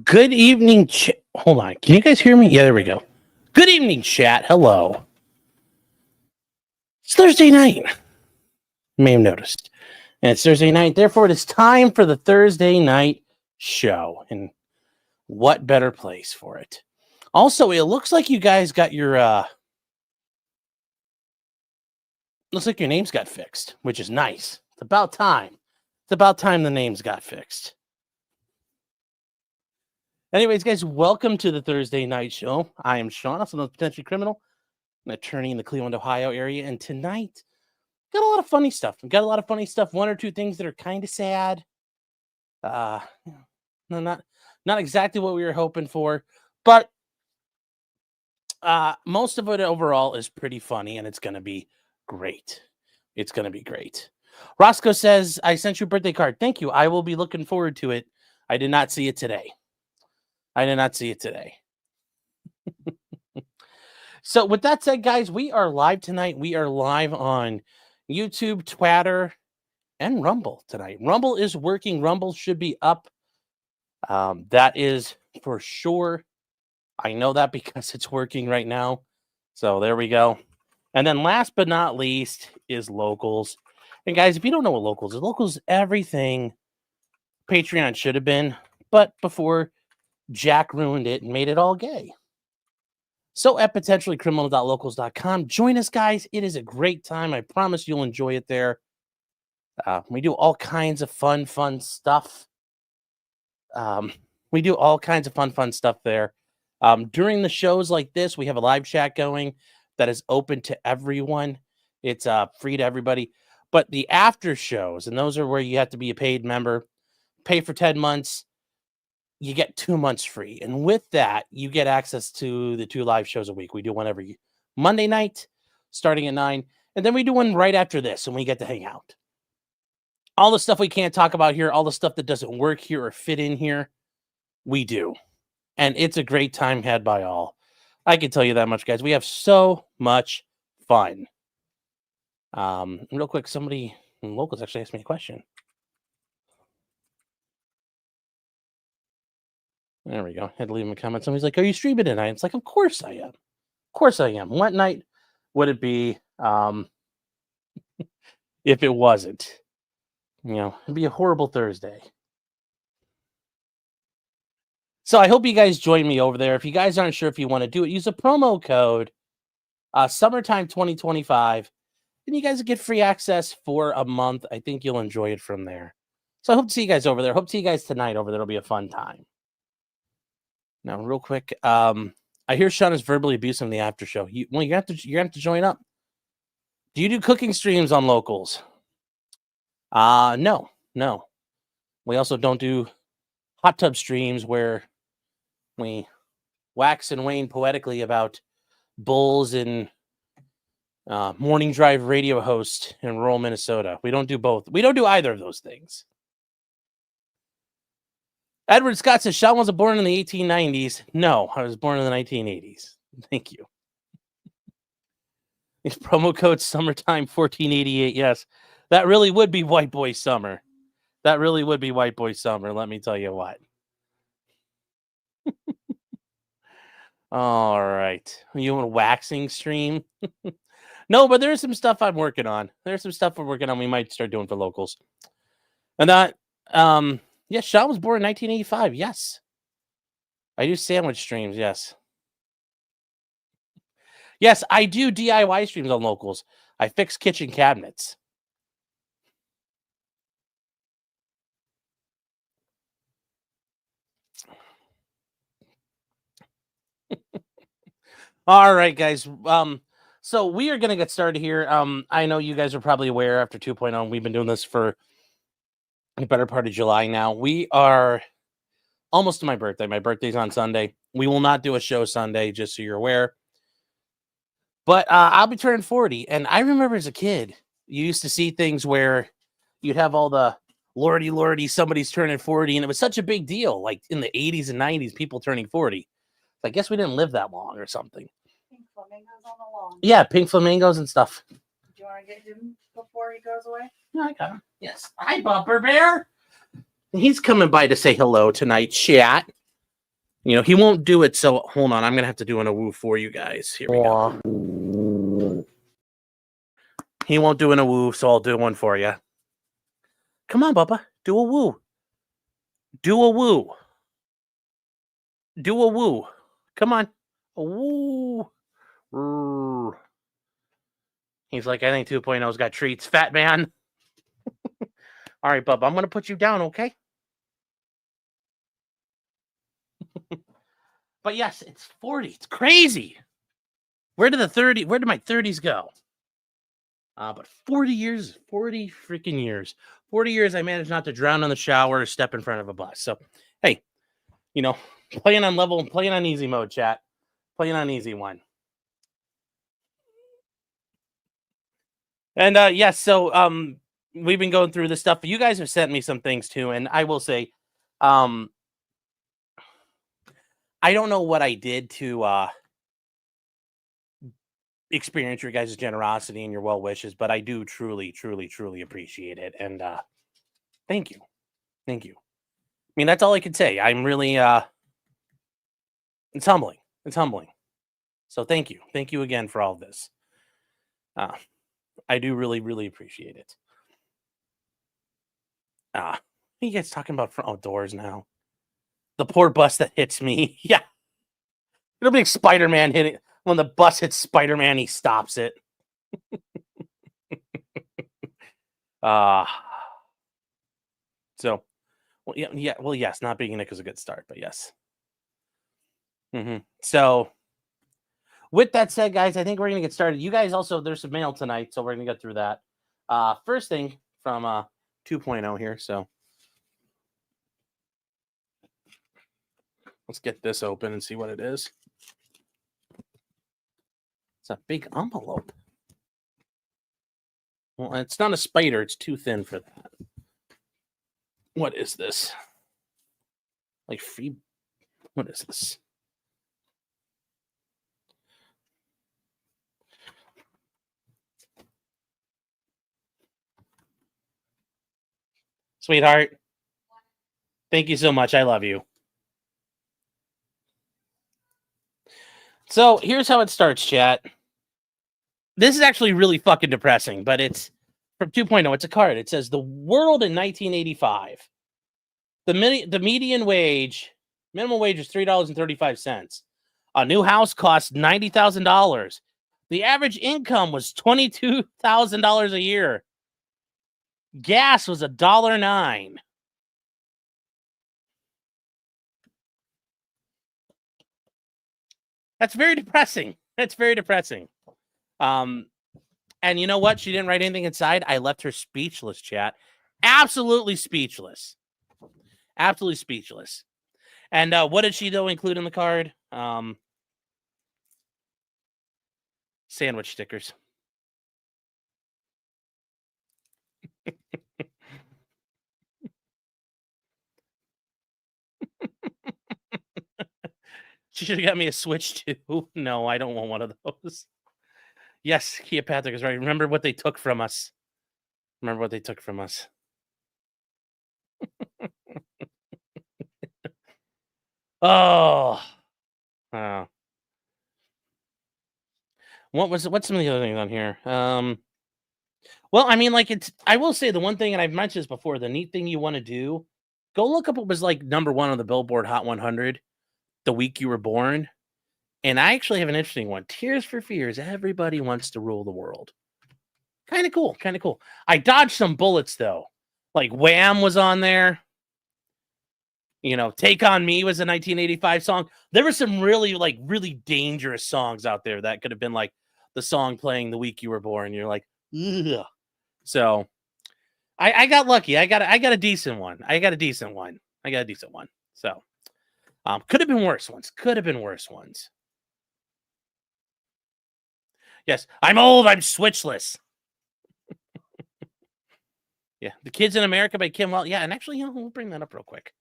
Good evening. Hold on. Can you guys hear me? Yeah, there we go. Good evening, chat. Hello. It's Thursday night. You may have noticed. And it's Thursday night. Therefore, it is time for the Thursday night show. And what better place for it? Also, it looks like you guys got your looks like your names got fixed, which is nice. It's about time. It's about time the names got fixed. Anyways, guys, welcome to the Thursday night show. I am Sean, also known as Potentially Criminal, an attorney in the Cleveland, Ohio area. And tonight, got a lot of funny stuff. We've got a lot of funny stuff. One or two things that are kind of sad. No, not exactly what we were hoping for, but most of it overall is pretty funny, and it's going to be great. It's going to be great. Roscoe says, I sent you a birthday card. Thank you. I will be looking forward to it. I did not see it today. So with that said, guys, we are live tonight. We are live on YouTube, Twitter, and Rumble tonight. Rumble is working. Rumble should be up. That is for sure. I know that because it's working right now. So there we go. And then last but not least is Locals. And guys, if you don't know what Locals is everything Patreon should have been, but before Jack ruined it and made it all gay. So at potentiallycriminal.locals.com, join us, guys. It is a great time. I promise you'll enjoy it there. We do all kinds of fun stuff. We do all kinds of fun stuff there. During the shows like this, we have a live chat going that is open to everyone. It's free to everybody. But the after shows, and those are where you have to be a paid member, pay for 10 months. You get 2 months free. And with that, you get access to the 2 live shows a week. We do one every Monday night, starting at 9. And then we do one right after this, and we get to hang out. All the stuff we can't talk about here, all the stuff that doesn't work here or fit in here, we do. And it's a great time had by all. I can tell you that much, guys. We have so much fun. Real quick, somebody in Locals actually asked me a question. There we go. Had to leave him a comment. Somebody's like, are you streaming tonight? It's like, of course I am. Of course I am. What night would it be if it wasn't? You know, it'd be a horrible Thursday. So I hope you guys join me over there. If you guys aren't sure if you want to do it, use a promo code summertime 2025. And you guys get free access for a month. I think you'll enjoy it from there. So I hope to see you guys over there. Hope to see you guys tonight over there. It'll be a fun time. Now, real quick, I hear Sean is verbally abusive in the after show. You have to join up. Do you do cooking streams on Locals? No. We also don't do hot tub streams where we wax and wane poetically about bulls and morning drive radio host in rural Minnesota. We don't do both. We don't do either of those things. Edward Scott says, Sean wasn't born in the 1890s. No, I was born in the 1980s. Thank you. It's promo code summertime 1488. Yes, that really would be white boy summer. Let me tell you what. All right. You want a waxing stream? No, but there's some stuff I'm working on. We might start doing for Locals. And that, yes, Sean was born in 1985. Yes. I do sandwich streams. Yes. Yes, I do DIY streams on Locals. I fix kitchen cabinets. All right, guys. So we are going to get started here. I know you guys are probably aware after 2.0, we've been doing this for the better part of July now. We are almost to my birthday. My birthday's on Sunday. We will not do a show Sunday, just so you're aware. But I'll be turning 40. And I remember as a kid, you used to see things where you'd have all the lordy, somebody's turning 40. And it was such a big deal. Like in the 80s and 90s, people turning 40. I guess we didn't live that long or something. Pink flamingos on the lawn. Yeah, pink flamingos and stuff. Do you want to get him before he goes away? Yeah, I got him. Yes. Hi, Bumper Bear. He's coming by to say hello tonight, chat. You know, he won't do it, so hold on. I'm going to have to do an awoo for you guys. Here we go. He won't do an awoo, so I'll do one for you. Come on, Bubba. Do a woo. Do a woo. Do a woo. Come on. A woo. He's like, I think 2.0's got treats. Fat man. All right, Bubba, I'm going to put you down, okay? But yes, it's 40. It's crazy. Where did my 30s go? But 40 years, 40 freaking years. 40 years I managed not to drown in the shower or step in front of a bus. So, hey, you know, playing on easy mode, chat. Playing on easy one. And yes, so we've been going through this stuff. You guys have sent me some things too, and I will say, I don't know what I did to experience your guys' generosity and your well wishes, but I do truly, truly, truly appreciate it. And thank you. Thank you. I mean, that's all I can say. I'm really it's humbling. It's humbling. So thank you. Thank you again for all of this. I do really, really appreciate it. You guys talking about front doors now? The poor bus that hits me. Yeah. It'll be like Spider-Man hitting. When the bus hits Spider-Man, he stops it. So, well, yeah. Well, yes, not being a Nick is a good start, but yes. So, with that said, guys, I think we're gonna get started. You guys also, there's some mail tonight, so we're gonna get through that. First thing from 2.0 here. So, let's get this open and see what it is. It's a big envelope. Well, it's not a spider. It's too thin for that. What is this? Like free? What is this? Sweetheart, thank you so much. I love you. So here's how it starts, chat. This is actually really fucking depressing, but it's from 2.0. It's a card. It says the world in 1985. The median wage, minimum wage is $3.35. A new house cost $90,000. The average income was $22,000 a year. Gas was $1.09. That's very depressing. That's very depressing. And you know what? She didn't write anything inside. I left her speechless, chat. Absolutely speechless. Absolutely speechless. And what did she though include in the card? Sandwich stickers. She should have got me a Switch too. No, I don't want one of those. Yes, Kia Patrick is right. Remember what they took from us. Remember what they took from us. Oh. What's some of the other things on here? Well, I mean, like I will say the one thing, and I've mentioned this before, the neat thing you want to do, go look up what was like number 1 on the Billboard Hot 100 the week you were born. And I actually have an interesting one. Tears for Fears. Everybody wants to rule the world. Kind of cool. Kind of cool. I dodged some bullets though. Like Wham was on there. You know, Take On Me was a 1985 song. There were some really dangerous songs out there that could have been like the song playing the week you were born. You're like, ugh. So I got lucky. I got a decent one. So could have been worse ones. Yes, I'm old. I'm switchless. Yeah, The Kids in America by Kim Well. Yeah, and actually, you know, we'll bring that up real quick.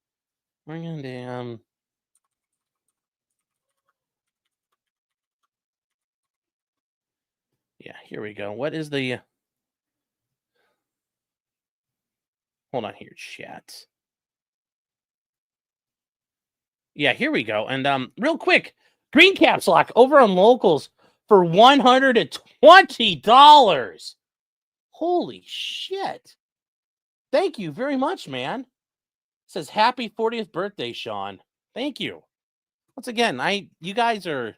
We're gonna yeah, here we go. What is the? Hold on here, chat. Yeah, here we go. And real quick, green caps lock over on locals for $120. Holy shit. Thank you very much, man. It says happy 40th birthday, Sean. Thank you. Once again, you guys are,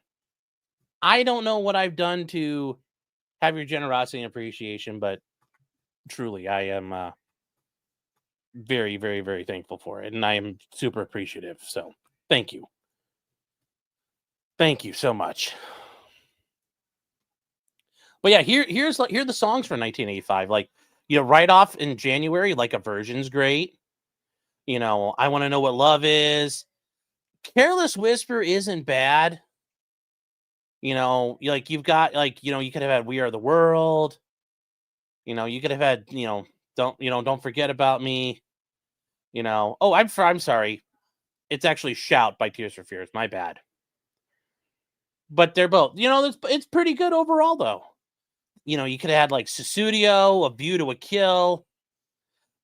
I don't know what I've done to have your generosity and appreciation, but truly I am very, very, very thankful for it. And I am super appreciative. So thank you. Thank you so much. But yeah, here are the songs for 1985. Like, right off in January, like, Aversion's great. I Want to Know What Love Is. Careless Whisper isn't bad. Like, you've got, like, you could have had We Are the World. You could have had, Don't Forget About Me. Oh, I'm sorry. It's actually Shout by Tears for Fears. My bad. But they're both, it's pretty good overall, though. You could have had, like, Susudio, A View to a Kill.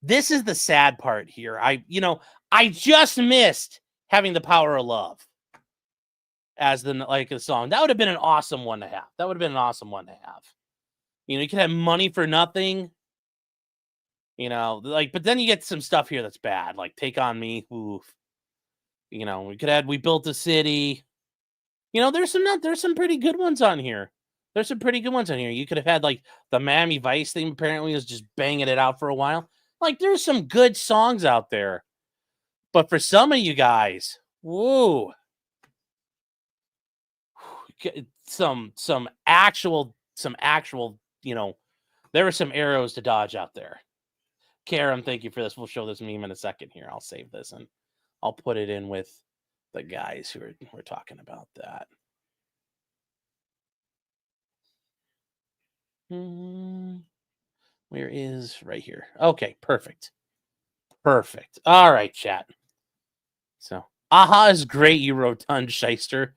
This is the sad part here. I just missed having The Power of Love as a song. That would have been an awesome one to have. You could have Money for Nothing. But then you get some stuff here that's bad, like Take on Me. Oof. We could have We Built a City. There's some pretty good ones on here. You could have had, like, the Miami Vice theme apparently was just banging it out for a while. Like, there's some good songs out there. But for some of you guys, whoa. Some actual, there were some arrows to dodge out there. Karen, thank you for this. We'll show this meme in a second here. I'll save this and I'll put it in with the guys who are talking about that. Where is right here? Okay, perfect. All right, chat. So, Aha is great, you rotund shyster.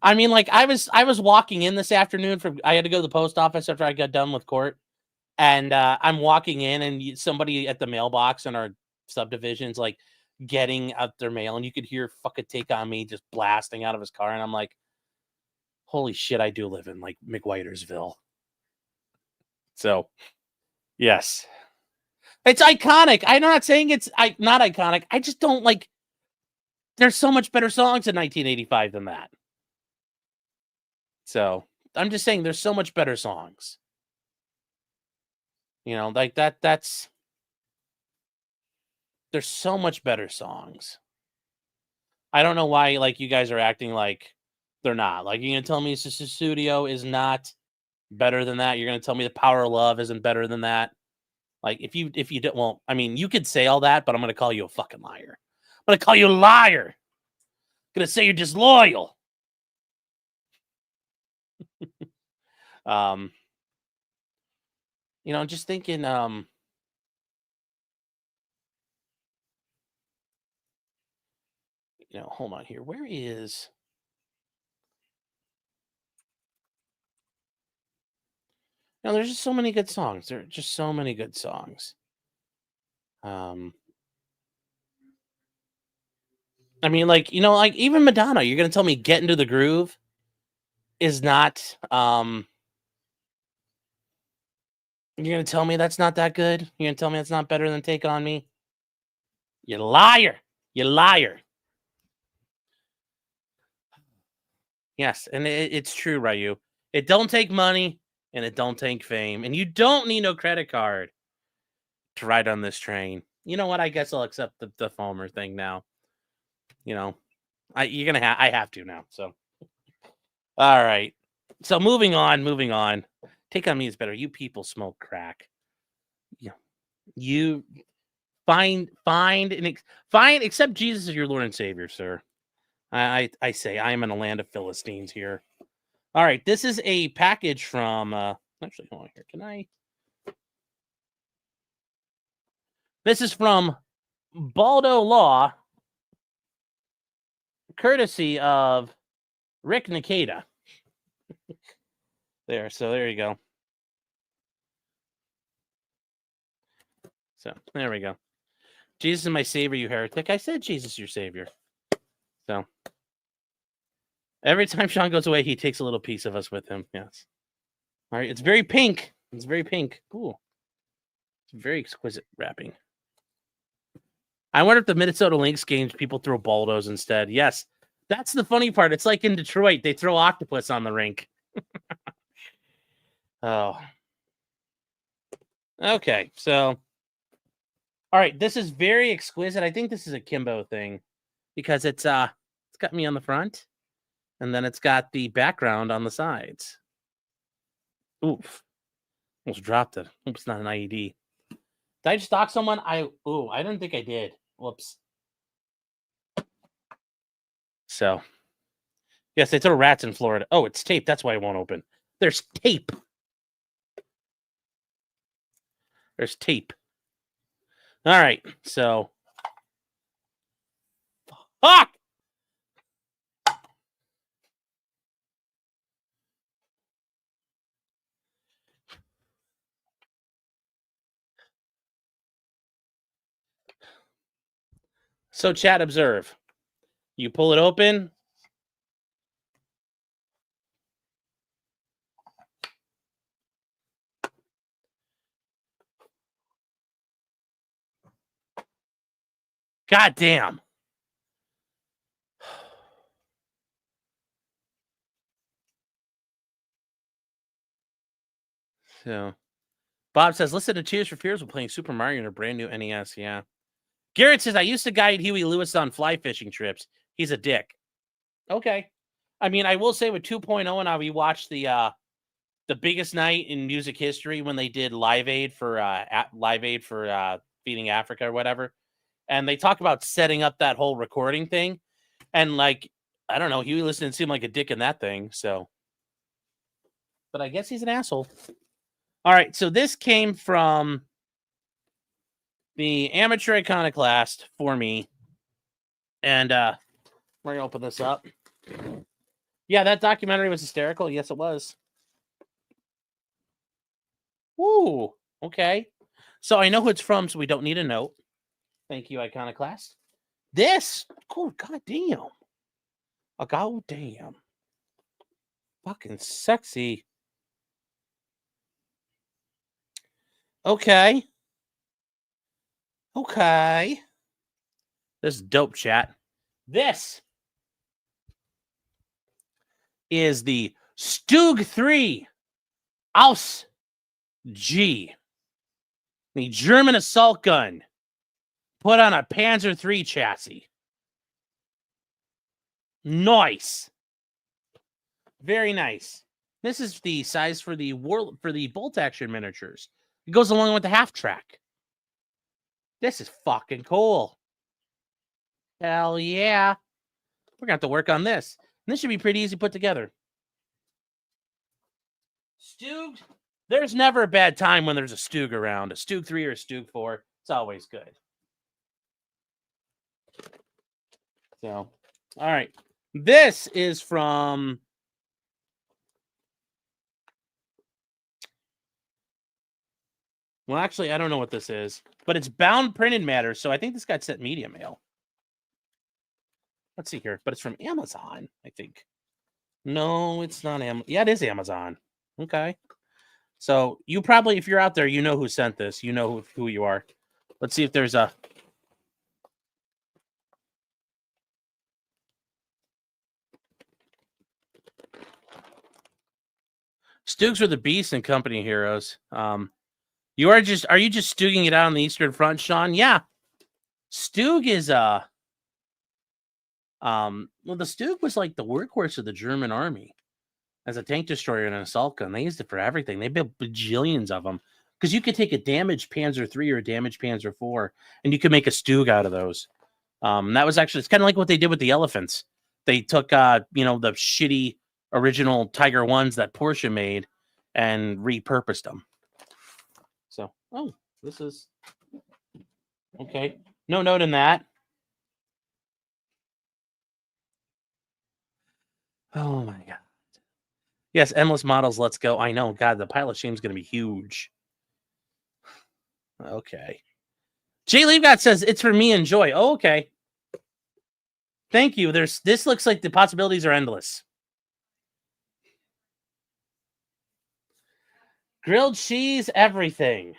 I mean, like, I was walking in this afternoon I had to go to the post office after I got done with court, and I'm walking in, and somebody at the mailbox in our subdivision's, like, getting out their mail, and you could hear fucking Take on Me just blasting out of his car, and I'm like, holy shit, I do live in, like, McWhitersville. So, yes. It's iconic. I'm not saying it's not iconic. I just don't like. There's so much better songs in 1985 than that. So I'm just saying there's so much better songs. Like that. There's so much better songs. I don't know why, like, you guys are acting like they're not. Like, you're gonna tell me Susudio is not better than that. You're gonna tell me The Power of Love isn't better than that. Like, if you don't, well, I mean, you could say all that, but I'm gonna call you a fucking liar. I'm gonna call you a liar. I'm gonna say you're disloyal. Just thinking, hold on here. Where is? No, there's just so many good songs. There are just so many good songs. I mean, like, like, even Madonna, you're gonna tell me Get Into the Groove is not, you're gonna tell me that's not that good? You're gonna tell me it's not better than Take on Me? You liar. You liar. Yes, and it's true, Ryu. It don't take money, and it don't take fame, and you don't need no credit card to ride on this train. You know what? I guess I'll accept the Foamer thing now. I have to now. So, all right. So moving on. Take on Me is better. You people smoke crack. Yeah. You find accept Jesus as your Lord and Savior, sir. I say I am in a land of Philistines here. All right, this is a package from actually, hold on here. Can I? This is from Baldo Law, courtesy of Rick Nikita. There you go. So there we go. Jesus is my savior, you heretic. I said Jesus is your savior. So every time Sean goes away, he takes a little piece of us with him. Yes. All right. It's very pink. It's very pink. Ooh. It's very exquisite wrapping. I wonder if the Minnesota Lynx games people throw Baldos instead. Yes. That's the funny part. It's like in Detroit, they throw octopus on the rink. Oh. Okay. So, all right. This is very exquisite. I think this is a Kimbo thing because it's got me on the front and then it's got the background on the sides. Oof. Almost dropped it. Hope it's not an IED. Did I just stalk someone? I didn't think I did. Whoops. So, yes, they throw rats in Florida. Oh, it's tape. That's why it won't open. There's tape. There's tape. All right. So, fuck. So, chat, observe. You pull it open. God damn. So, Bob says, listen to Tears for Fears while playing Super Mario in a brand new NES. Yeah. Garrett says, I used to guide Huey Lewis on fly fishing trips. He's a dick. Okay. I mean, I will say with 2.0 and we watched the biggest night in music history when they did Live Aid for Feeding Africa or whatever. And they talk about setting up that whole recording thing. And like, I don't know, Huey Lewis didn't seem like a dick in that thing. So, but I guess he's an asshole. All right. So this came from the amateur iconoclast for me. And we're going to open this up. Yeah, that documentary was hysterical. Yes, it was. Ooh, okay. So I know who it's from, so we don't need a note. Thank you, iconoclast. This, cool, goddamn. Oh, goddamn. Fucking sexy. Okay. Okay. This is dope, chat. This is the Stug 3 Aus G. The German assault gun put on a Panzer III chassis. Nice. Very nice. This is the size for the bolt action miniatures. It goes along with the half track. This is fucking cool. Hell yeah. We're going to have to work on this. And this should be pretty easy put together. Stug. There's never a bad time when there's a Stug around. A Stug 3 or a Stug 4. It's always good. So, all right. This is from... Well, actually, I don't know what this is. But it's bound printed matter, so I think this got sent media mail. Let's see here. But it's from Amazon, I think. No, it's not Amazon. Yeah, it is Amazon. Okay. So you probably, if you're out there, you know who sent this. You know who you are. Let's see if there's a... Stugs are the beast and company heroes. Are you just Stuging it out on the Eastern Front, Sean? Yeah. Stug is well, the Stug was like the workhorse of the German army as a tank destroyer and an assault gun. They used it for everything. They built bajillions of them because you could take a damaged Panzer III or a damaged Panzer IV and you could make a Stug out of those. That was actually, it's kind of like what they did with the elephants. They took the shitty original Tiger ones that Porsche made and repurposed them. So, oh, this is okay. No note in that. Oh my god. Yes, endless models. Let's go. I know. God, the pile of shame is going to be huge. Okay. Jay Leavgott says it's for me and Joy. Oh, okay. Thank you. This looks like the possibilities are endless. Grilled cheese, everything.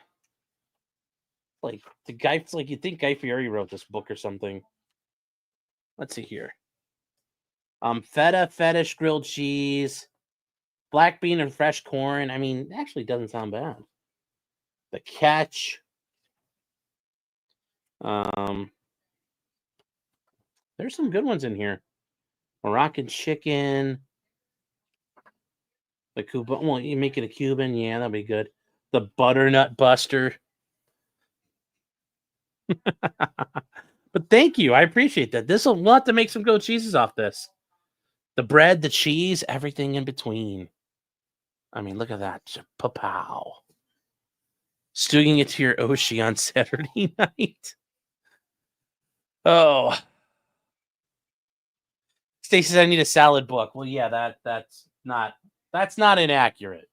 Like the guy, it's like you think Guy Fieri wrote this book or something. Let's see here. Feta, fetish, grilled cheese, black bean and fresh corn. I mean, it actually doesn't sound bad. The catch. There's some good ones in here. Moroccan chicken. The Cuban. Well, you make it a Cuban. Yeah, that'll be good. The butternut buster. But thank you. I appreciate that. We'll have to make some goat cheeses off this. The bread, the cheese, everything in between. I mean, look at that. Pa-pow. Stewing it to your Oshi on Saturday night. Oh. Stacy says I need a salad book. Well, yeah, that's not inaccurate.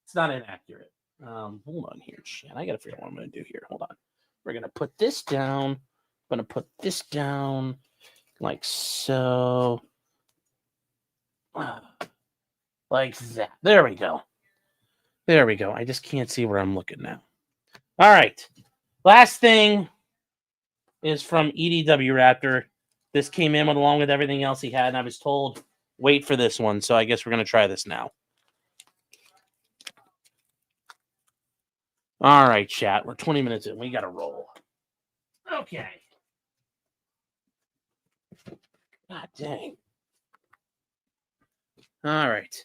It's not inaccurate. Hold on here, shit. I gotta figure out what I'm gonna do here. Hold on. We're gonna put this down. I'm gonna put this down like so. Like that. There we go. There we go. I just can't see where I'm looking now. All right. Last thing is from EDW Raptor. This came in along with everything else he had, and I was told, wait for this one. So I guess we're going to try this now. All right, chat. We're 20 minutes in. We got to roll. Okay. God dang. All right.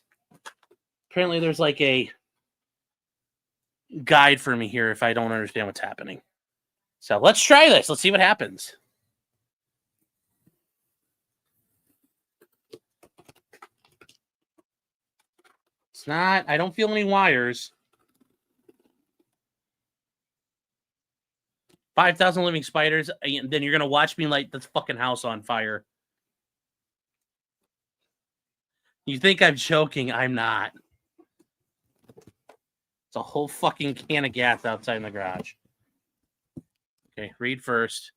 Apparently there's like a guide for me here if I don't understand what's happening. So let's try this. Let's see what happens. It's not, I don't feel any wires. 5,000 living spiders. And then you're going to watch me light this fucking house on fire. You think I'm joking? I'm not. It's a whole fucking can of gas outside in the garage. Okay, read first.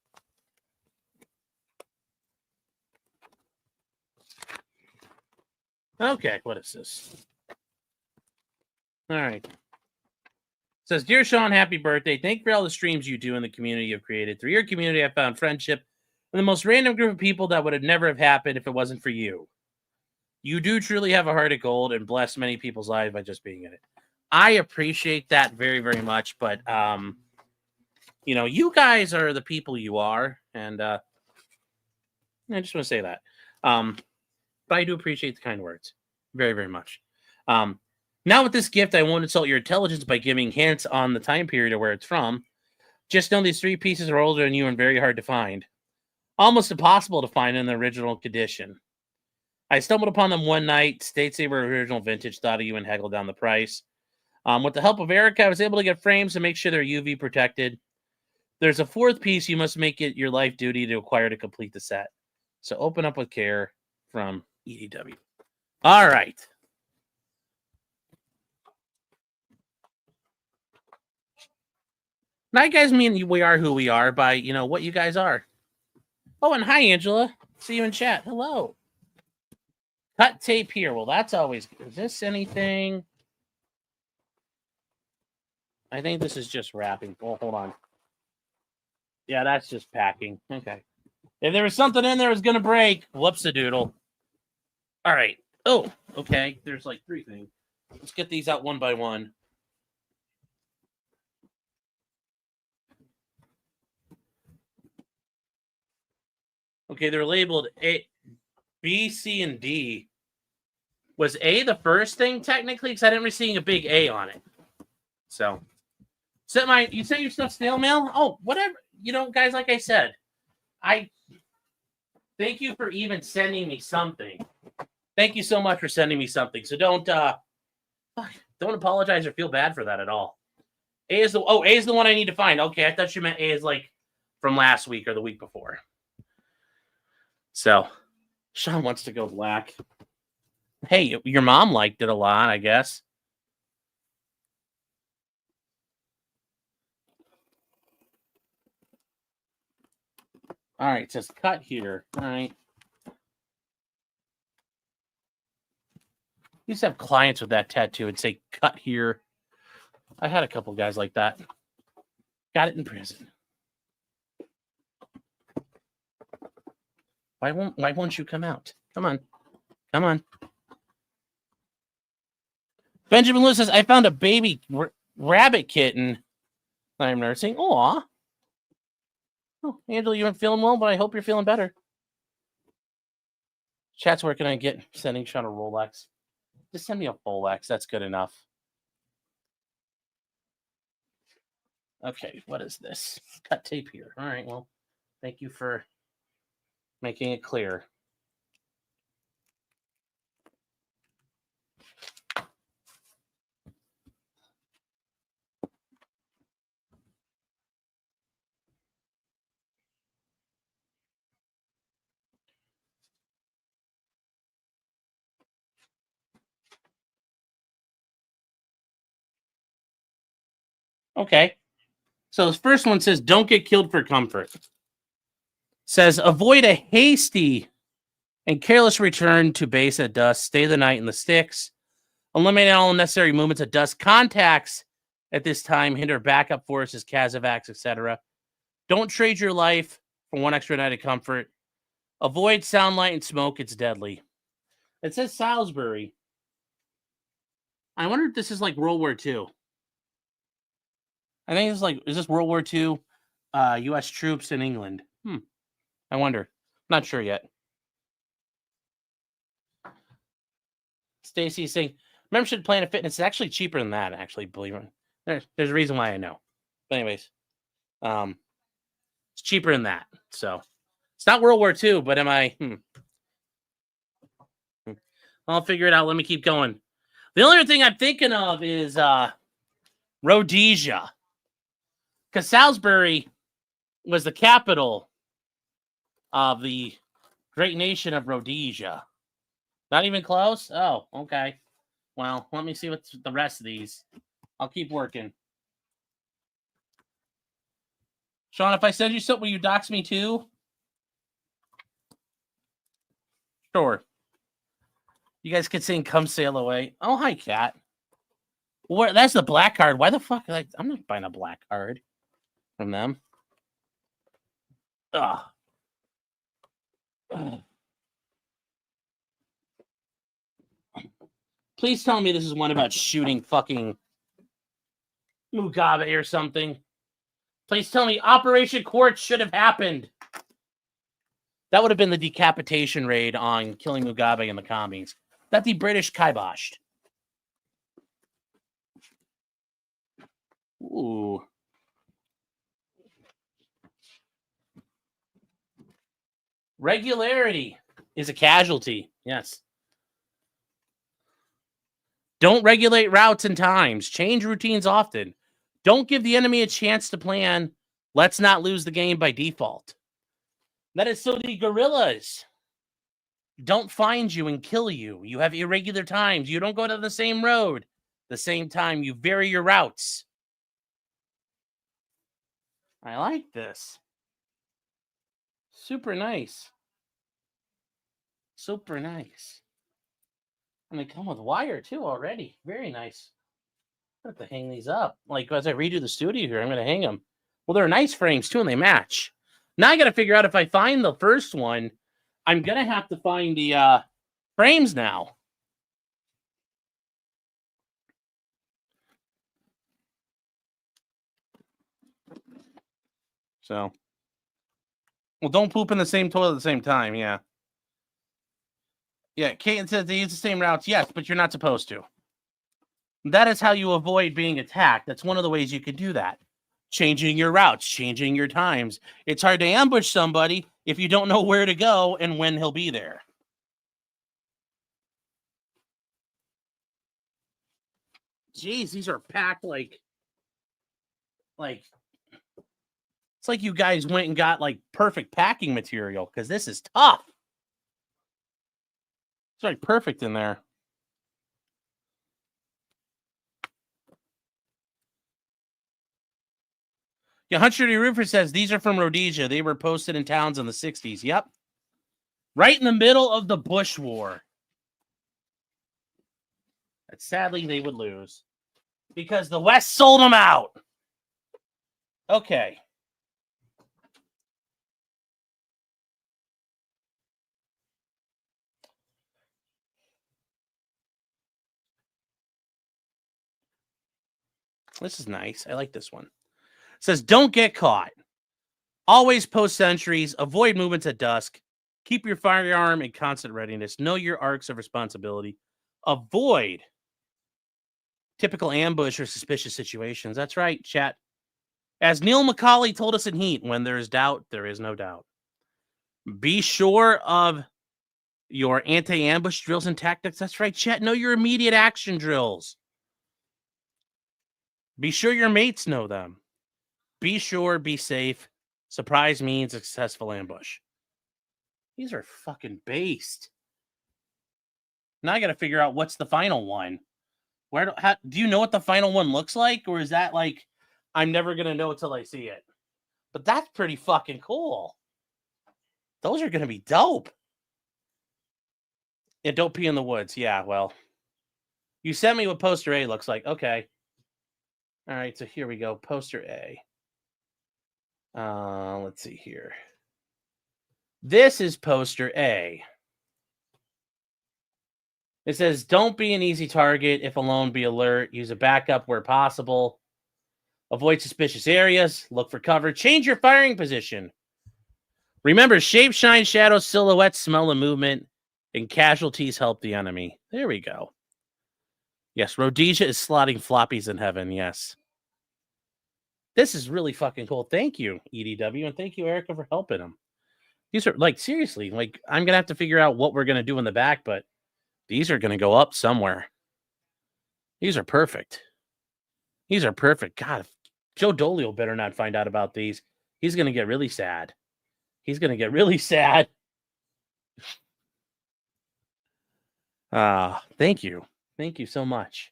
Okay, what is this? All right. It says, Dear Sean, happy birthday. Thank you for all the streams you do in the community you've created. Through your community, I found friendship and the most random group of people that would have never have happened if it wasn't for you. You do truly have a heart of gold and bless many people's lives by just being in it. I appreciate that very, very much. But, you know, you guys are the people you are. And I just want to say that. But I do appreciate the kind words. Very, very much. Now with this gift, I won't insult your intelligence by giving hints on the time period or where it's from. Just know these 3 pieces are older than you and very hard to find. Almost impossible to find in the original condition. I stumbled upon them one night, states they were original vintage, thought of you and haggled down the price. With the help of Erica, I was able to get frames to make sure they're UV protected. There's a 4th piece you must make it your life duty to acquire to complete the set. So open up with care from EDW. All right. Now, you guys mean we are who we are by, you know, what you guys are. Oh, and hi, Angela. See you in chat. Hello. Cut tape here. Well, that's always good. Is this anything? I think this is just wrapping. Oh, hold on. Yeah, that's just packing. Okay. If there was something in there that was going to break, whoops-a-doodle. All right. Oh, okay. There's like 3 things. Let's get these out one by one. Okay, they're labeled A, B, C, and D. Was A the first thing technically? Because I didn't remember seeing a big A on it. So, you sent your stuff snail mail? Oh, whatever. You know, guys, like I said, I thank you for even sending me something. Thank you so much for sending me something. So don't apologize or feel bad for that at all. A is the one I need to find. Okay, I thought you meant A is like from last week or the week before. So, Sean wants to go black. Hey, your mom liked it a lot, I guess. All right, it says cut here. All right. I used to have clients with that tattoo and say cut here. I had a couple guys like that. Got it in prison. Why won't you come out? Come on. Come on. Benjamin Lewis says, I found a baby rabbit kitten that I'm nursing. Aw. Oh, Angela, you aren't feeling well, but I hope you're feeling better. Chat's working on sending Sean a Rolex. Just send me a Rolex. That's good enough. Okay, what is this? Cut tape here. All right, well, thank you for making it clear. Okay. So this first one says, don't get killed for comfort. Says, avoid a hasty and careless return to base at dusk. Stay the night in the sticks. Eliminate all unnecessary movements at dusk. Contacts at this time hinder backup forces, Casevacs, etc. Don't trade your life for one extra night of comfort. Avoid sound, light, and smoke. It's deadly. It says Salisbury. I wonder if this is like World War II. I think it's like, is this World War II? U.S. troops in England. I wonder. Not sure yet. Stacy's saying, membership Planet Fitness is actually cheaper than that, actually, believe it. There's a reason why I know. But anyways, it's cheaper than that. So it's not World War II, but am I? I'll figure it out. Let me keep going. The only other thing I'm thinking of is Rhodesia. Because Salisbury was the capital of the great nation of Rhodesia. Not even close? Oh, okay. Well, let me see what's the rest of these. I'll keep working. Sean, if I send you something, will you dox me too? Sure. You guys could sing Come Sail Away. Oh, hi, Cat. Well, that's the black card. Why the fuck? I'm not buying a black card from them. Ugh. Please tell me this is one about shooting fucking Mugabe or something. Please tell me Operation Quartz should have happened. That would have been the decapitation raid on killing Mugabe and the commies. That the British kiboshed. Ooh. Regularity is a casualty. Yes. Don't regulate routes and times. Change routines often. Don't give the enemy a chance to plan. Let's not lose the game by default. That is so the guerrillas don't find you and kill you. You have irregular times. You don't go to the same road. The same time, you vary your routes. I like this. Super nice. Super nice. And they come with wire too already. Very nice. I have to hang these up. Like as I redo the studio here, I'm going to hang them. Well, they're nice frames too, and they match. Now I got to figure out if I find the first one, I'm going to have to find the frames now. So, well, don't poop in the same toilet at the same time. Yeah. Yeah, Kate says they use the same routes. Yes, but you're not supposed to. That is how you avoid being attacked. That's one of the ways you could do that. Changing your routes, changing your times. It's hard to ambush somebody if you don't know where to go and when he'll be there. Jeez, these are packed like it's like you guys went and got like perfect packing material because this is tough. It's like perfect in there. Yeah, Hunter D. Roofer says these are from Rhodesia. They were posted in towns in the 60s. Yep. Right in the middle of the Bush War. But sadly, they would lose. Because the West sold them out. Okay. This is nice. I like this one. It says, don't get caught. Always post sentries. Avoid movements at dusk. Keep your firearm in constant readiness. Know your arcs of responsibility. Avoid typical ambush or suspicious situations. That's right, chat. As Neil McCauley told us in Heat, when there is doubt, there is no doubt. Be sure of your anti-ambush drills and tactics. That's right, chat. Know your immediate action drills. Be sure your mates know them. Be sure, be safe. Surprise means a successful ambush. These are fucking based. Now I got to figure out what's the final one. Do you know what the final one looks like? Or is that like, I'm never going to know until I see it? But that's pretty fucking cool. Those are going to be dope. Yeah, don't pee in the woods. Yeah, well, you sent me what poster A looks like. Okay. All right, so here we go. Poster A. Let's see here. This is poster A. It says, don't be an easy target. If alone, be alert. Use a backup where possible. Avoid suspicious areas. Look for cover. Change your firing position. Remember, shape, shine, shadows, silhouettes, smell, and movement, and casualties help the enemy. There we go. Yes, Rhodesia is slotting floppies in heaven. Yes. This is really fucking cool. Thank you, EDW, and thank you, Erica, for helping him. These are, like, seriously, like, I'm going to have to figure out what we're going to do in the back, but these are going to go up somewhere. These are perfect. These are perfect. God, Joe Dolio better not find out about these. He's going to get really sad. He's going to get really sad. Thank you. Thank you so much.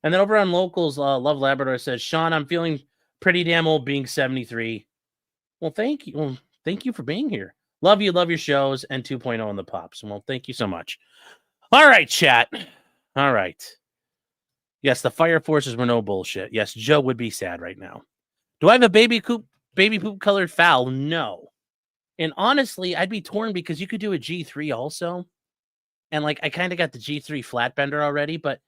And then over on Locals, Love Labrador says, Sean, I'm feeling pretty damn old being 73. Well, thank you. Well, thank you for being here. Love you, love your shows, and 2.0 on the pops. Well, thank you so much. All right, chat. All right. Yes, the fire forces were no bullshit. Yes, Joe would be sad right now. Do I have a baby poop colored foul? No. And honestly, I'd be torn because you could do a G3 also. And like, I kind of got the G3 flatbender already, but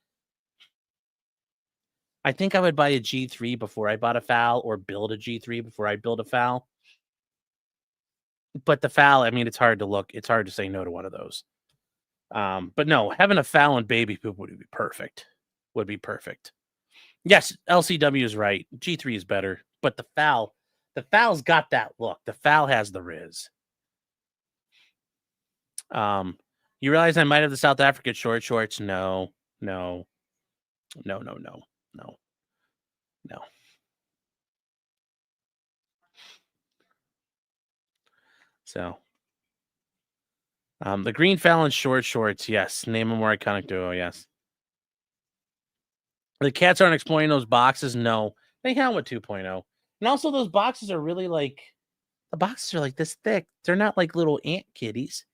I think I would buy a G3 before I bought a foul, or build a G3 before I build a foul. But the foul, I mean, it's hard to look. It's hard to say no to one of those. But no, having a foul and baby poop would be perfect. Would be perfect. Yes, LCW is right. G3 is better, but the foul's got that look. The foul has the riz. You realize I might have the South African short shorts? No. So, the Green Fallon short shorts, yes. Name a more iconic duo, yes. The cats aren't exploiting those boxes, no. They hang with 2.0. And also, those boxes are really like, the boxes are like this thick. They're not like little ant kitties.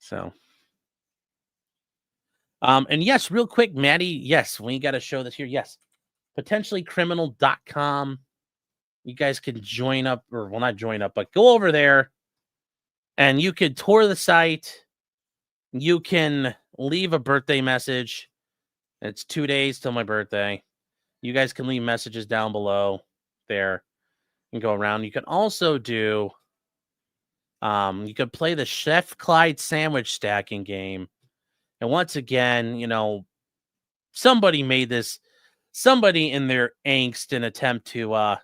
So, and yes, real quick, Maddie, yes, we got to show this here. Yes, potentiallycriminal.com. You guys can join up, or well, not join up, but go over there and you could tour the site. You can leave a birthday message. It's 2 days till my birthday. You guys can leave messages down below there and go around. You can also do, you could play the Chef Clyde sandwich stacking game. And once again, you know, somebody made this, somebody in their angst and attempt to,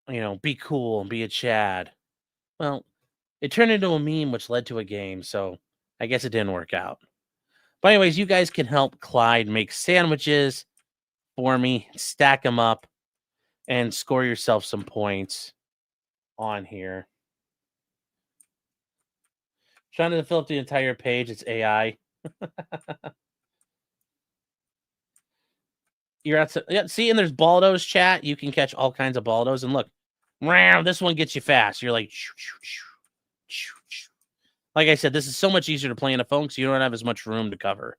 you know, be cool and be a Chad. Well, it turned into a meme, which led to a game. So I guess it didn't work out. But anyways, you guys can help Clyde make sandwiches for me, stack them up, and score yourself some points on here. Trying to fill up the entire page. It's AI. You're at see, and there's Baldos chat. You can catch all kinds of Baldos, and look, this one gets you fast. You're like, like I said, this is so much easier to play on a phone because you don't have as much room to cover,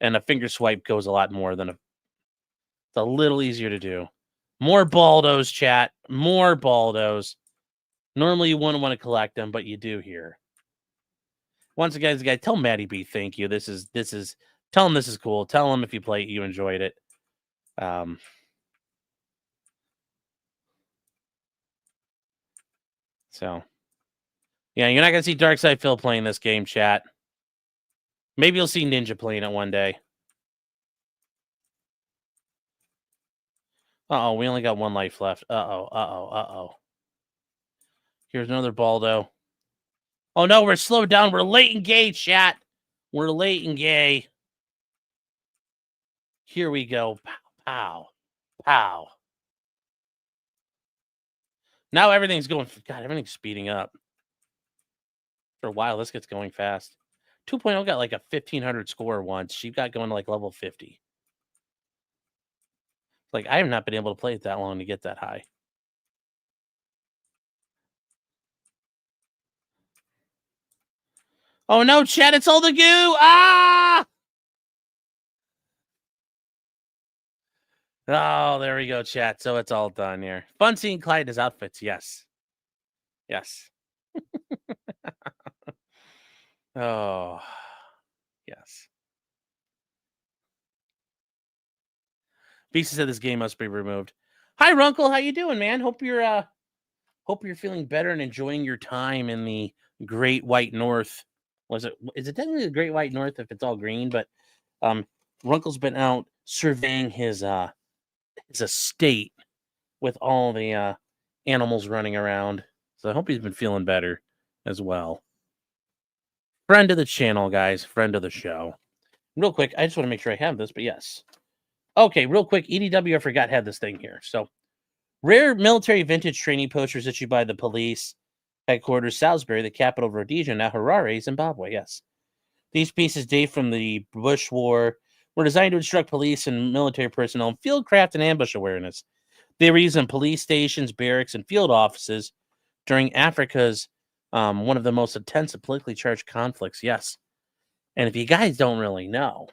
and a finger swipe goes a lot more than it's a little easier to do. More Baldos chat, more Baldos. Normally you wouldn't want to collect them, but you do here. Once again, guys, tell Maddie B thank you. This is tell him this is cool. Tell him if you play it, you enjoyed it. So yeah, you're not gonna see Darkside Phil playing this game, chat. Maybe you'll see Ninja playing it one day. Uh-oh, we only got one life left. Uh-oh. Here's another Baldo. Oh, no, we're slowed down. We're late and gay, chat. We're late and gay. Here we go. Pow, pow, pow. Now everything's going... God, everything's speeding up. For a while, this gets going fast. 2.0 got like a 1,500 score once. She got going to like level 50. Like, I have not been able to play it that long to get that high. Oh, no, chat, it's all the goo! Ah! Oh, there we go, chat. So it's all done here. Fun seeing Clyde in his outfits, yes. Yes. Oh, yes. Beast said this game must be removed. Hi, Runkle. How you doing, man? Hope you're feeling better and enjoying your time in the Great White North. Is it technically the Great White North if it's all green? But Runkle's been out surveying his estate with all the animals running around. So I hope he's been feeling better as well. Friend of the channel, guys. Friend of the show. Real quick, I just want to make sure I have this, but yes. Okay, real quick, EDW, I forgot had this thing here. So, rare military vintage training posters issued by the police headquarters, Salisbury, the capital of Rhodesia, now Harare, Zimbabwe. Yes. These pieces date from the Bush War, were designed to instruct police and military personnel in fieldcraft and ambush awareness. They were used in police stations, barracks, and field offices during Africa's one of the most intense and politically charged conflicts. Yes. And if you guys don't really know,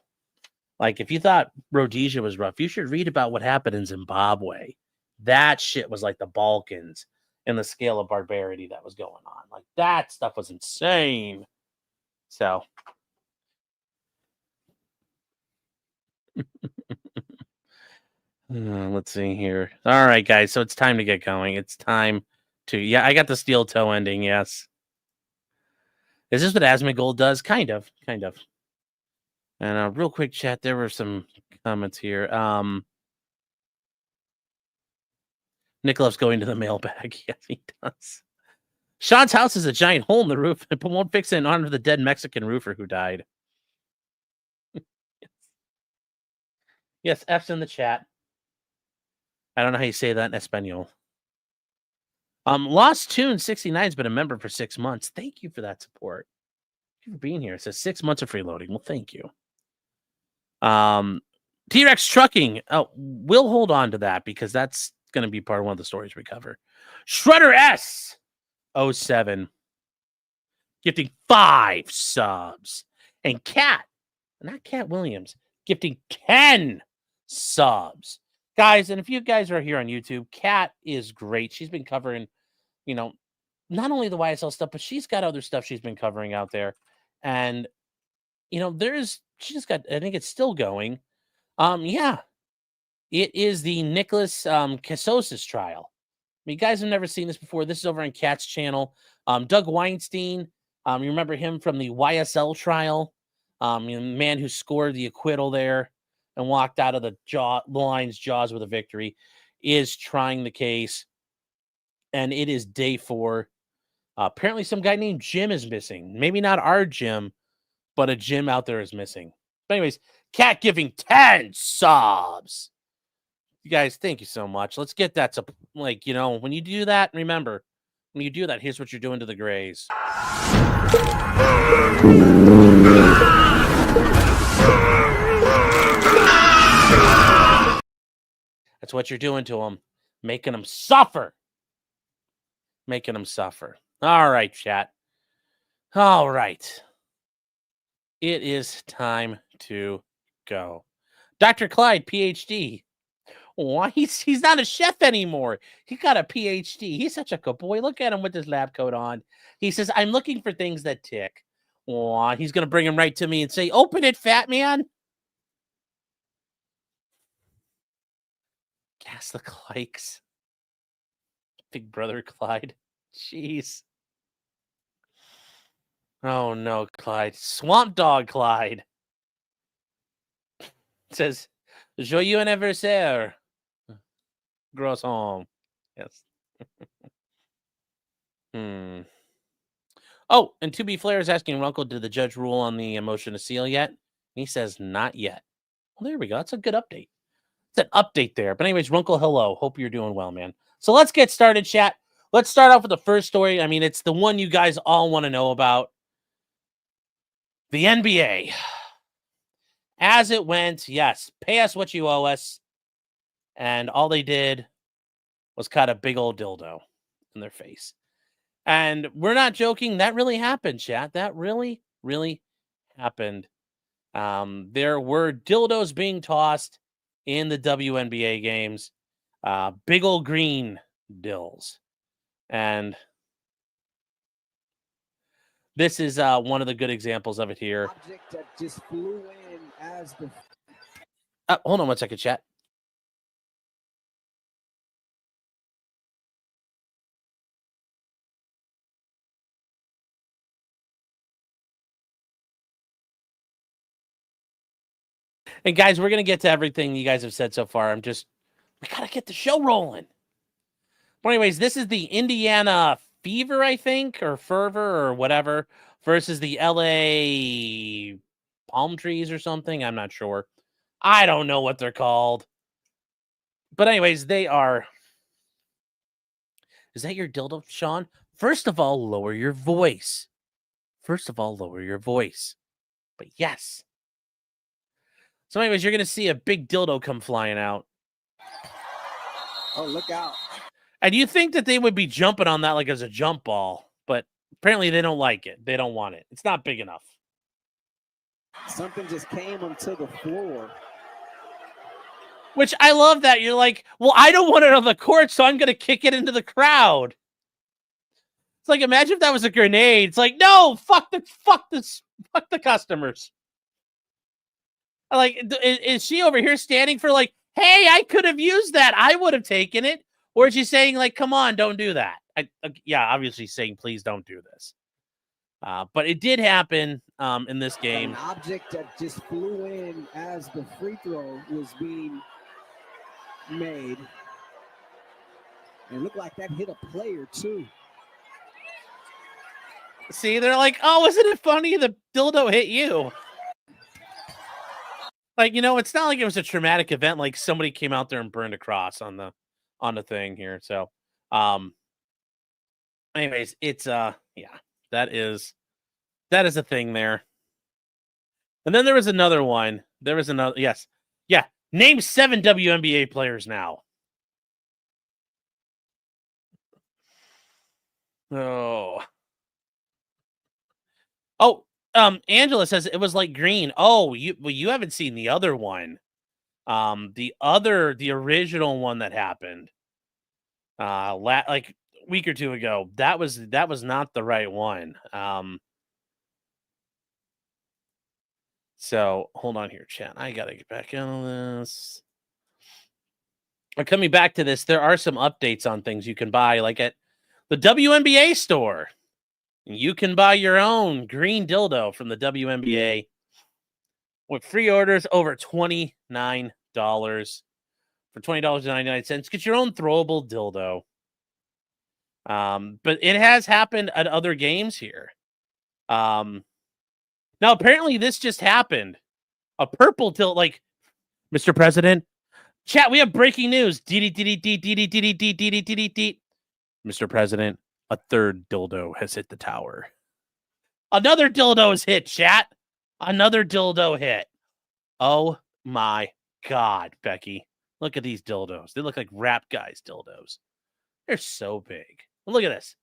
like if you thought Rhodesia was rough, you should read about what happened in Zimbabwe. That shit was like the Balkans in the scale of barbarity that was going on. Like that stuff was insane. So let's see here. All right, guys. So it's time to get going. It's time to... Yeah, I got the steel toe ending. Yes. Is this what Asmongold does? Kind of. And real quick chat, there were some comments here. Nicholas going to the mailbag. Yes, he does. Sean's house is a giant hole in the roof, but won't fix it in honor of the dead Mexican roofer who died. Yes, F's in the chat. I don't know how you say that in Espanol. Lost Tune 69 has been a member for 6 months. Thank you for that support. Thank you for being here. It says 6 months of freeloading. Well, thank you. T-Rex Trucking. Oh, we'll hold on to that because that's going to be part of one of the stories we cover. Shredder S 07 gifting 5 subs. And Cat, not Cat Williams, gifting 10 subs. Guys, and if you guys are here on YouTube, Cat is great. She's been covering, not only the YSL stuff, but she's got other stuff she's been covering out there. And, she just got, I think it's still going. Yeah. It is the Nicholas Casosis trial. You guys have never seen this before. This is over on Cat's channel. Doug Weinstein, you remember him from the YSL trial? The man who scored the acquittal there and walked out of the lion's jaws with a victory, is trying the case. And it is day 4. Apparently some guy named Jim is missing. Maybe not our Jim, but a Jim out there is missing. But anyways, Cat giving 10 subs. You guys, thank you so much. Let's get that to, when you do that, remember, when you do that, here's what you're doing to the Grays. That's what you're doing to them. Making them suffer. Making them suffer. All right, chat. All right. It is time to go. Dr. Clyde, PhD. Why he's not a chef anymore. He got a PhD. He's such a good boy. Look at him with his lab coat on. He says, I'm looking for things that tick. Why he's gonna bring him right to me and say, open it, fat man. Gas the Clikes. Big brother Clyde. Jeez. Oh no, Clyde. Swamp Dog Clyde. It says, Joyeux anniversaire. Gross home. Yes. Oh, and 2B Flair is asking Runkle, did the judge rule on the motion to seal yet? He says not yet. Well, there we go. That's a good update. It's an update there. But anyways, Runkle, hello. Hope you're doing well, man. So let's get started, chat. Let's start off with the first story. I mean, it's the one you guys all want to know about. The NBA. As it went, yes, pay us what you owe us. And all they did was cut a big old dildo in their face. And we're not joking. That really happened, chat. That really, really happened. There were dildos being tossed in the WNBA games. Big old green dills. And this is one of the good examples of it here. Object that just flew in as the... Hold on one second, chat. And guys, we're going to get to everything you guys have said so far. We got to get the show rolling. But anyways, this is the Indiana Fever, I think, or Fervor or whatever, versus the LA Palm Trees or something. I'm not sure. I don't know what they're called. But anyways, they are... Is that your dildo, Sean? First of all, lower your voice. But yes. So anyways, you're going to see a big dildo come flying out. Oh, look out. And you think that they would be jumping on that like as a jump ball, but apparently they don't like it. They don't want it. It's not big enough. Something just came onto the floor. Which I love that. You're like, well, I don't want it on the court, so I'm going to kick it into the crowd. It's like, imagine if that was a grenade. It's like, no, fuck the customers. Like, is she over here standing for like, hey, I could have used that. I would have taken it. Or is she saying like, come on, don't do that? Yeah, obviously saying, please don't do this. But it did happen in this game. An object that just flew in as the free throw was being made. And it looked like that hit a player too. See, they're like, oh, isn't it funny? The dildo hit you. Like, you know, it's not like it was a traumatic event. Like somebody came out there and burned a cross on the thing here. So, anyways, it's yeah, that is a thing there. And then there was another one. Yes, yeah. Name 7 WNBA players now. Angela says it was like green. Oh, you haven't seen the other one. The original one that happened like a week or two ago. That was not the right one. So hold on here, chat. I gotta get back on this. Coming back to this, there are some updates on things you can buy, like at the WNBA store. You can buy your own green dildo from the WNBA with free orders over $29 for $20.99. Get your own throwable dildo. But it has happened at other games here. Now apparently this just happened. A purple dildo, like Mr. President. Chat, we have breaking news. Mr. President, a third dildo has hit the tower. Another dildo is hit, chat. Another dildo hit. Oh my God, Becky. Look at these dildos. They look like rap guys' dildos. They're so big. Look at this.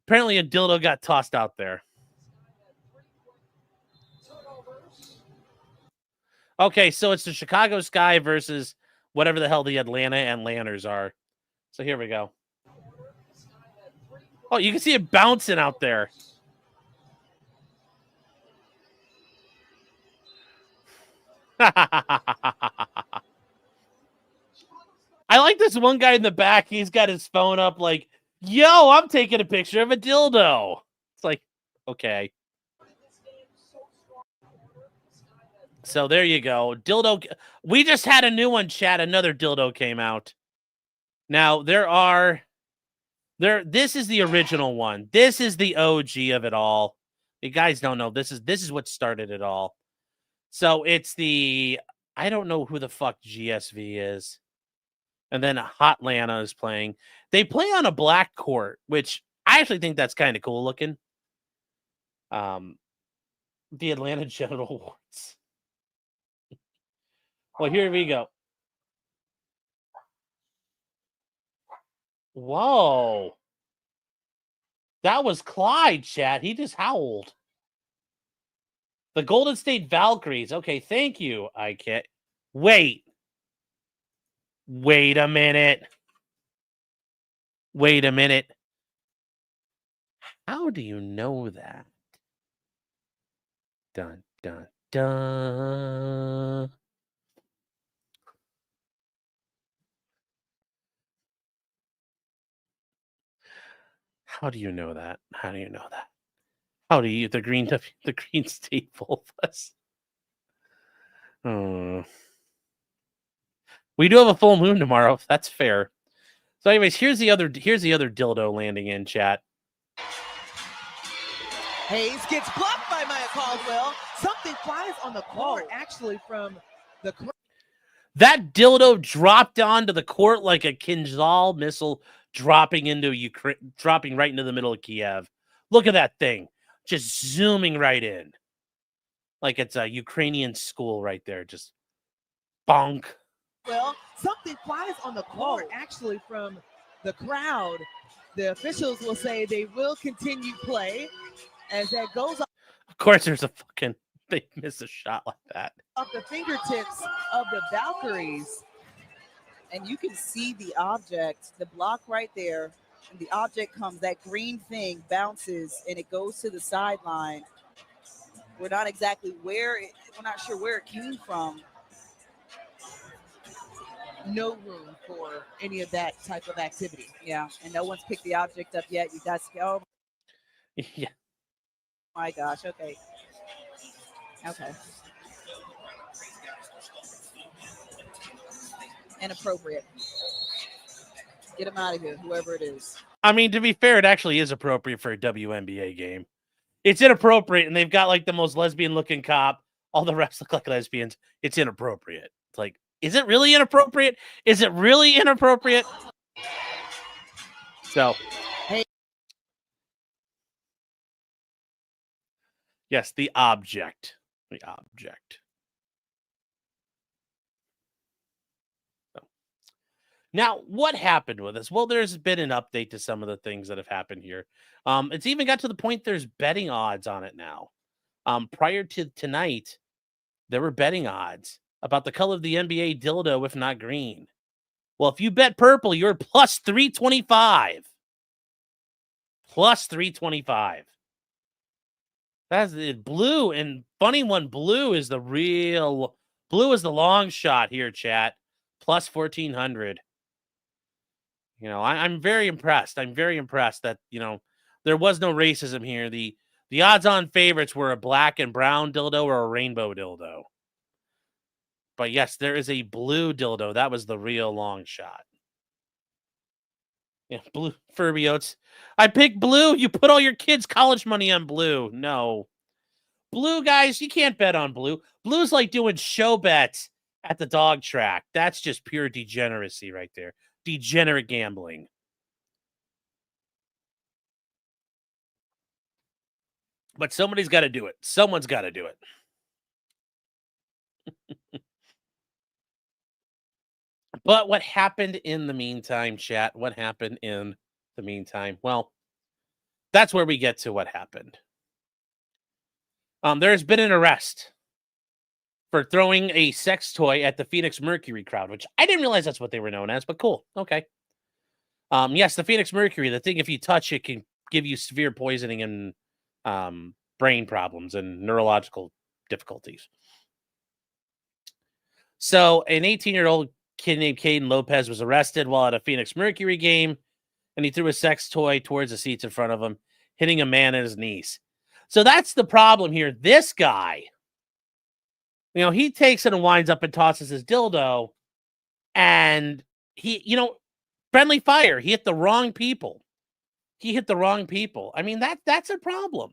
Apparently a dildo got tossed out there. Okay, so it's the Chicago Sky versus whatever the hell the Atlanta Atlanters are. So here we go. Oh, you can see it bouncing out there. I like this one guy in the back. He's got his phone up like, yo, I'm taking a picture of a dildo. It's like, okay. So there you go. Dildo. We just had a new one, chat. Another dildo came out. Now, this is the original one. This is the OG of it all. You guys don't know. This is what started it all. So it's I don't know who the fuck GSV is. And then Hotlanta is playing. They play on a black court, which I actually think that's kind of cool looking. The Atlanta Genital Awards. Well, here we go. Whoa. That was Clyde, chat. He just howled. The Golden State Valkyries. Okay, thank you. I can't. Wait a minute. Wait a minute. How do you know that? Dun, dun, dun. How do you know that? How do you know that? How do you the green state vulvas? We do have a full moon tomorrow. That's fair. So, anyways, here's the other dildo landing in, chat. Hayes gets blocked by Maya Caldwell. Something flies on the court, actually, from the. That dildo dropped onto the court like a Kinzhal missile dropping right into the middle of Kiev. Look at that thing, just zooming right in, like it's a Ukrainian school right there. Just bonk. Well, something flies on the court, actually, from the crowd. The officials will say they will continue play as that goes up. Of course, they miss a shot like that. Off the fingertips of the Valkyries. And you can see the object, the block right there. And the object comes, that green thing bounces and it goes to the sideline. We're not exactly we're not sure where it came from. No room for any of that type of activity. Yeah. And no one's picked the object up yet. You guys go. Yeah. My gosh. Okay. Okay. Inappropriate. Get him out of here, whoever it is. I mean, to be fair, it actually is appropriate for a WNBA game. It's inappropriate, and they've got like the most lesbian-looking cop. All the refs look like lesbians. It's inappropriate. It's like, is it really inappropriate? Is it really inappropriate? So, hey. Yes, the object. The object. Now, what happened with this? Well, there's been an update to some of the things that have happened here. It's even got to the point there's betting odds on it now. Prior to tonight, there were betting odds about the color of the NBA dildo, if not green. Well, if you bet purple, you're plus 325. Plus 325. That's it. Blue, and funny one, blue is the long shot here, chat. Plus 1,400. You know, I'm very impressed. I'm very impressed that, you know, there was no racism here. The odds-on favorites were a black and brown dildo or a rainbow dildo. But yes, there is a blue dildo. That was the real long shot. Yeah, blue Furby Oats. I picked blue. You put all your kids' college money on blue. No. Blue, guys, you can't bet on blue. Blue's like doing show bets at the dog track. That's just pure degeneracy right there. Degenerate gambling. But somebody's got to do it. Someone's got to do it. But what happened in the meantime, chat? What happened in the meantime? Well, that's where we get to what happened. There's been an arrest for throwing a sex toy at the Phoenix Mercury crowd, which I didn't realize that's what they were known as, but cool. Okay. Yes, the Phoenix Mercury, the thing, if you touch it, can give you severe poisoning and brain problems and neurological difficulties. So an 18-year-old kid named Caden Lopez was arrested while at a Phoenix Mercury game, and he threw a sex toy towards the seats in front of him, hitting a man at his knees. So that's the problem here. This guy, he takes it and winds up and tosses his dildo, and he, friendly fire. He hit the wrong people. I mean, that's a problem.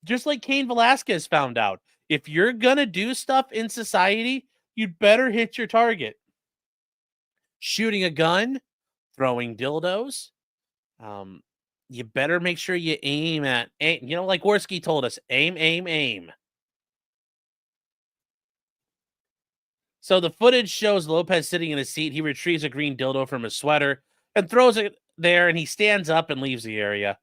Just like Cain Velasquez found out. If you're going to do stuff in society, you'd better hit your target. Shooting a gun, throwing dildos. You better make sure you aim at, like Worski told us, aim. So the footage shows Lopez sitting in his seat. He retrieves a green dildo from his sweater and throws it there, and he stands up and leaves the area.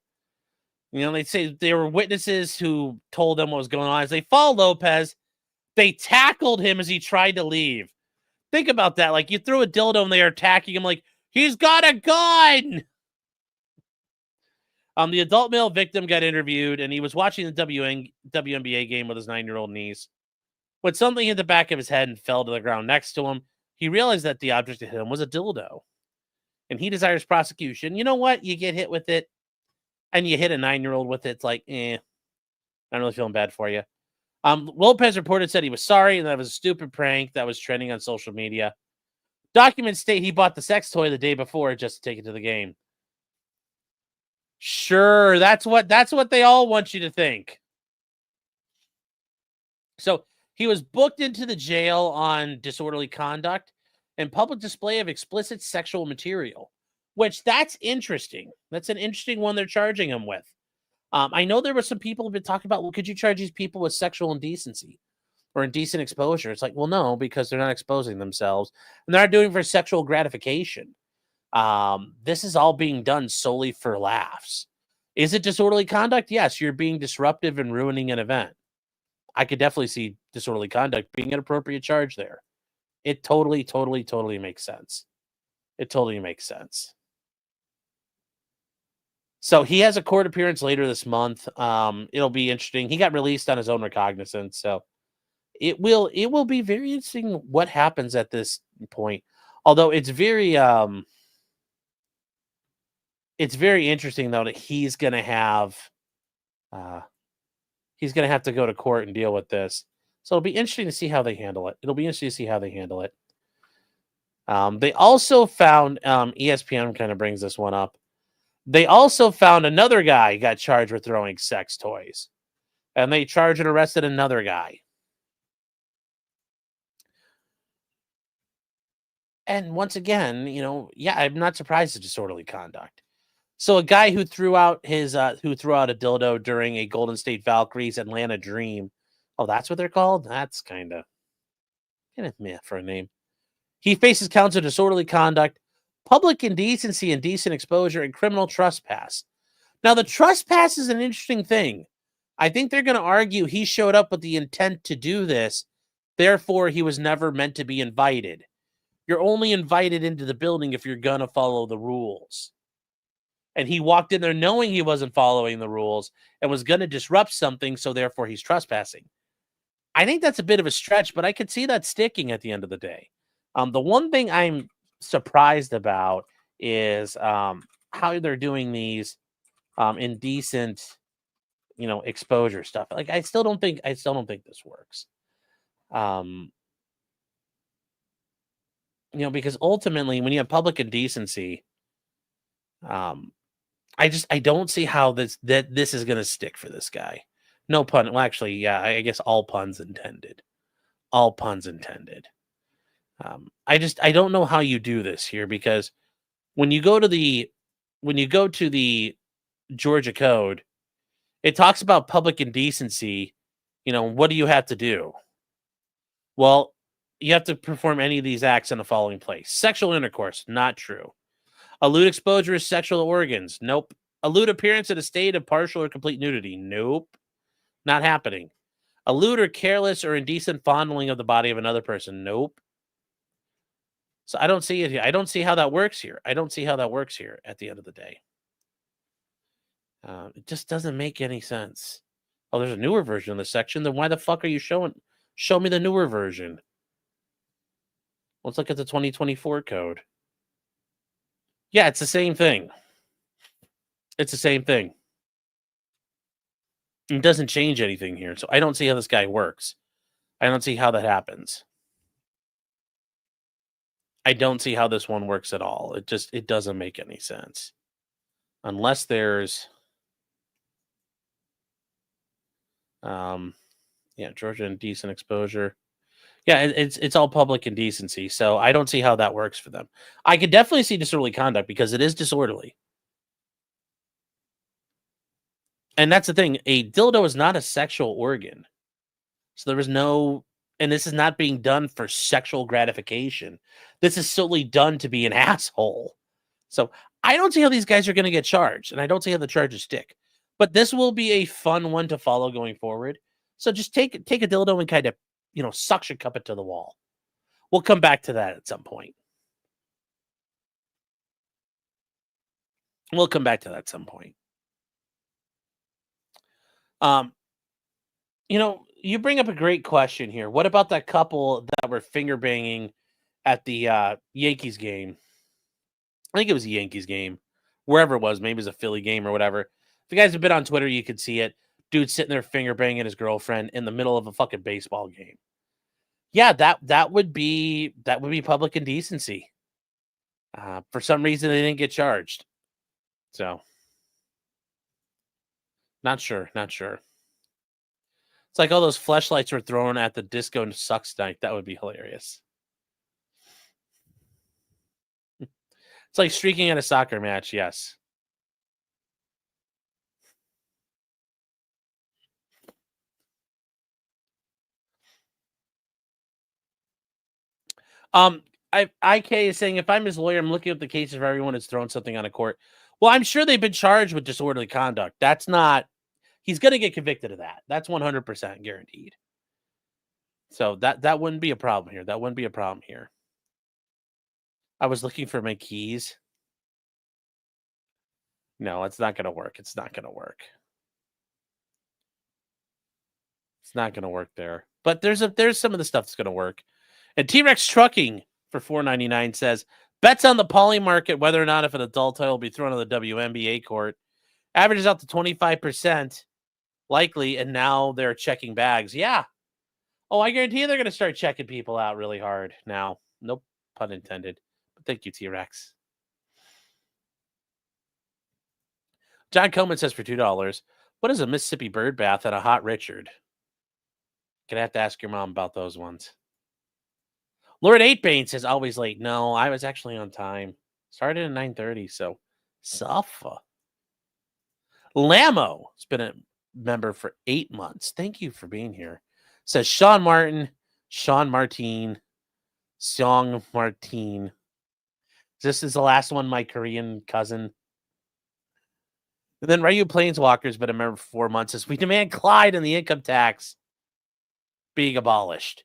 They say there were witnesses who told them what was going on. As they follow Lopez, they tackled him as he tried to leave. Think about that. Like, you threw a dildo and they are attacking him like, he's got a gun! The adult male victim got interviewed, and he was watching the WNBA game with his 9-year-old niece. When something hit the back of his head and fell to the ground next to him, he realized that the object that hit him was a dildo. And he desires prosecution. You know what? You get hit with it, and you hit a 9-year-old with it. It's like, I'm really feeling bad for you. Lopez said he was sorry, and that was a stupid prank that was trending on social media. Documents state he bought the sex toy the day before just to take it to the game. Sure, that's what they all want you to think. So he was booked into the jail on disorderly conduct and public display of explicit sexual material, which that's interesting. That's an interesting one they're charging him with. I know there were some people who've been talking about, well, could you charge these people with sexual indecency or indecent exposure? It's like, well, no, because they're not exposing themselves and they're not doing it for sexual gratification. This is all being done solely for laughs. Is it disorderly conduct? Yes, you're being disruptive and ruining an event. I could definitely see disorderly conduct being an appropriate charge there. It totally makes sense. It totally makes sense. So he has a court appearance later this month. It'll be interesting. He got released on his own recognizance, so it will be very interesting what happens at this point. Although it's very interesting though that he's gonna have to go to court and deal with this. So it'll be interesting to see how they handle it. They also found ESPN kind of brings this one up. They also found another guy got charged with throwing sex toys. And they charged and arrested another guy. And once again, I'm not surprised at disorderly conduct. So a guy who threw out a dildo during a Golden State Valkyries Atlanta Dream. Oh, that's what they're called? That's kind of meh for a name. He faces counts of disorderly conduct, public indecency, indecent exposure, and criminal trespass. Now, the trespass is an interesting thing. I think they're going to argue he showed up with the intent to do this. Therefore, he was never meant to be invited. You're only invited into the building if you're going to follow the rules. And he walked in there knowing he wasn't following the rules and was going to disrupt something, so therefore he's trespassing. I think that's a bit of a stretch, but I could see that sticking at the end of the day. The one thing I'm surprised about is how they're doing these indecent, exposure stuff. Like, I still don't think this works. Because ultimately, when you have public indecency, I don't see how this is going to stick for this guy. No pun. Well, actually, yeah, I guess all puns intended. All puns intended. I don't know how you do this here, because when you go to the Georgia Code, it talks about public indecency. What do you have to do? Well, you have to perform any of these acts in the following place. Sexual intercourse, not true. A lewd exposure of sexual organs, nope. A lewd appearance in a state of partial or complete nudity, nope. Not happening. A lewd or careless or indecent fondling of the body of another person, nope. So I don't see it here. I don't see how that works here. I don't see how that works here at the end of the day. It just doesn't make any sense. Oh, there's a newer version of the section. Then why the fuck are you showing? Show me the newer version. Let's look at the 2024 code. Yeah, it's the same thing. It's the same thing. It doesn't change anything here. So I don't see how this guy works. I don't see how that happens. I don't see how this one works at all. It doesn't make any sense. Unless there's Georgia indecent exposure. Yeah, it's all public indecency. So I don't see how that works for them. I could definitely see disorderly conduct because it is disorderly. And that's the thing. A dildo is not a sexual organ. So there was no, and this is not being done for sexual gratification. This is solely done to be an asshole. So I don't see how these guys are going to get charged, and I don't see how the charges stick. But this will be a fun one to follow going forward. So just take a dildo and kind of, suction cup it to the wall. We'll come back to that at some point. You bring up a great question here. What about that couple that were finger banging at the Yankees game? I think it was a Yankees game, wherever it was. Maybe it was a Philly game or whatever. If you guys have been on Twitter, you could see it. Dude sitting there finger banging his girlfriend in the middle of a fucking baseball game. Yeah, that would be public indecency. For some reason, they didn't get charged. So, not sure. It's like all those fleshlights were thrown at the disco sucks night. That would be hilarious. It's like streaking at a soccer match. Yes. IK is saying, if I'm his lawyer, I'm looking up the cases of everyone who's thrown something on a court. Well, I'm sure they've been charged with disorderly conduct. That's not, he's going to get convicted of that. That's 100% guaranteed. So that wouldn't be a problem here. I was looking for my keys. No, it's not going to work. It's not going to work there. But there's some of the stuff that's going to work. And T-Rex Trucking for $4.99 says, bets on the poly market whether or not if an adult toy will be thrown on the WNBA court averages out to 25% likely, and now they're checking bags. Yeah. Oh, I guarantee they're going to start checking people out really hard now. Nope, pun intended. But thank you, T-Rex. John Coleman says for $2, what is a Mississippi bird bath and a hot Richard? Gonna have to ask your mom about those ones. Lord 8bane says always late. No, I was actually on time. Started at 9:30, so suffer. Lamo has been a member for 8 months. Thank you for being here. Says Sean Martin. This is the last one, my Korean cousin. And then Ryu Planeswalker's been a member for 4 months. Says we demand Clyde and the income tax being abolished.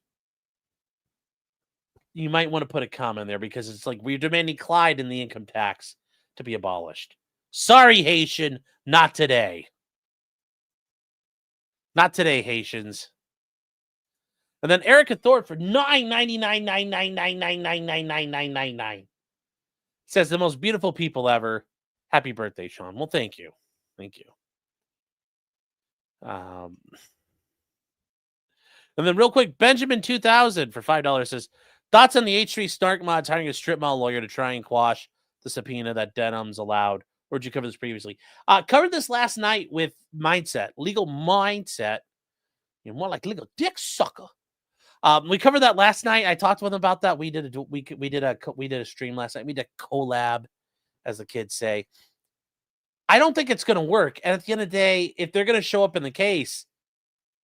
You might want to put a comment there because it's like we're demanding Clyde and the income tax to be abolished. Sorry, Haitian, not today. Not today, Haitians. And then Erica Thorpe for $9.99 says the most beautiful people ever. Happy birthday, Sean. Well, thank you. And then real quick, Benjamin 2000 for $5 says, thoughts on the H3 Snark mods hiring a strip mall lawyer to try and quash the subpoena that Denham's allowed? Or did you cover this previously? Covered this last night with Mindset, Legal Mindset. You're more like legal dick sucker. We covered that last night. I talked with them about that. We did a stream last night. We did a collab, as the kids say. I don't think it's going to work. And at the end of the day, if they're going to show up in the case,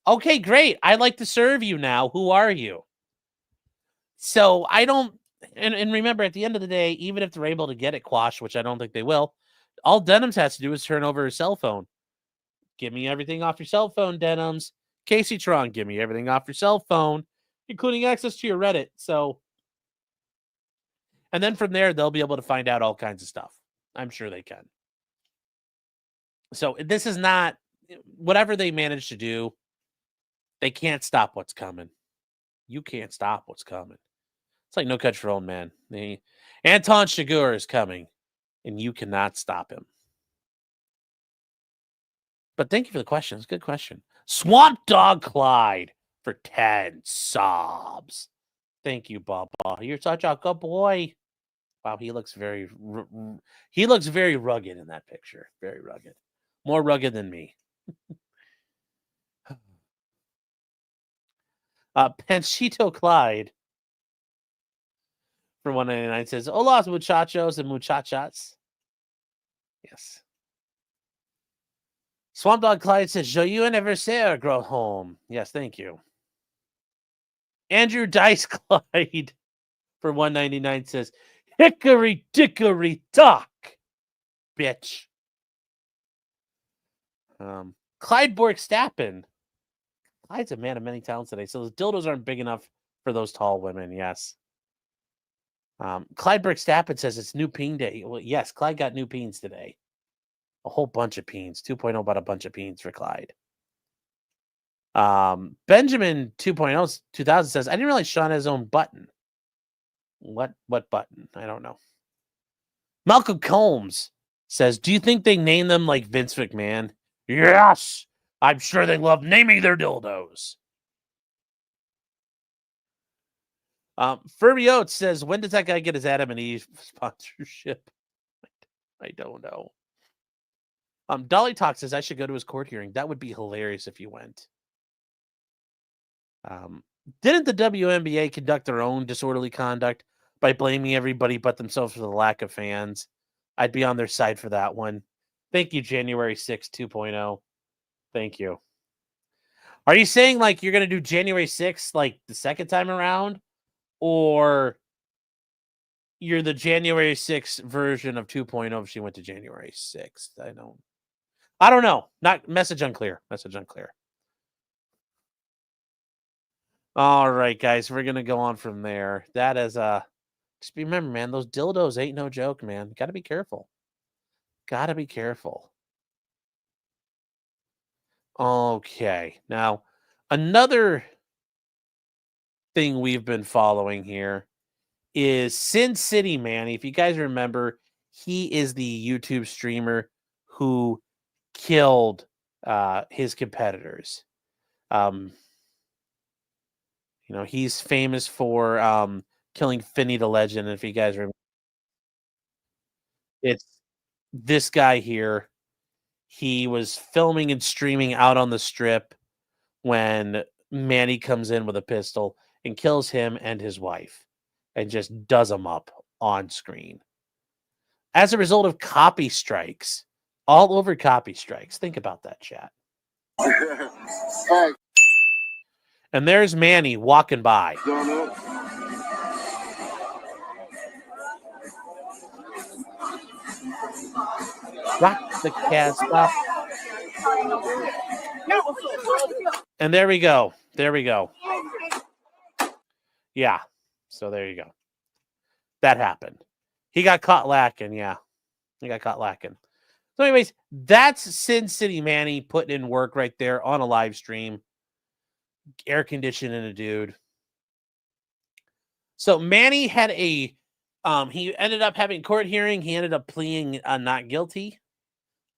okay, great. I'd like to serve you now. Who are you? So I don't, and remember, at the end of the day, even if they're able to get it quashed, which I don't think they will, all Denims has to do is turn over his cell phone. Give me everything off your cell phone, Denims. Casey Tron, give me everything off your cell phone, including access to your Reddit. So, and then from there, they'll be able to find out all kinds of stuff. I'm sure they can. So this is not, whatever they manage to do, they can't stop what's coming. You can't stop what's coming. It's like No Country for Old Men. Anton Chigurh is coming, and you cannot stop him. But thank you for the question. It's a good question. Swamp Dog Clyde for 10 subs. Thank you, Bubba. You're such a good boy. Wow, he looks very rugged in that picture. Very rugged. More rugged than me. Panchito Clyde for 199 says, "Hola, muchachos and muchachas." Yes. Swamp Dog Clyde says, "Joyeux anniversaire, grow home." Yes, thank you. Andrew Dice Clyde for 199 says, "Hickory dickory dock, bitch." Clyde Borg-Stappen. Clyde's a man of many talents today, so those dildos aren't big enough for those tall women. Yes. Clyde Borg-Stappen says it's new peen day. Well, yes, Clyde got new peens today. A whole bunch of peens. 2.0 bought a bunch of peens for Clyde. Benjamin 2.0 2000 says, "I didn't realize Sean has his own button." What button? I don't know. Malcolm Combs says, "Do you think they name them like Vince McMahon?" Yes, I'm sure they love naming their dildos. Furby Oates says, "When does that guy get his Adam and Eve sponsorship?" I don't know. Dolly Talk says, "I should go to his court hearing. That would be hilarious if you went." Didn't the WNBA conduct their own disorderly conduct by blaming everybody but themselves for the lack of fans? I'd be on their side for that one. Thank you, January 6th 2.0. Thank you. Are you saying like you're going to do January 6th like the second time around? Or you're the January 6th version of 2.0 if she went to January 6th? I don't know. Not message unclear. Message unclear. All right, guys, we're gonna go on from there. That is just remember, man, those dildos ain't no joke, man. Gotta be careful. Gotta be careful. Okay. Now, another thing we've been following here is City Manny. If you guys remember, he is the YouTube streamer who killed his competitors. He's famous for killing Finny the Legend. If you guys remember, it's this guy here. He was filming and streaming out on the strip when Manny comes in with a pistol and kills him and his wife and just does them up on screen. As a result of copy strikes, all over copy strikes. Think about that, chat. And there's Manny walking by. Rock the Casbah. And there we go. There we go. Yeah. So there you go. That happened. He got caught lacking. Yeah. He got caught lacking. So anyways, that's City Manny putting in work right there on a live stream. Air conditioning a dude. So Manny had he ended up having court hearing. He ended up pleading not guilty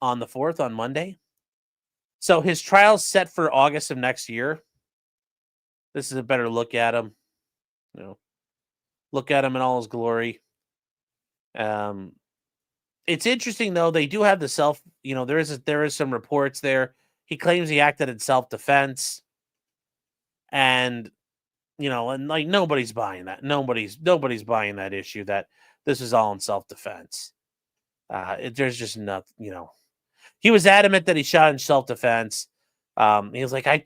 on the 4th, on Monday. So his trial's set for August of next year. This is a better look at him. Look at him in all his glory. It's interesting though. They do have the self. There is some reports there. He claims he acted in self-defense, and like nobody's buying that. Nobody's buying that issue that this is all in self-defense. There's just nothing. He was adamant that he shot in self-defense. He was like, I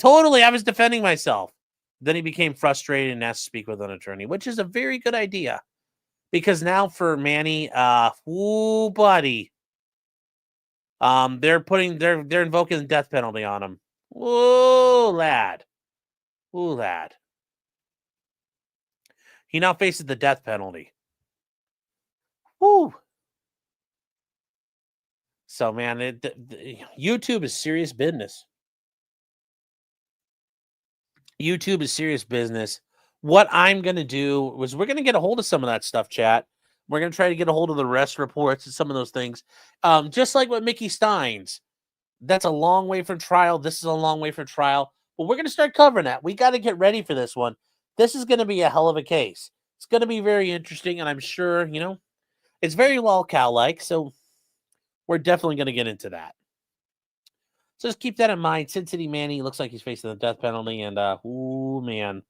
was defending myself. Then he became frustrated and asked to speak with an attorney, which is a very good idea. Because now for Manny, ooh, buddy, they're invoking the death penalty on him. Ooh, lad. Ooh, lad. He now faces the death penalty. Woo. So, man, YouTube is serious business. YouTube is serious business. What I'm going to do is we're going to get a hold of some of that stuff, chat. We're going to try to get a hold of the arrest reports and some of those things. Just like with Mickey Steins. That's a long way from trial. This is a long way from trial. But we're going to start covering that. We got to get ready for this one. This is going to be a hell of a case. It's going to be very interesting, and I'm sure, it's very walkout-like, so we're definitely going to get into that. So just keep that in mind. City Manny looks like he's facing the death penalty, and ooh, man.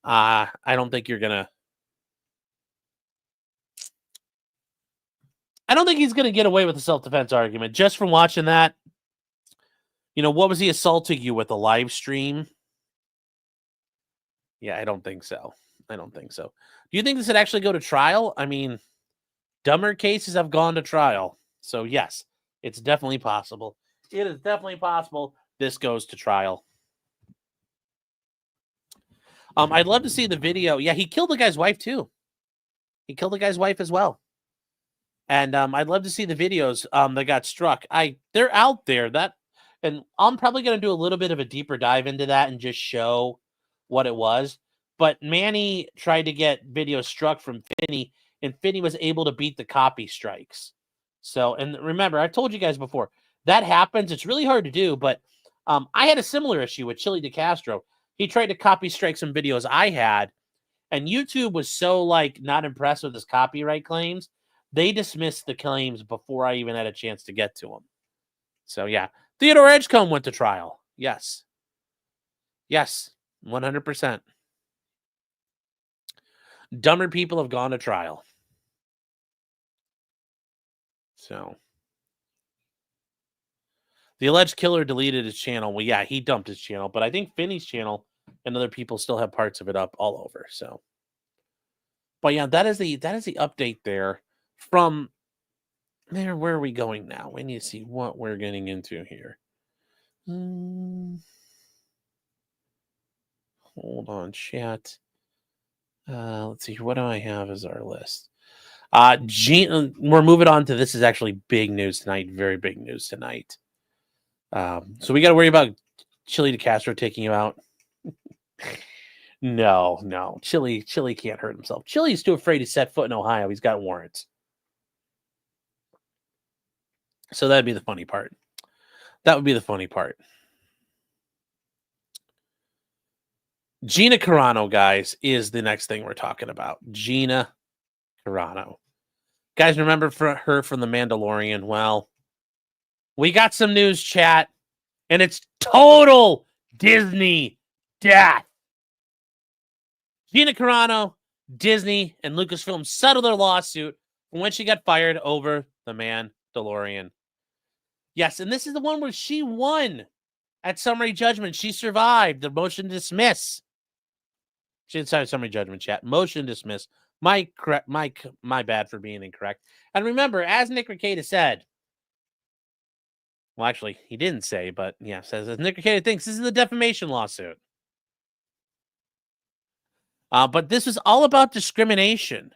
I don't think you're going to... I don't think he's going to get away with the self-defense argument. Just from watching that, what was he assaulting you with, a live stream? Yeah, I don't think so. Do you think this would actually go to trial? I mean, dumber cases have gone to trial. So, yes, it's definitely possible. It is definitely possible this goes to trial. I'd love to see the video. Yeah, he killed the guy's wife, too. He killed the guy's wife as well. And I'd love to see the videos that got struck. They're out there. And I'm probably going to do a little bit of a deeper dive into that and just show what it was. But Manny tried to get videos struck from Finney, and Finney was able to beat the copy strikes. So, and remember, I told you guys before, that happens. It's really hard to do, but I had a similar issue with Chili DeCastro. He tried to copy strike some videos I had, and YouTube was so, not impressed with his copyright claims, they dismissed the claims before I even had a chance to get to them. So, yeah. Theodore Edgecombe went to trial. Yes. Yes. 100%. Dumber people have gone to trial. So. The alleged killer deleted his channel. Well, yeah, he dumped his channel. But I think Finney's channel and other people still have parts of it up all over. So. But, yeah, that is the update there. From there, where are we going now? We need to see what we're getting into here. Hold on, chat. Let's see. What do I have as our list? Gina, we're moving on to this. Is actually big news tonight. Very big news tonight. So we got to worry about Chili DeCastro taking you out. No. Chili can't hurt himself. Chili's too afraid to set foot in Ohio. He's got warrants. So that'd be the funny part. That would be the funny part. Gina Carano, guys, is the next thing we're talking about. Gina Carano. Guys, remember her from The Mandalorian? Well, we got some news, chat, and it's total Disney death. Gina Carano, Disney, and Lucasfilm settled their lawsuit from when she got fired over The Mandalorian. Yes, and this is the one where she won at summary judgment. She survived the motion to dismiss. She didn't sign summary judgment, chat. Motion to dismiss. My bad for being incorrect. And remember, as Nick Rekieta said, well, actually, he didn't say, but yeah, says as Nick Rekieta thinks this is a defamation lawsuit. But this is all about discrimination.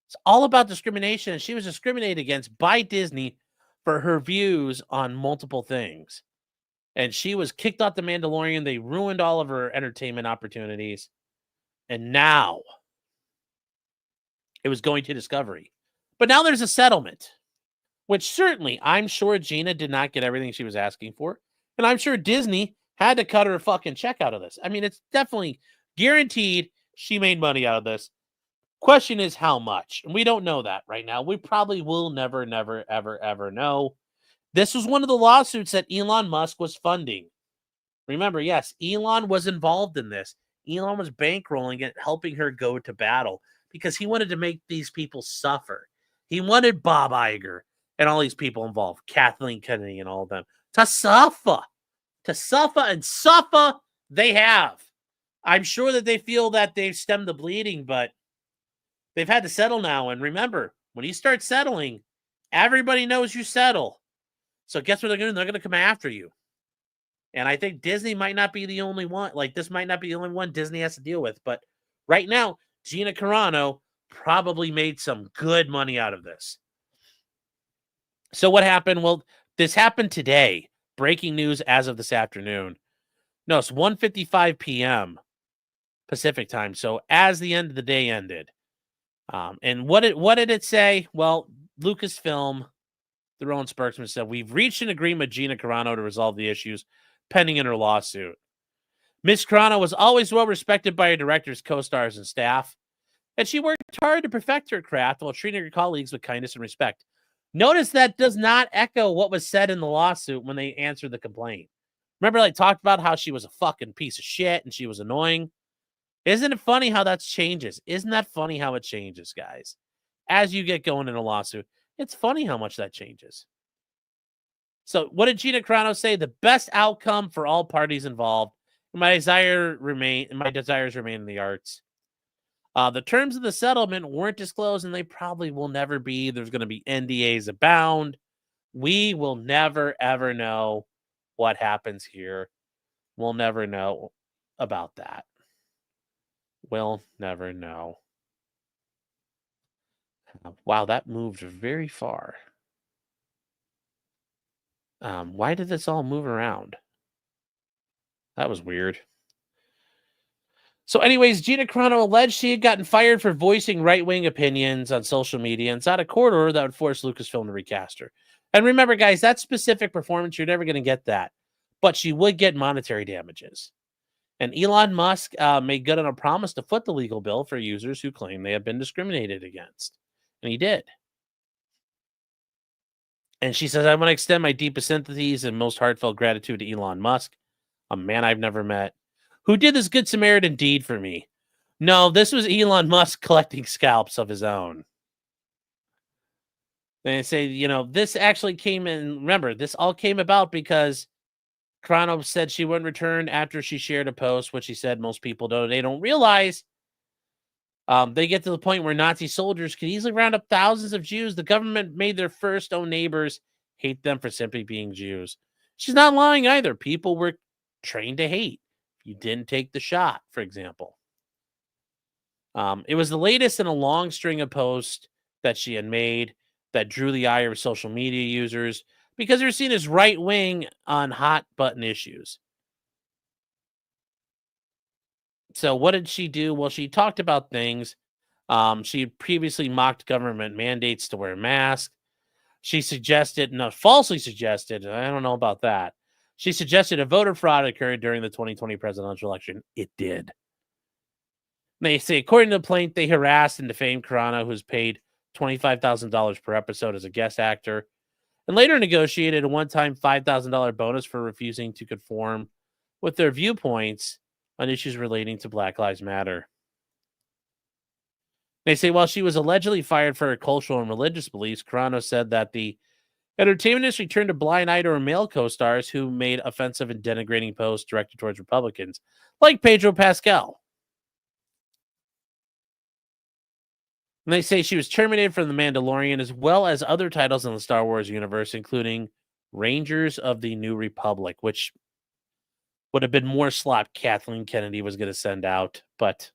It's all about discrimination, and she was discriminated against by Disney for her views on multiple things. And she was kicked off The Mandalorian. They ruined all of her entertainment opportunities. And now it was going to Discovery. But now there's a settlement, which certainly I'm sure Gina did not get everything she was asking for. And I'm sure Disney had to cut her a fucking check out of this. I mean, it's definitely guaranteed she made money out of this. Question is how much? And we don't know that right now. We probably will never, ever know. This was one of the lawsuits that Elon Musk was funding. Remember, yes, Elon was involved in this. Elon was bankrolling it, helping her go to battle because he wanted to make these people suffer. He wanted Bob Iger and all these people involved, Kathleen Kennedy and all of them, to suffer and suffer They have. I'm sure that they feel that they've stemmed the bleeding, but they've had to settle now. And remember, when you start settling, everybody knows you settle. So guess what they're going to do? They're going to come after you. And I think Disney might not be the only one. Like, this might not be the only one Disney has to deal with. But right now, Gina Carano probably made some good money out of this. So what happened? Well, this happened today. Breaking news as of this afternoon. No, it's 1:55 p.m. Pacific time. So as the end of the day ended. And what did it say? Well, Lucasfilm, their own spokesman, said, we've reached an agreement with Gina Carano to resolve the issues pending in her lawsuit. Miss Carano was always well respected by her directors, co-stars, and staff, and she worked hard to perfect her craft while treating her colleagues with kindness and respect. Notice that does not echo what was said in the lawsuit when they answered the complaint. Remember, I talked about how she was a fucking piece of shit and she was annoying? Isn't it funny how that changes? Isn't that funny how it changes, guys? As you get going in a lawsuit, it's funny how much that changes. So what did Gina Carano say? The best outcome for all parties involved. My desires remain in the arts. The terms of the settlement weren't disclosed, and they probably will never be. There's going to be NDAs abound. We will never, ever know what happens here. We'll never know about that. We'll never know. Wow, that moved very far. Why did this all move around? That was weird. So anyways, Gina Carano alleged she had gotten fired for voicing right-wing opinions on social media and sought a court order that would force Lucasfilm to recast her. And remember, guys, that specific performance, you're never going to get that. But she would get monetary damages. And Elon Musk made good on a promise to foot the legal bill for users who claim they have been discriminated against. And he did. And she says, I want to extend my deepest sympathies and most heartfelt gratitude to Elon Musk, a man I've never met, who did this good Samaritan deed for me. No, this was Elon Musk collecting scalps of his own. They say, this actually came in. Remember, this all came about because Carano said she wouldn't return after she shared a post, which she said most people don't. They don't realize. They get to the point where Nazi soldiers could easily round up thousands of Jews. The government made their first own neighbors hate them for simply being Jews. She's not lying either. People were trained to hate. You didn't take the shot, for example. It was the latest in a long string of posts that she had made that drew the ire of social media users because they're seen as right-wing on hot button issues. So what did she do? Well, she talked about things. She had previously mocked government mandates to wear a mask. She falsely suggested, I don't know about that. She suggested a voter fraud occurred during the 2020 presidential election. It did. They say, according to the complaint, they harassed and defamed Carano, who's paid $25,000 per episode as a guest actor, and later negotiated a one-time $5,000 bonus for refusing to conform with their viewpoints on issues relating to Black Lives Matter. They say while she was allegedly fired for her cultural and religious beliefs, Carano said that the entertainment industry turned a blind eye to her male co-stars who made offensive and denigrating posts directed towards Republicans, like Pedro Pascal. And they say she was terminated from The Mandalorian as well as other titles in the Star Wars universe, including Rangers of the New Republic, which would have been more slop Kathleen Kennedy was going to send out. But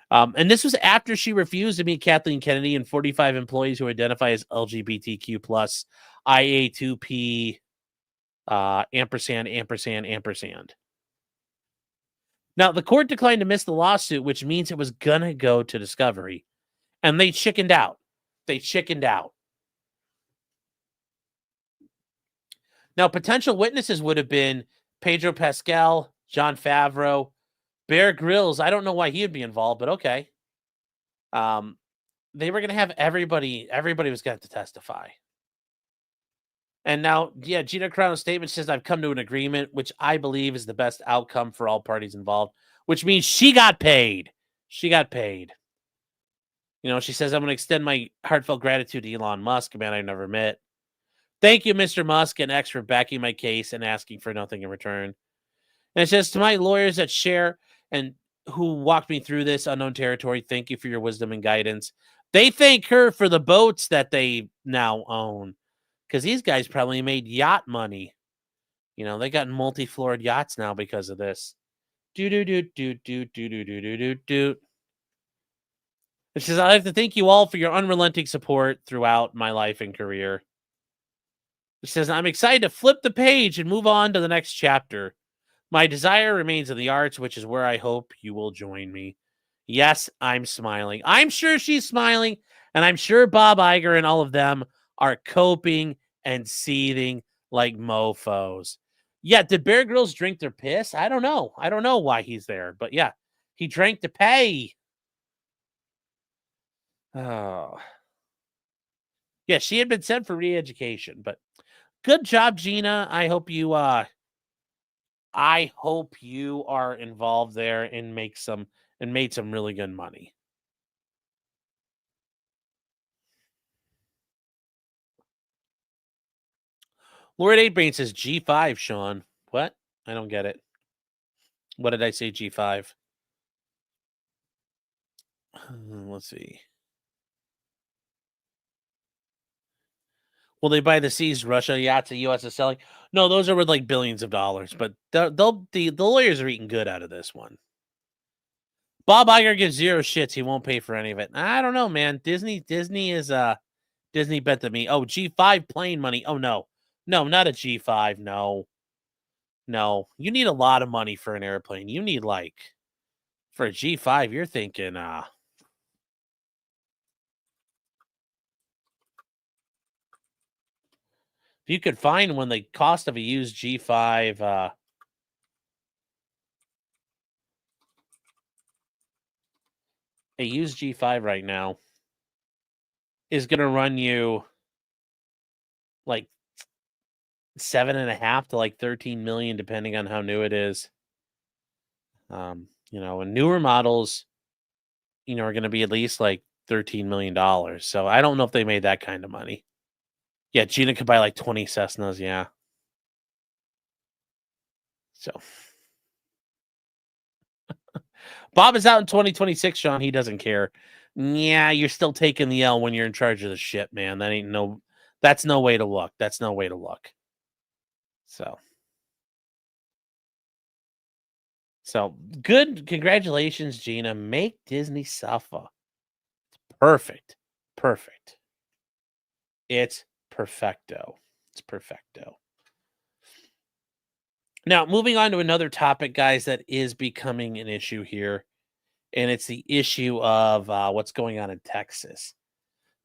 and this was after she refused to meet Kathleen Kennedy and 45 employees who identify as LGBTQ plus IA2P ampersand. Now, the court declined to miss the lawsuit, which means it was going to go to discovery. And they chickened out. Now, potential witnesses would have been Pedro Pascal, Jon Favreau, Bear Grylls. I don't know why he would be involved, but okay. They were going to have everybody was going to have to testify. And now, Gina Carano's statement says, I've come to an agreement, which I believe is the best outcome for all parties involved, which means she got paid. She says, I'm going to extend my heartfelt gratitude to Elon Musk, a man I've never met. Thank you, Mr. Musk and X, for backing my case and asking for nothing in return. And it says, to my lawyers that share and who walked me through this unknown territory, thank you for your wisdom and guidance. They thank her for the boats that they now own, because these guys probably made yacht money. You know, they got multi-floored yachts now because of this. Do do do do do do do do do do do. It says, I'd like to thank you all for your unrelenting support throughout my life and career. It says, I'm excited to flip the page and move on to the next chapter. My desire remains in the arts, which is where I hope you will join me. Yes, I'm smiling. I'm sure she's smiling, and I'm sure Bob Iger and all of them are coping and seething like mofos. Yeah, did Bear Grylls drink their piss? I don't know. I don't know why he's there, but yeah, he drank to pay. Oh. Yeah, she had been sent for re-education, but good job, Gina. I hope you are involved there and made some really good money. Lord 8-Brain says G5, Sean. What? I don't get it. What did I say, G5? Let's see. Will they buy the seas, Russia yachts the U.S. is selling? No, those are worth like billions of dollars, but the lawyers are eating good out of this one. Bob Iger gives zero shits. He won't pay for any of it. I don't know, man. Disney is Disney bet to me. Oh, G5 plane money. Oh no. No, not a G5. No. No. You need a lot of money for an airplane. You need like for a G5, you're thinking if you could find one, the cost of a used G5 a used G5 right now is going to run you like 7.5 to like 13 million, depending on how new it is. You know, and newer models, you know, are going to be at least like $13 million. So I don't know if they made that kind of money. Yeah, Gina could buy like 20 Cessnas. Yeah. So Bob is out in 2026, Sean. He doesn't care. Yeah, you're still taking the L when you're in charge of the ship, man. That's no way to look. That's no way to look. So good. Congratulations, Gina. Make Disney suffer. Perfect. Perfect. It's perfecto. It's perfecto. Now, moving on to another topic, guys, that is becoming an issue here. And it's the issue of what's going on in Texas.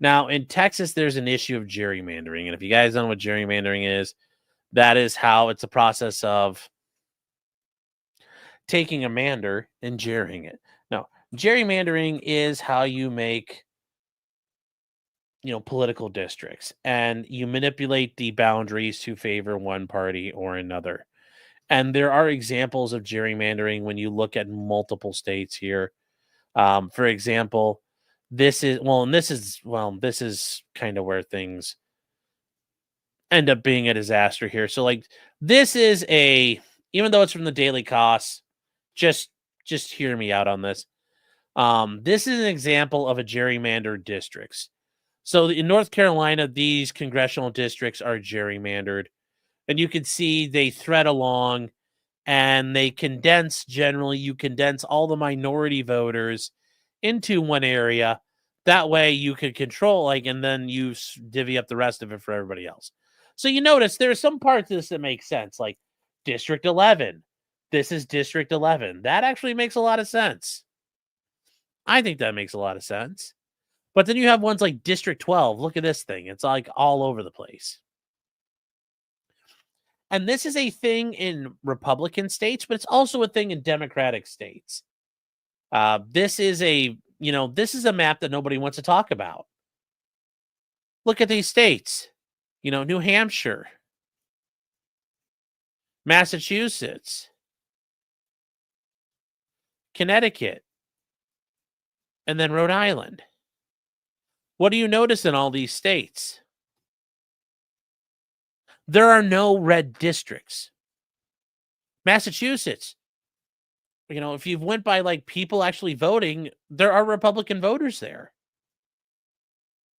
Now, in Texas, there's an issue of gerrymandering. And if you guys don't know what gerrymandering is, that is how it's a process of taking a mander and gerrying it. Now, gerrymandering is how you make, you know, political districts, and you manipulate the boundaries to favor one party or another. And there are examples of gerrymandering when you look at multiple states here. For example, this is kind of where things end up being a disaster here. So like this is even though it's from the Daily Costs, just hear me out on this. This is an example of a gerrymandered districts. So in North Carolina, these congressional districts are gerrymandered, and you can see they thread along, and they condense. Generally, you condense all the minority voters into one area. That way, you could control and then you divvy up the rest of it for everybody else. So you notice there are some parts of this that make sense, like District 11. This is District 11. That actually makes a lot of sense. I think that makes a lot of sense. But then you have ones like District 12. Look at this thing. It's like all over the place. And this is a thing in Republican states, but it's also a thing in Democratic states. This is a map that nobody wants to talk about. Look at these states. New Hampshire, Massachusetts, Connecticut, and then Rhode Island. What do you notice in all these states? There are no red districts. Massachusetts, you know, if you've went by like people actually voting, there are Republican voters there.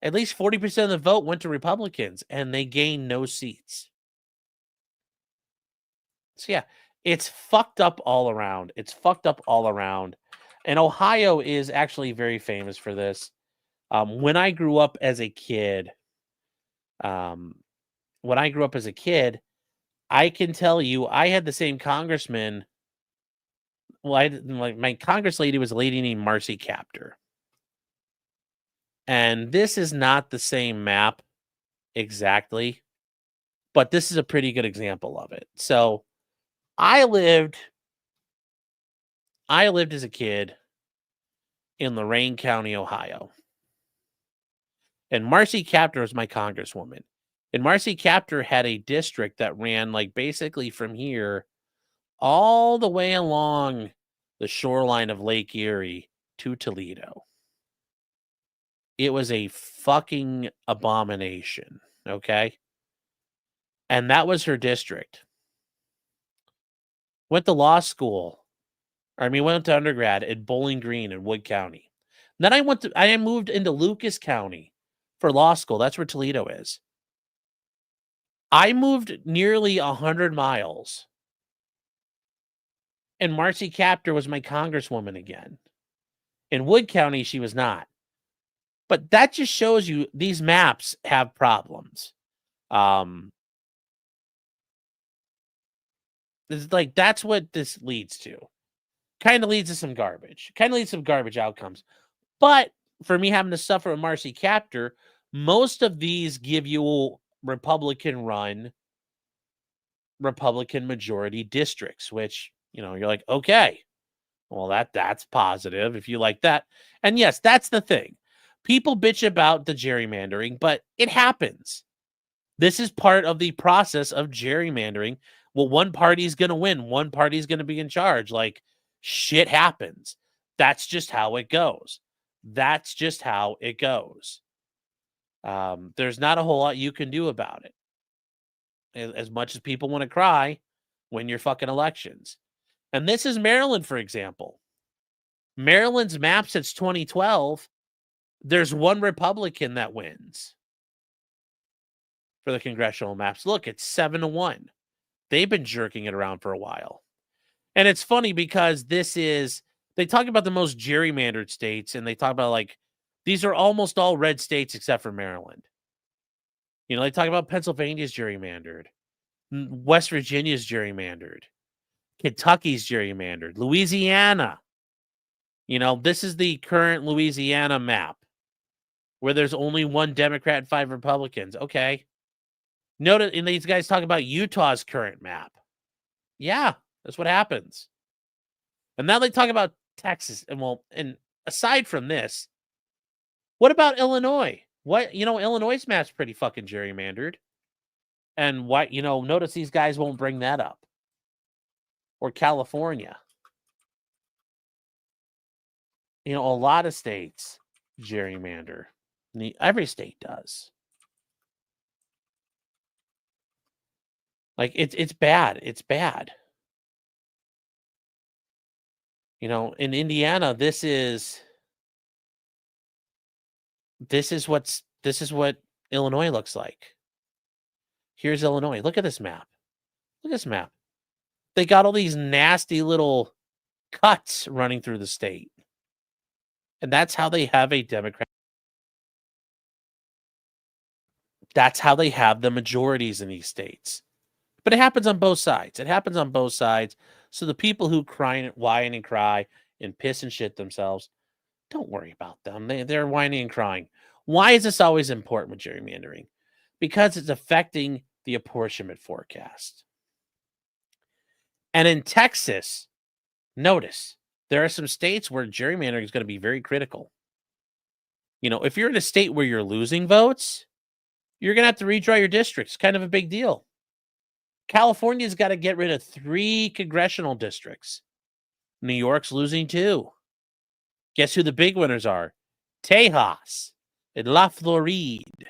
At least 40% of the vote went to Republicans, and they gained no seats. So yeah, it's fucked up all around. It's fucked up all around. And Ohio is actually very famous for this. When I grew up as a kid, I can tell you I had the same congressman. Well, my congress lady was a lady named Marcy Kaptur. And this is not the same map exactly, but this is a pretty good example of it. So I lived as a kid in Lorain County, Ohio. And Marcy Kaptur was my congresswoman. And Marcy Kaptur had a district that ran like basically from here all the way along the shoreline of Lake Erie to Toledo. It was a fucking abomination, okay? And that was her district. Went to law school. Went to undergrad at Bowling Green in Wood County. Then I moved into Lucas County for law school. That's where Toledo is. I moved nearly 100 miles. And Marcy Kaptur was my congresswoman again. In Wood County, she was not. But that just shows you these maps have problems. That's what this leads to. Kind of leads to some garbage. Kind of leads to some garbage outcomes. But for me having to suffer with Marcy Kaptur, most of these give you Republican majority districts, which, you know, you're like, okay, well, that's positive if you like that. And yes, that's the thing. People bitch about the gerrymandering, but it happens. This is part of the process of gerrymandering. Well, one party's going to win. One party's going to be in charge. Like, shit happens. That's just how it goes. There's not a whole lot you can do about it. As much as people want to cry, win your fucking elections. And this is Maryland, for example. Maryland's map since 2012, there's one Republican that wins for the congressional maps. Look, it's 7-1. They've been jerking it around for a while. And it's funny because they talk about the most gerrymandered states, and they talk about like, these are almost all red states except for Maryland. You know, they talk about Pennsylvania's gerrymandered. West Virginia's gerrymandered. Kentucky's gerrymandered. Louisiana. You know, this is the current Louisiana map where there's only one Democrat and 5 Republicans. Okay. Notice, and these guys talk about Utah's current map. Yeah, that's what happens. And now they talk about Texas. And aside from this, what about Illinois? Illinois' map's pretty fucking gerrymandered. And notice these guys won't bring that up. Or California. A lot of states gerrymander. Every state does. Like, it's bad. It's bad. In Indiana, this is what Illinois looks like. Here's Illinois. Look at this map. They got all these nasty little cuts running through the state. And that's how they have a Democrat. That's how they have the majorities in these states. But it happens on both sides. So the people who whine and cry and piss and shit themselves, don't worry about them. They're whining and crying. Why is this always important with gerrymandering? Because it's affecting the apportionment forecast. And in Texas, notice, there are some states where gerrymandering is going to be very critical. If you're in a state where you're losing votes, you're going to have to redraw your districts. Kind of a big deal. California's got to get rid of 3 congressional districts. New York's losing 2. Guess who the big winners are? Tejas and La Floride.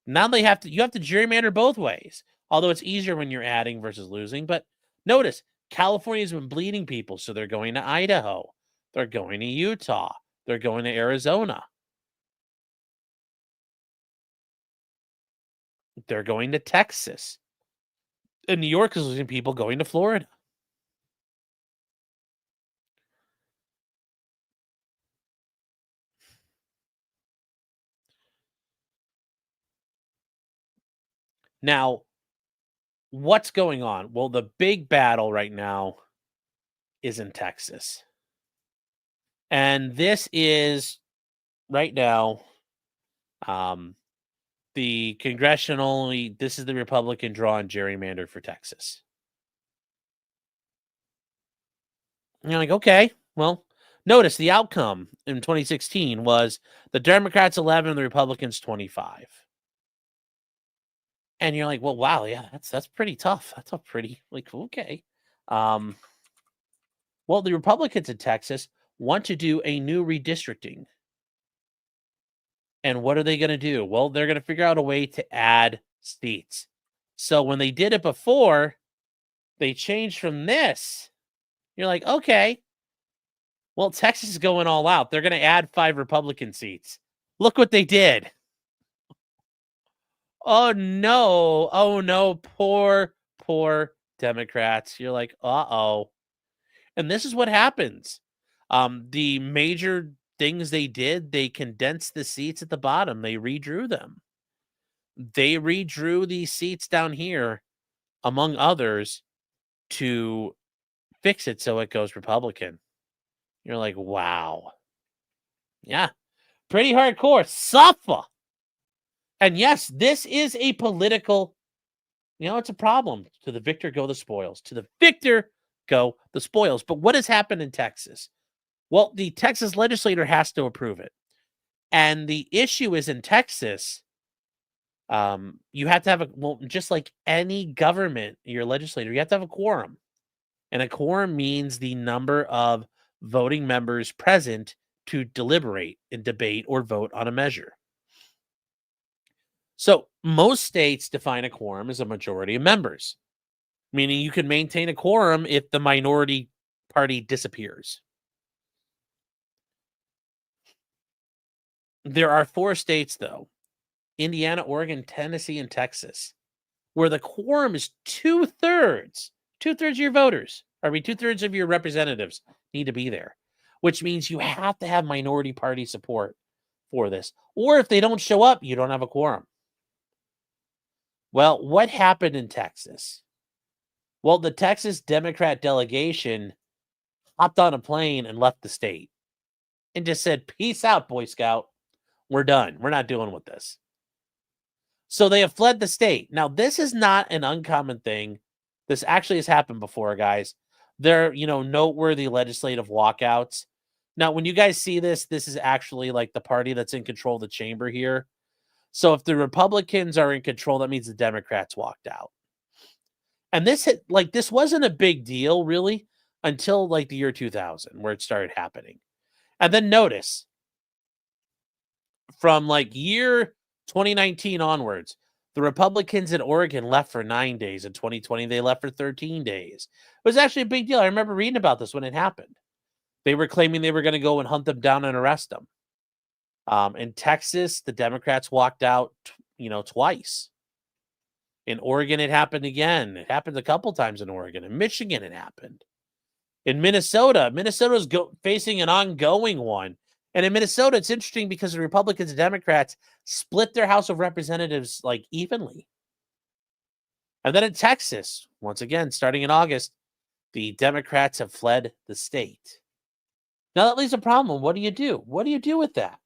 Now you have to gerrymander both ways. Although it's easier when you're adding versus losing, but Notice California's been bleeding people, so they're going to Idaho. They're going to Utah. They're going to Arizona. They're going to Texas. And New York is losing people going to Florida. Now, what's going on? Well, the big battle right now is in Texas. And this is right now the this is the Republican drawn gerrymander for Texas. And you're like, okay, well, notice the outcome in 2016 was the Democrats 11, the Republicans 25. And you're like, well, wow, yeah, that's pretty tough. That's a pretty, like, okay. Well, the Republicans in Texas want to do a new redistricting. And what are they going to do? Well, they're going to figure out a way to add seats. So when they did it before, they changed from this. You're like, okay. Well, Texas is going all out. They're going to add 5 Republican seats. Look what they did. Oh, no. Oh, no. Poor Democrats. You're like, uh-oh. And this is what happens. The major things they did, they condensed the seats at the bottom. They redrew them. They redrew these seats down here, among others, to fix it so it goes Republican. You're like, wow. Yeah. Pretty hardcore. Suffer. And yes, this is a political, it's a problem. To the victor go the spoils. To the victor go the spoils. But what has happened in Texas? Well, the Texas legislature has to approve it. And the issue is in Texas, you have to have just like any government, your legislator, you have to have a quorum. And a quorum means the number of voting members present to deliberate and debate or vote on a measure. So most states define a quorum as a majority of members, meaning you can maintain a quorum if the minority party disappears. There are 4 states, though, Indiana, Oregon, Tennessee, and Texas, where the quorum is 2/3. 2/3 of your voters, 2/3 of your representatives need to be there, which means you have to have minority party support for this. Or if they don't show up, you don't have a quorum. Well, what happened in Texas? Well, the Texas Democrat delegation hopped on a plane and left the state and just said, peace out, Boy Scout. We're done. We're not dealing with this. So they have fled the state. Now, this is not an uncommon thing. This actually has happened before, guys. They're, noteworthy legislative walkouts. Now, when you guys see this, this is actually like the party that's in control of the chamber here. So if the Republicans are in control, that means the Democrats walked out. And this wasn't a big deal, really, until like the year 2000, where it started happening. And then notice, from like year 2019 onwards, the Republicans in Oregon left for 9 days. In 2020, they left for 13 days. It was actually a big deal. I remember reading about this when it happened. They were claiming they were going to go and hunt them down and arrest them. In Texas, the Democrats walked out, twice. In Oregon, it happened again. It happened a couple times in Oregon. In Michigan, it happened. In Minnesota's facing an ongoing one. And in Minnesota, it's interesting because the Republicans and Democrats split their House of Representatives like evenly. And then in Texas, once again, starting in August, the Democrats have fled the state. Now that leaves a problem. What do you do? What do you do with that?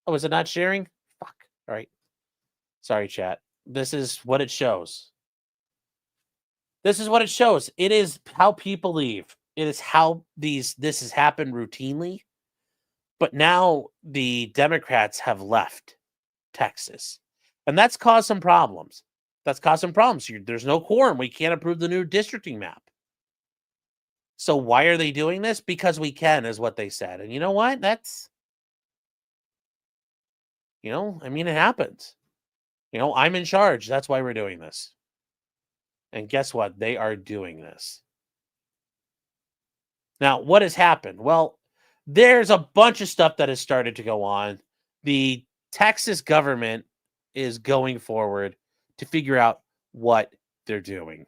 Oh, is it not sharing? Fuck. All right. Sorry, chat. This is what it shows. This is what it shows. It is how people leave. It is how this has happened routinely. But now the Democrats have left Texas. And that's caused some problems. There's no quorum. We can't approve the new districting map. So why are they doing this? Because we can, is what they said. And you know what? That's, it happens. I'm in charge. That's why we're doing this. And guess what? They are doing this. Now, what has happened? Well, there's a bunch of stuff that has started to go on. The Texas government is going forward to figure out what they're doing.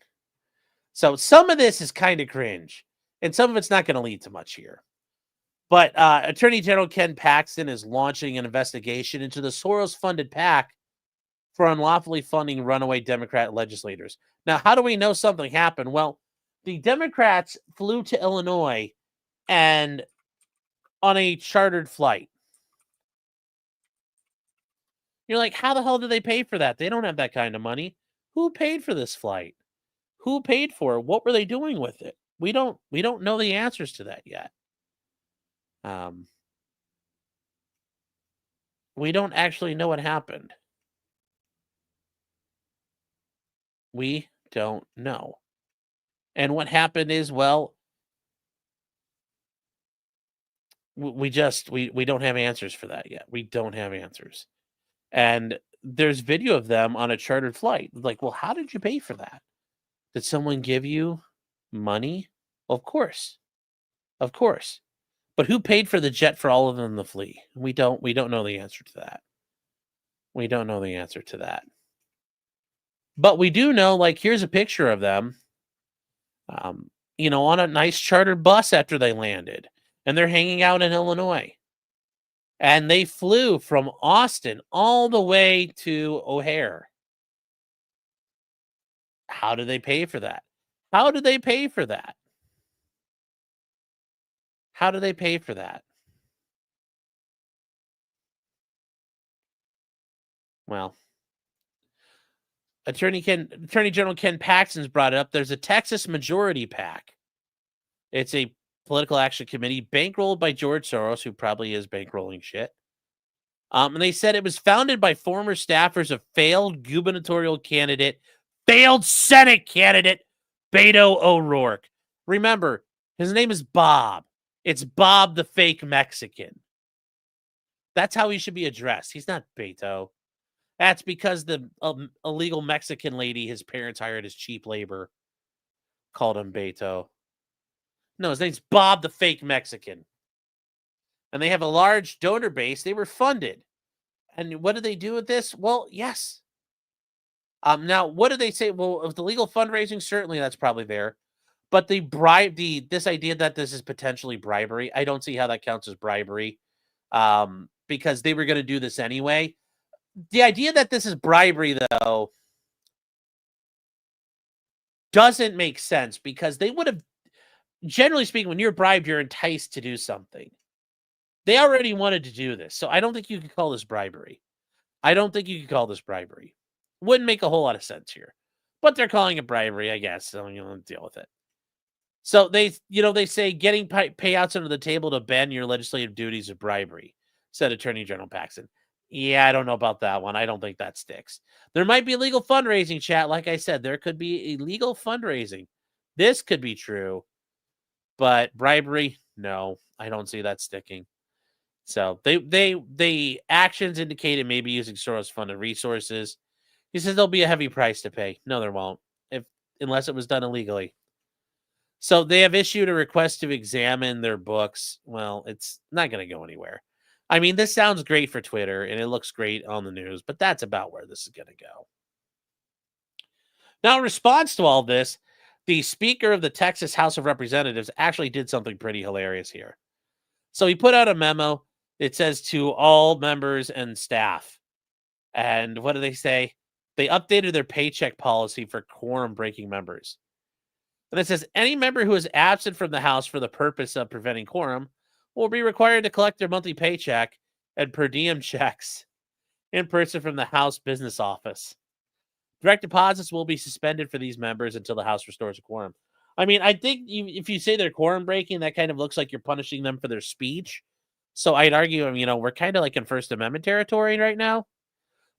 So some of this is kind of cringe, and some of it's not going to lead to much here. But Attorney General Ken Paxton is launching an investigation into the Soros-funded PAC for unlawfully funding runaway Democrat legislators. Now, how do we know something happened? Well, the Democrats flew to Illinois and on a chartered flight. You're like, how the hell did they pay for that? They don't have that kind of money. Who paid for this flight? Who paid for it? What were they doing with it? We don't know the answers to that yet. We don't actually know what happened. We don't know. And what happened is, well, we don't have answers for that yet. We don't have answers. And there's video of them on a chartered flight. Like, well, how did you pay for that? Did someone give you money? Of course. Of course. But who paid for the jet for all of them to flee? We don't know the answer to that. We don't know the answer to that. But we do know, like, here's a picture of them, on a nice chartered bus after they landed. And they're hanging out in Illinois. And they flew from Austin all the way to O'Hare. How did they pay for that? How did they pay for that? How do they pay for that? Well, Attorney General Ken Paxton's brought it up. There's a Texas Majority PAC. It's a political action committee bankrolled by George Soros, who probably is bankrolling shit. And they said it was founded by former staffers of failed gubernatorial candidate, failed Senate candidate, Beto O'Rourke. Remember, his name is Bob. It's Bob the fake Mexican. That's how he should be addressed. He's not Beto. That's because the illegal Mexican lady his parents hired as cheap labor called him Beto. No, his name's Bob the fake Mexican. And they have a large donor base. They were funded. And what did they do with this? Well, yes. Now, what did they say? Well, of the legal fundraising, certainly that's probably there. But this idea that this is potentially bribery, I don't see how that counts as bribery. Because they were going to do this anyway. The idea that this is bribery, though, doesn't make sense because they would have, generally speaking, when you're bribed, you're enticed to do something. They already wanted to do this, so I don't think you could call this bribery. Wouldn't make a whole lot of sense here. But they're calling it bribery, I guess, so you'll deal with it. So they say getting payouts under the table to bend your legislative duties is bribery, said Attorney General Paxton. Yeah, I don't know about that one. I don't think that sticks. There might be illegal fundraising, chat. Like I said, there could be illegal fundraising. This could be true. But bribery, no, I don't see that sticking. So they actions indicated maybe using Soros-funded resources. He says there'll be a heavy price to pay. No, there won't, unless it was done illegally. So they have issued a request to examine their books. Well, it's not going to go anywhere. I mean, this sounds great for Twitter, and it looks great on the news, but that's about where this is going to go. Now, in response to all this, the Speaker of the Texas House of Representatives actually did something pretty hilarious here. So he put out a memo. It says to all members and staff. And what do they say? They updated their paycheck policy for quorum-breaking members. And it says, any member who is absent from the House for the purpose of preventing quorum will be required to collect their monthly paycheck and per diem checks in person from the House business office. Direct deposits will be suspended for these members until the House restores a quorum. I mean, I think if you say they're quorum breaking, that kind of looks like you're punishing them for their speech. So I'd argue, we're kind of like in First Amendment territory right now.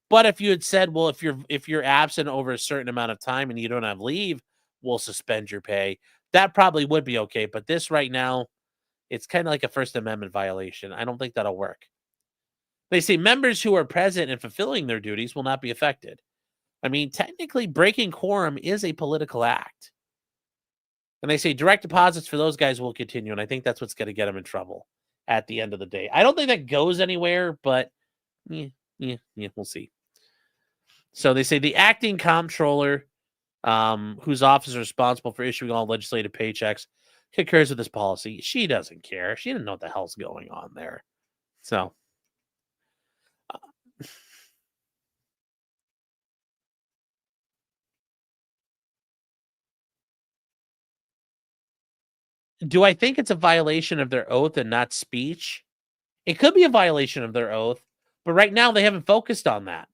But if you had said, well, if you're absent over a certain amount of time and you don't have leave, we'll suspend your pay. That probably would be okay. But this right now, it's kind of like a First Amendment violation. I don't think that'll work. They say members who are present and fulfilling their duties will not be affected. I mean, technically, breaking quorum is a political act. And they say direct deposits for those guys will continue. And I think that's what's going to get them in trouble at the end of the day. I don't think that goes anywhere, but we'll see. So they say the acting comptroller, whose office is responsible for issuing all legislative paychecks, concurs with this policy. She doesn't care. She didn't know what the hell's going on there. So do I think it's a violation of their oath and not speech? It could be a violation of their oath, but right now they haven't focused on that.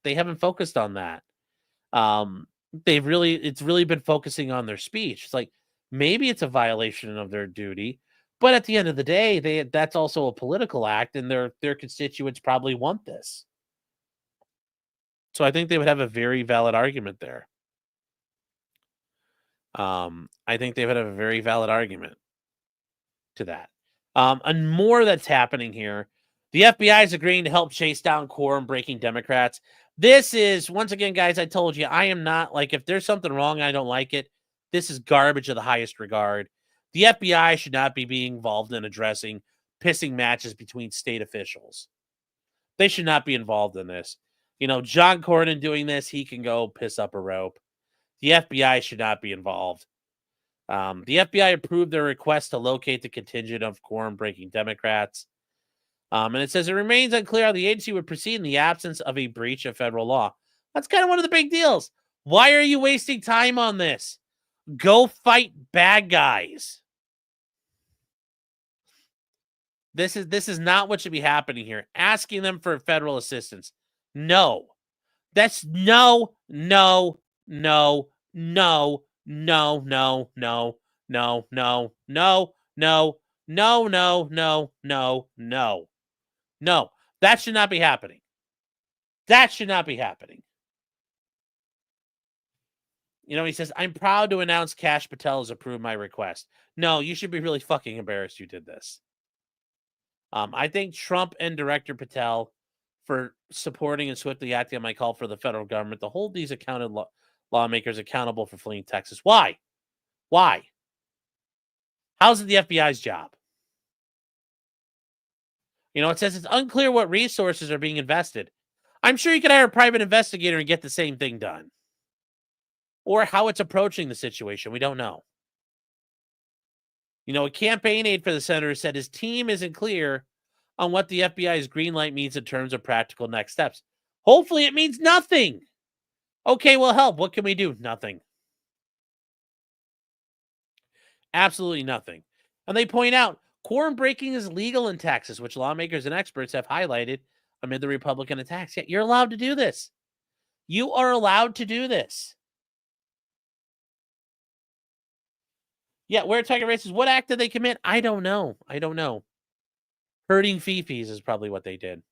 It's really been focusing on their speech. It's like maybe it's a violation of their duty, but at the end of the day, that's also a political act, and their constituents probably want this. So I think they would have a very valid argument there. I think they would have a very valid argument to that. And more that's happening here. The FBI is agreeing to help chase down quorum-breaking Democrats. This is, once again, guys, I told you, I am not, like, if there's something wrong, I don't like it. This is garbage of the highest regard. The FBI should not be being involved in addressing pissing matches between state officials. They should not be involved in this. You know, John Cornyn doing this, he can go piss up a rope. The FBI should not be involved. The FBI approved their request to locate the contingent of quorum-breaking Democrats. And it says it remains unclear how the agency would proceed in the absence of a breach of federal law. That's kind of one of the big deals. Why are you wasting time on this? Go fight bad guys. This is not what should be happening here. Asking them for federal assistance. No. That's no. No, that should not be happening. That should not be happening. You know, he says, I'm proud to announce Kash Patel has approved my request. No, you should be really fucking embarrassed you did this. I thank Trump and Director Patel for supporting and swiftly acting on my call for the federal government to hold these lawmakers accountable for fleeing Texas. Why? How's it the FBI's job? You know, it says it's unclear what resources are being invested. I'm sure you could hire a private investigator and get the same thing done. Or how it's approaching the situation. We don't know. You know, a campaign aide for the senator said his team isn't clear on what the FBI's green light means in terms of practical next steps. Hopefully it means nothing. Okay, well, help. What can we do? Nothing. Absolutely nothing. And they point out, quorum breaking is legal in Texas, which lawmakers and experts have highlighted amid the Republican attacks. Yet you're allowed to do this. You are allowed to do this. Yeah, where Tiger races, what act did they commit? I don't know. Hurting fifis is probably what they did.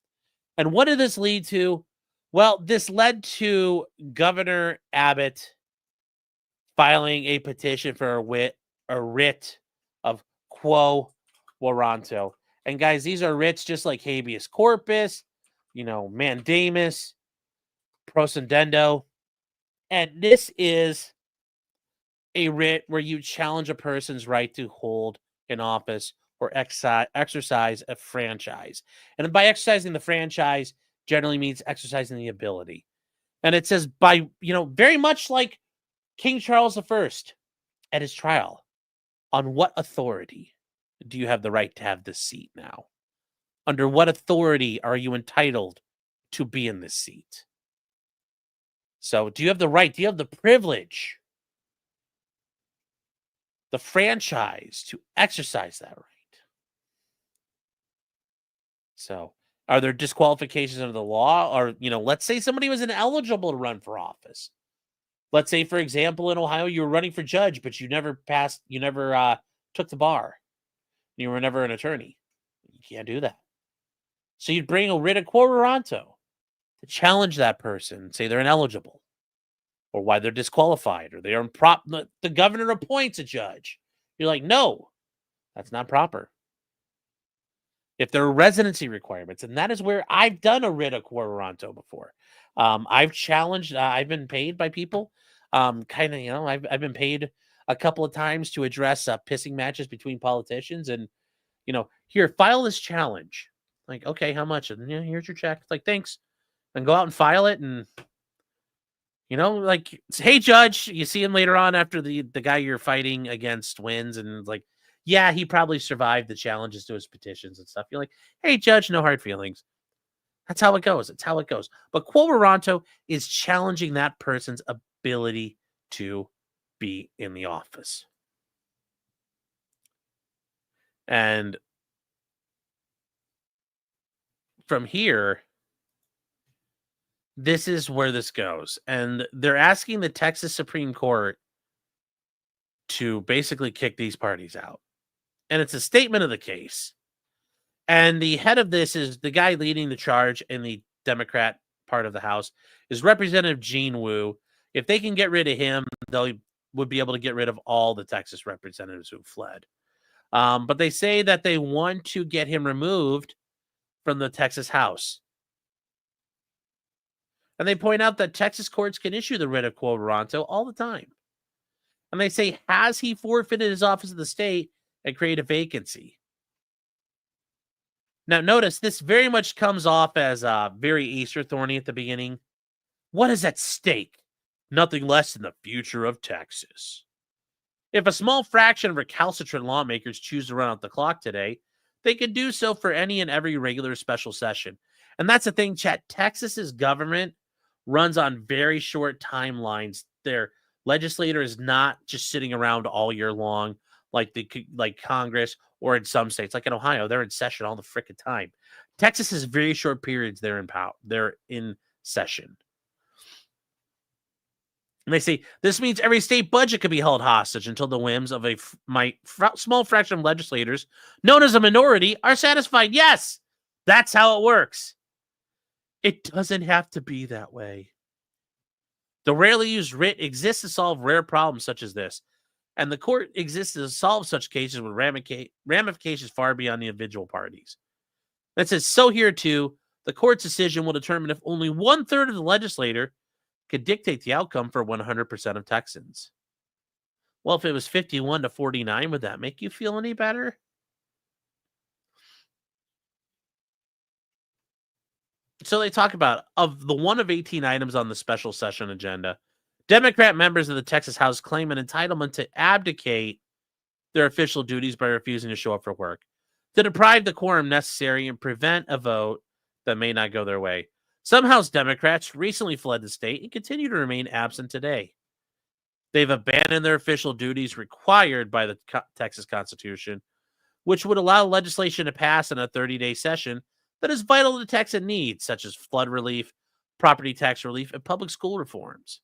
And what did this lead to? Well, this led to Governor Abbott filing a petition for a writ of quo warranto. And guys, these are writs just like habeas corpus, you know, mandamus, proscendendo. And this is a writ where you challenge a person's right to hold an office or exercise a franchise. And by exercising the franchise generally means exercising the ability. And it says by, you know, very much like King Charles I at his trial, on what authority do you have the right to have this seat now? Under what authority are you entitled to be in this seat? So do you have the right? Do you have the privilege, the franchise to exercise that right? So are there disqualifications under the law? Or, you know, let's say somebody was ineligible to run for office. Let's say, for example, in Ohio, you were running for judge, but you never took the bar. You were never an attorney. You can't do that. So you'd bring a writ of quo warranto to challenge that person, say they're ineligible, or why they're disqualified, or they are the governor appoints a judge. You're like, no, that's not proper. If there are residency requirements, and that is where I've done a writ of quo warranto before. I've challenged, I've been paid by people, kind of, you know, I've been paid a couple of times to address pissing matches between politicians. And, here, file this challenge. Like, okay, how much? And here's your check. It's like, thanks. And go out and file it. And, like, hey, judge, you see him later on after the guy you're fighting against wins. And it's like, yeah, he probably survived the challenges to his petitions and stuff. You're like, hey, judge, no hard feelings. That's how it goes. It's how it goes. But quo warranto is challenging that person's ability to be in the office. And from here, this is where this goes. And they're asking the Texas Supreme Court to basically kick these parties out. And it's a statement of the case. And the head of this is the guy leading the charge in the Democrat part of the House is Representative Gene Wu. If they can get rid of him, they would be able to get rid of all the Texas representatives who fled. But they say that they want to get him removed from the Texas House. And they point out that Texas courts can issue the writ of quo warranto all the time. And they say, has he forfeited his office of the state and created a vacancy? Now, notice this very much comes off as very Easter thorny at the beginning. What is at stake? Nothing less than the future of Texas. If a small fraction of recalcitrant lawmakers choose to run out the clock today, they can do so for any and every regular special session. And that's the thing, chat. Texas's government runs on very short timelines. Their legislator is not just sitting around all year long like Congress, or in some states, like in Ohio, they're in session all the frickin' time. Texas has very short periods they're in power. They're in session. And they say, this means every state budget could be held hostage until the whims of a small fraction of legislators, known as a minority, are satisfied. Yes, that's how it works. It doesn't have to be that way. The rarely used writ exists to solve rare problems such as this. And the court exists to solve such cases with ramifications far beyond the individual parties. That says, so here too, the court's decision will determine if only 1/3 of the legislator could dictate the outcome for 100% of Texans. Well, if it was 51-49, would that make you feel any better? So they talk about, of the one of 18 items on the special session agenda, Democrat members of the Texas House claim an entitlement to abdicate their official duties by refusing to show up for work, to deprive the quorum necessary and prevent a vote that may not go their way. Some House Democrats recently fled the state and continue to remain absent today. They've abandoned their official duties required by the Texas Constitution, which would allow legislation to pass in a 30-day session that is vital to Texan needs, such as flood relief, property tax relief, and public school reforms.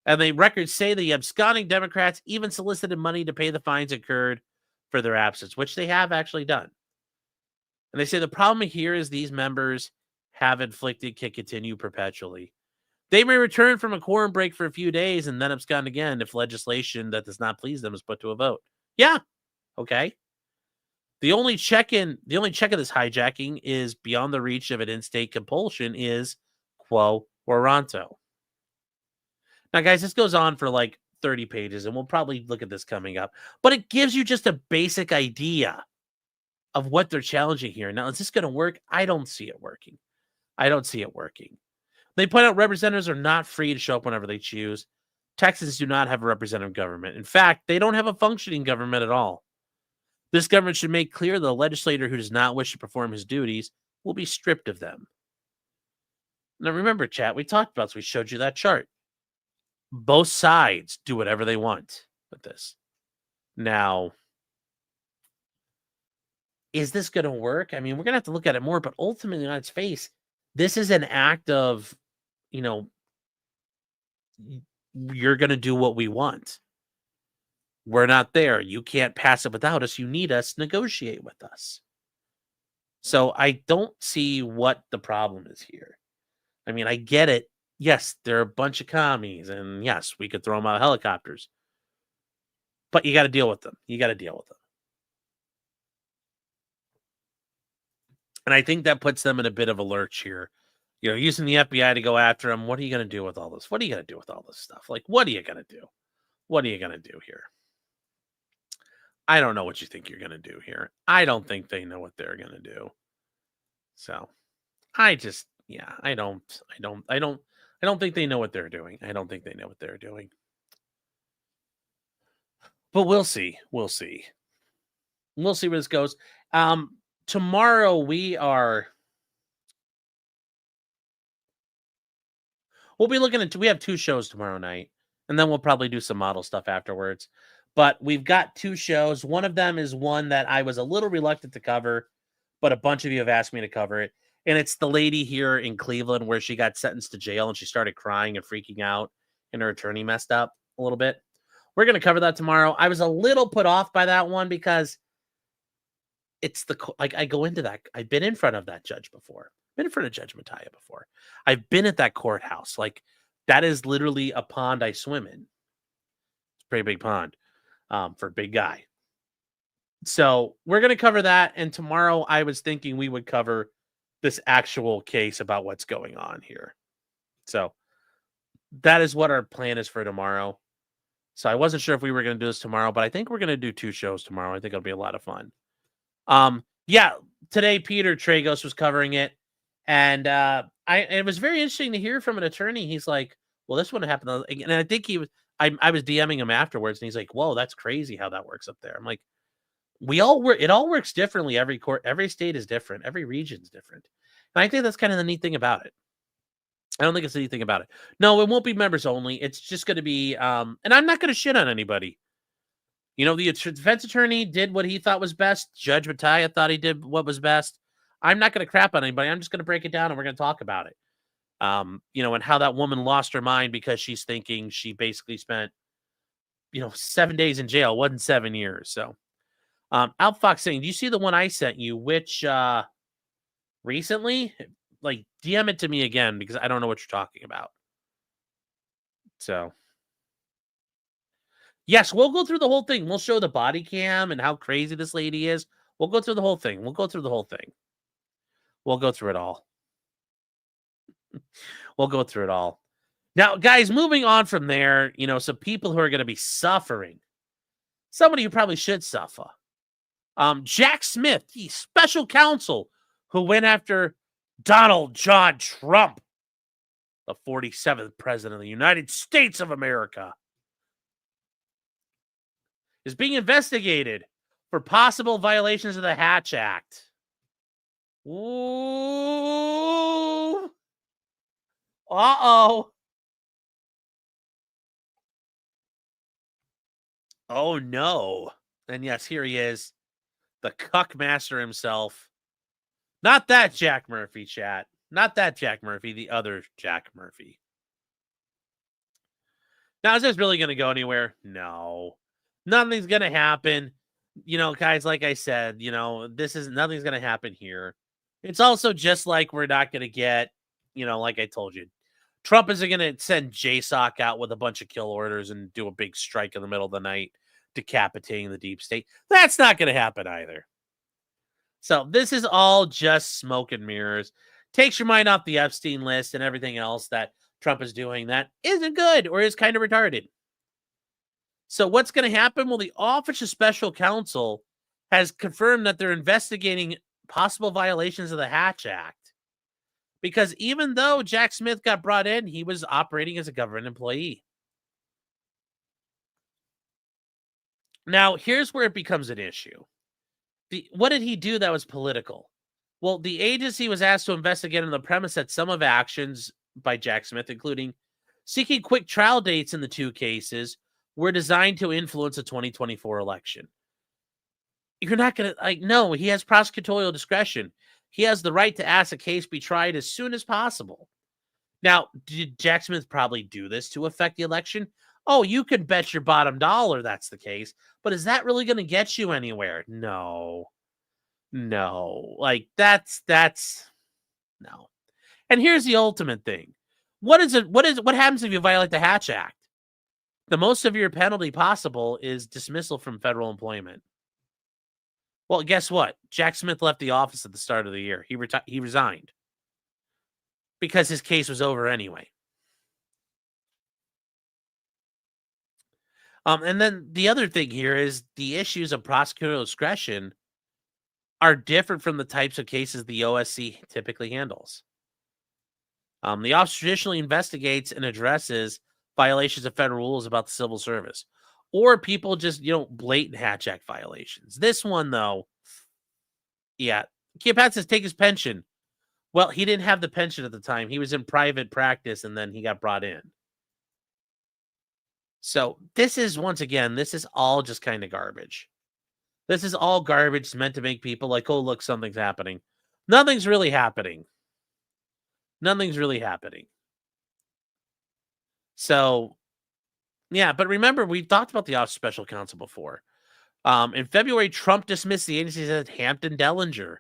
And the records say the absconding Democrats even solicited money to pay the fines incurred for their absence, which they have actually done. And they say the problem here is these members have inflicted can continue perpetually. They may return from a quorum break for a few days and then abscond again if legislation that does not please them is put to a vote. Yeah, okay. The only check of this hijacking is beyond the reach of an in-state compulsion is quo warranto. Now, guys, this goes on for like 30 pages, and we'll probably look at this coming up. But it gives you just a basic idea of what they're challenging here. Now, is this going to work? I don't see it working. They point out representatives are not free to show up whenever they choose. Texans do not have a representative government. In fact, they don't have a functioning government at all. This government should make clear that the legislator who does not wish to perform his duties will be stripped of them. Now, remember, chat, we talked about this. We showed you that chart. Both sides do whatever they want with this. Now, is this going to work? I mean, we're going to have to look at it more, but ultimately on its face, this is an act of, you're going to do what we want. We're not there. You can't pass it without us. You need us. Negotiate with us. So I don't see what the problem is here. I mean, I get it. Yes, they're a bunch of commies, and yes, we could throw them out of helicopters. But you got to deal with them. And I think that puts them in a bit of a lurch here. Using the FBI to go after them. What are you going to do with all this? What are you going to do with all this stuff? Like, what are you going to do? what are you going to do here? I don't know what you think you're going to do here. I don't think they know what they're going to do. So I just, yeah, I don't think they know what they're doing. I don't think they know what they're doing. But we'll see. We'll see. We'll see where this goes. Tomorrow we'll be looking at, we have 2 shows tomorrow night, and then we'll probably do some model stuff afterwards. But we've got 2 shows. One of them is one that I was a little reluctant to cover, but a bunch of you have asked me to cover it. And it's the lady here in Cleveland where she got sentenced to jail and she started crying and freaking out and her attorney messed up a little bit. We're going to cover that tomorrow. I was a little put off by that one because it's I go into that. I've been in front of that judge before. Been in front of Judge Mattia before. I've been at that courthouse. Like, that is literally a pond I swim in. It's a pretty big pond for a big guy. So we're going to cover that. And tomorrow I was thinking we would cover this actual case about what's going on here. So that is what our plan is for tomorrow. So I wasn't sure if we were going to do this tomorrow, but I think we're going to do 2 shows tomorrow. I think it'll be a lot of fun. Yeah, today Peter Tragos was covering it. And it was very interesting to hear from an attorney. He's like, well, this wouldn't happen. And I think I was DMing him afterwards, and he's like, whoa, that's crazy how that works up there. I'm like, it all works differently. Every state is different. Every region's different. And I think that's kind of the neat thing about it. I don't think it's anything about it. No, it won't be members only. It's just going to be, and I'm not going to shit on anybody. You know, the defense attorney did what he thought was best. Judge Mattia thought he did what was best. I'm not going to crap on anybody. I'm just going to break it down and we're going to talk about it. You know, and how that woman lost her mind because she's thinking she basically spent, 7 days in jail. It wasn't 7 years. So, Outfox saying, do you see the one I sent you, which, recently? Like, DM it to me again because I don't know what you're talking about. So, yes, we'll go through the whole thing. We'll show the body cam and how crazy this lady is. We'll go through the whole thing. We'll go through the whole thing. We'll go through it all. We'll go through it all. Now, guys, moving on from there, some people who are going to be suffering. Somebody who probably should suffer. Jack Smith, the special counsel who went after Donald John Trump, the 47th president of the United States of America, is being investigated for possible violations of the Hatch Act. Ooh. Uh-oh. Oh, no. And yes, here he is. The cuck master himself. Not that Jack Murphy, chat. Not that Jack Murphy, the other Jack Murphy. Now, is this really going to go anywhere? No. Nothing's going to happen. Guys, like I said, nothing's going to happen here. It's also just like we're not going to get, like I told you, Trump isn't going to send JSOC out with a bunch of kill orders and do a big strike in the middle of the night, decapitating the deep state. That's not going to happen either. So this is all just smoke and mirrors. Takes your mind off the Epstein list and everything else that Trump is doing that isn't good or is kind of retarded. So what's going to happen? Well, the Office of Special Counsel has confirmed that they're investigating possible violations of the Hatch Act. Because even though Jack Smith got brought in, he was operating as a government employee. Now, here's where it becomes an issue. What did he do that was political? Well, the agency was asked to investigate on the premise that some of actions by Jack Smith, including seeking quick trial dates in the 2 cases, were designed to influence the 2024 election. You're not going to, no, he has prosecutorial discretion. He has the right to ask a case be tried as soon as possible. Now, did Jack Smith probably do this to affect the election? Oh, you can bet your bottom dollar that's the case. But is that really going to get you anywhere? No. That's no. And here's the ultimate thing. What happens if you violate the Hatch Act? The most severe penalty possible is dismissal from federal employment. Well, guess what? Jack Smith left the office at the start of the year. He resigned because his case was over anyway. And then the other thing here is the issues of prosecutorial discretion are different from the types of cases the OSC typically handles. The office traditionally investigates and addresses violations of federal rules about the civil service, or people just, blatant Hatch Act violations. This one, though, yeah. Keopat says take his pension. Well, he didn't have the pension at the time. He was in private practice, and then he got brought in. So this is, once again, this is all just kind of garbage. This is all garbage meant to make people like, oh, look, something's happening. Nothing's really happening. Nothing's really happening. So, yeah, but remember, we've talked about the Office of Special Counsel before. In February, Trump dismissed the agency at Hampton Dellinger.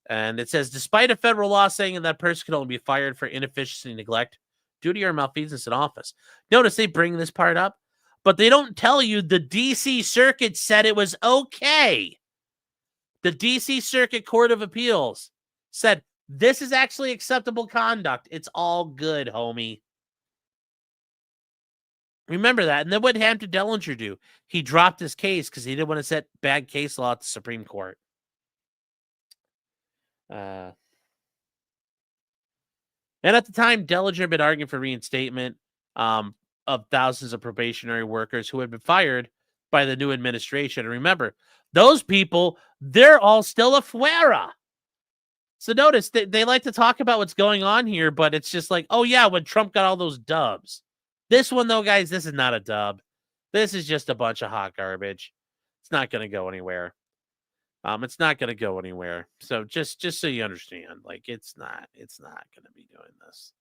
And it says, despite a federal law saying that person can only be fired for inefficiency, neglect, duty, or malfeasance in office. Notice they bring this part up, but they don't tell you the D.C. Circuit said it was okay. The D.C. Circuit Court of Appeals said, this is actually acceptable conduct. It's all good, homie. Remember that. And then what did Hampton Dellinger do? He dropped his case because he didn't want to set bad case law at the Supreme Court. And at the time, Dellinger had been arguing for reinstatement of thousands of probationary workers who had been fired by the new administration. And remember, those people, they're all still afuera. So notice, they like to talk about what's going on here, but it's just like, oh yeah, when Trump got all those dubs. This one, though, guys, this is not a dub. This is just a bunch of hot garbage. It's not going to go anywhere. It's not going to go anywhere. So just so you understand, like, it's not going to be doing this.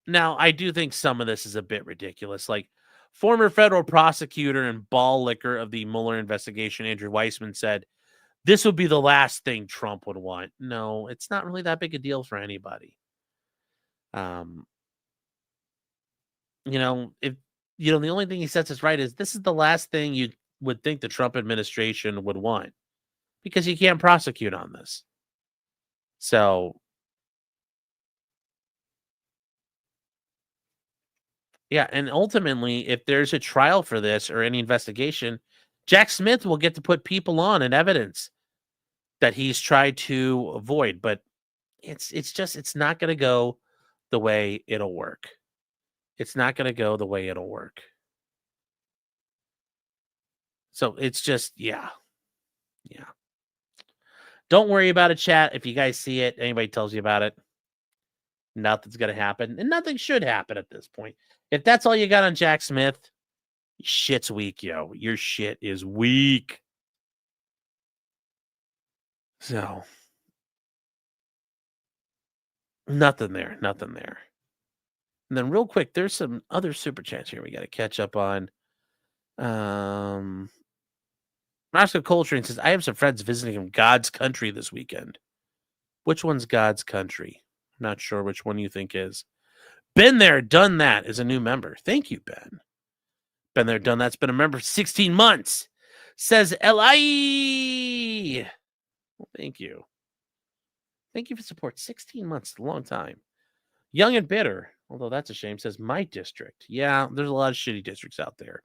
Now, I do think some of this is a bit ridiculous. Like, former federal prosecutor and ball licker of the Mueller investigation, Andrew Weissman, said, this would be the last thing Trump would want. No, it's not really that big a deal for anybody. If the only thing he sets us right is this is the last thing you would think the Trump administration would want, because you can't prosecute on this. So, yeah, and ultimately, if there's a trial for this or any investigation, Jack Smith will get to put people on and evidence that he's tried to avoid, but it's not going to go the way it'll work. It's not going to go the way it'll work. So it's just, yeah. Don't worry about it, chat. If you guys see it, anybody tells you about it, nothing's going to happen, and nothing should happen at this point. If that's all you got on Jack Smith, shit's weak, yo. Your shit is weak. So, nothing there. And then real quick, there's some other super chats here we got to catch up on. Roscoe Coltrane says, I have some friends visiting from God's country this weekend. Which one's God's country? I'm not sure which one you think is. Been there, done that is a new member. Thank you, Ben. Been there, done that's been a member for 16 months. Says L.I. Well, thank you. Thank you for support. 16 months, a long time. Young and bitter, although that's a shame, says my district. Yeah, there's a lot of shitty districts out there.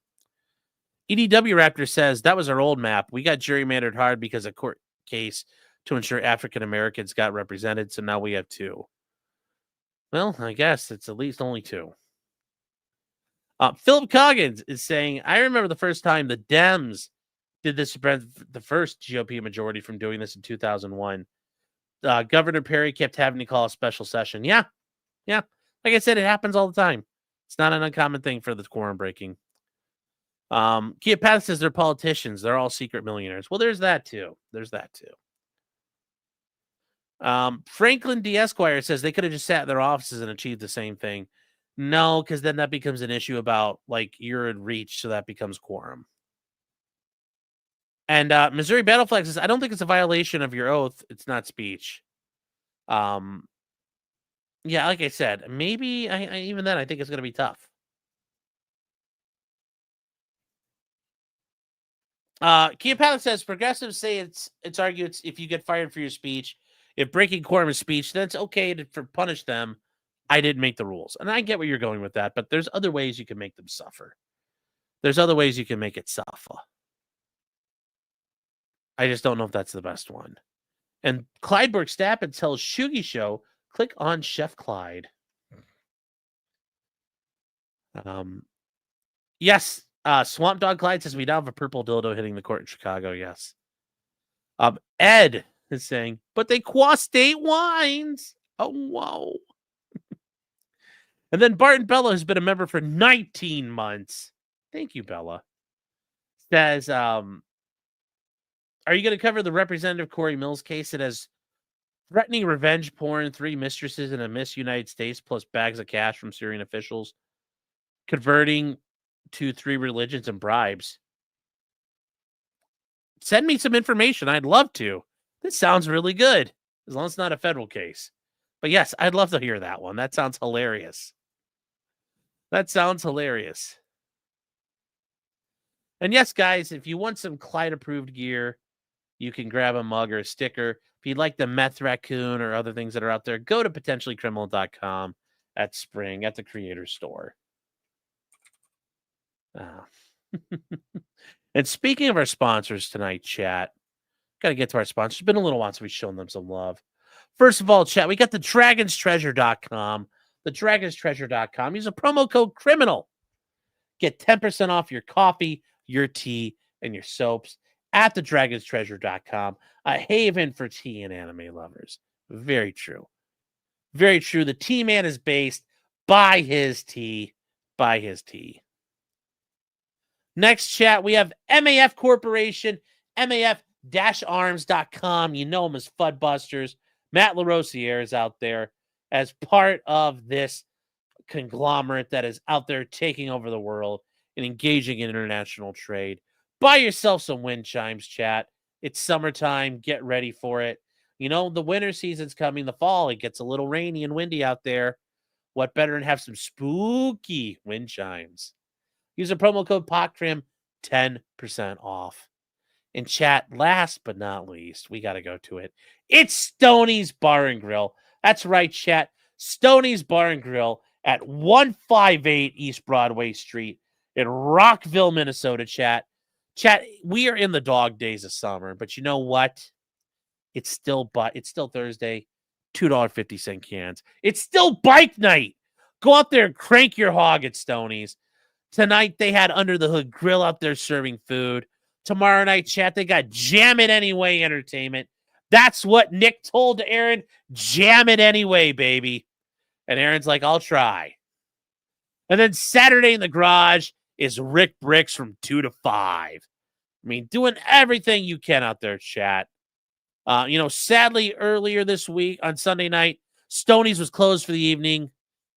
EDW Raptor says, that was our old map. We got gerrymandered hard because of court case to ensure African Americans got represented, so now we have 2. Well, I guess it's at least only 2. Philip Coggins is saying, I remember the first time the Dems did this to prevent the first GOP majority from doing this in 2001. Governor Perry kept having to call a special session. Yeah. Like I said, it happens all the time. It's not an uncommon thing for the quorum breaking. Kia Path says they're politicians. They're all secret millionaires. Well, there's that too. Franklin D. Esquire says they could have just sat in their offices and achieved the same thing. No, because then that becomes an issue about, like, you're in reach, so that becomes quorum. And Missouri Battleflag says, I don't think it's a violation of your oath. It's not speech. Yeah, like I said, maybe even then I think it's going to be tough. Kia Palace says progressives say it's argued if you get fired for your speech. If breaking quorum is speech, then it's okay to punish them. I didn't make the rules. And I get where you're going with that, but there's other ways you can make them suffer. There's other ways you can make it suffer. I just don't know if that's the best one. And Clydeberg Stappen tells Shugi Show, click on Chef Clyde. Yes, Swamp Dog Clyde says we now have a purple dildo hitting the court in Chicago. Yes. Ed is saying, but they quaff state wines. Oh, whoa. And then Barton Bella has been a member for 19 months. Thank you, Bella. Says, are you going to cover the Representative Corey Mills case? It has threatening revenge porn, 3 mistresses and a Miss United States, plus bags of cash from Syrian officials, converting to 3 religions and bribes. Send me some information. I'd love to. This sounds really good, as long as it's not a federal case. But yes, I'd love to hear that one. That sounds hilarious. That sounds hilarious. And yes, guys, if you want some Clyde-approved gear, you can grab a mug or a sticker. If you'd like the meth raccoon or other things that are out there, go to potentiallycriminal.com at Spring at the Creator Store. And speaking of our sponsors tonight, chat, got to get to our sponsors. It's been a little while since we've shown them some love. First of all, chat, we got the dragonstreasure.com. The dragonstreasure.com. Use a promo code CRIMINAL. Get 10% off your coffee, your tea, and your soaps at the dragonstreasure.com. A haven for tea and anime lovers. Very true. Very true. The Tea Man is based by his tea. By his tea. Next chat, we have MAF Corporation, MAF-arms.com. You know him as Fudbusters. Matt LaRosiere is out there as part of this conglomerate that is out there taking over the world and engaging in international trade. Buy yourself some wind chimes, chat. It's summertime. Get ready for it. You know, the winter season's coming. The fall, it gets a little rainy and windy out there. What better than have some spooky wind chimes? Use a promo code POTCRIM, 10% off. And chat, last but not least, we got to go to it. It's Stoney's Bar and Grill. That's right, chat. Stoney's Bar and Grill at 158 East Broadway Street in Rockville, Minnesota, chat. Chat, we are in the dog days of summer, but you know what? It's still Thursday, $2.50 cans. It's still bike night. Go out there and crank your hog at Stoney's. Tonight, they had Under the Hood Grill out there serving food. Tomorrow night, chat, they got Jam It Anyway entertainment. That's what Nick told Aaron. Jam it anyway, baby. And Aaron's like, I'll try. And then Saturday in the garage is Rick Bricks from 2 to 5. I mean, doing everything you can out there, chat. Sadly, earlier this week on Sunday night, Stoney's was closed for the evening.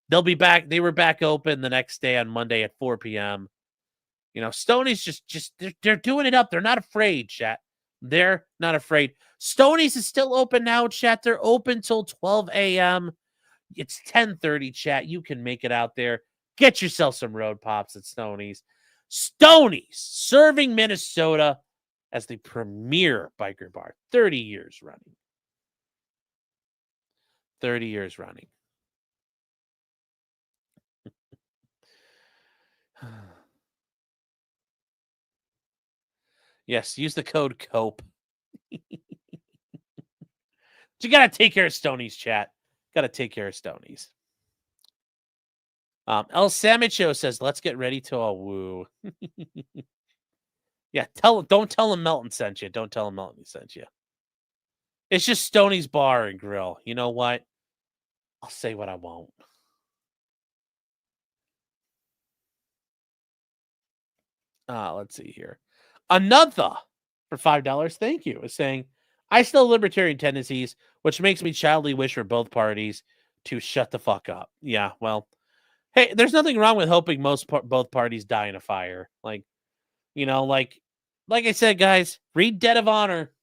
They'll be back. They were back open the next day on Monday at 4 p.m. Stoney's they're doing it up. They're not afraid, chat. They're not afraid. Stoney's is still open now, chat. They're open till 12 a.m. It's 10:30, chat. You can make it out there. Get yourself some road pops at Stoney's. Stoney's, serving Minnesota as the premier biker bar. 30 years running. 30 years running. Yes, use the code COPE. You got to take care of Stoney's, chat. Got to take care of Stoney's. El Samicho says, let's get ready to a woo. Yeah, don't tell him Melton sent you. Don't tell him Melton sent you. It's just Stoney's Bar and Grill. You know what? I'll say what I won't. Let's see here. Another for $5, thank you, is saying, I still have libertarian tendencies, which makes me childly wish for both parties to shut the fuck up. Yeah, well, hey, there's nothing wrong with hoping both parties die in a fire. Like I said, guys, read Debt of Honor.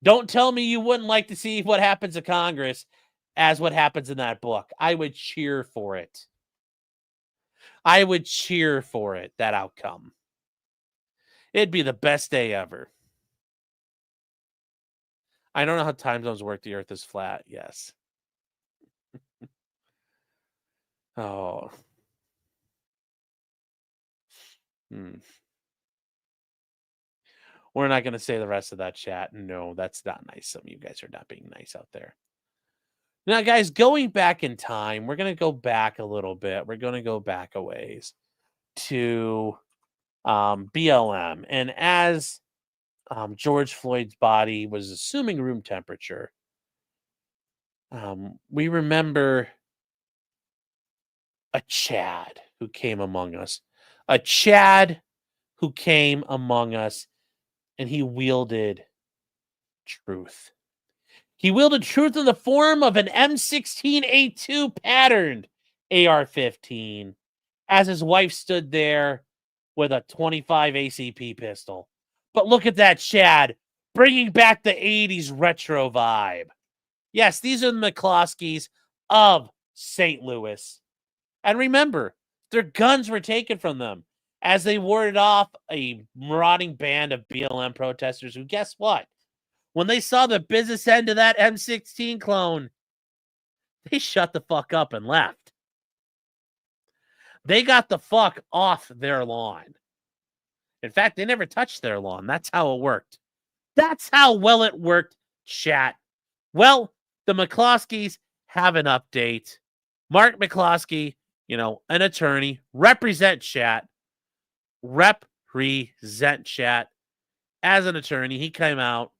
Don't tell me you wouldn't like to see what happens to Congress as what happens in that book. I would cheer for it. I would cheer for it, that outcome. It'd be the best day ever. I don't know how time zones work. The earth is flat. Yes. Oh. We're not going to say the rest of that chat. No, that's not nice. Some of you guys are not being nice out there. Now, guys, going back in time, we're going to go back a little bit. We're going to go back a ways to BLM. And as George Floyd's body was assuming room temperature, we remember a Chad who came among us. A Chad who came among us, and he wielded truth. He wielded truth in the form of an M16A2 patterned AR-15 as his wife stood there with a 25 ACP pistol. But look at that Chad, bringing back the 80s retro vibe. Yes, these are the McCloskeys of St. Louis. And remember, their guns were taken from them as they warded off a marauding band of BLM protesters who, guess what? When they saw the business end of that M16 clone, they shut the fuck up and left. They got the fuck off their lawn. In fact, they never touched their lawn. That's how it worked. That's how well it worked, chat. Well, the McCloskeys have an update. Mark McCloskey, an attorney, represent chat. Represent chat. As an attorney, he came out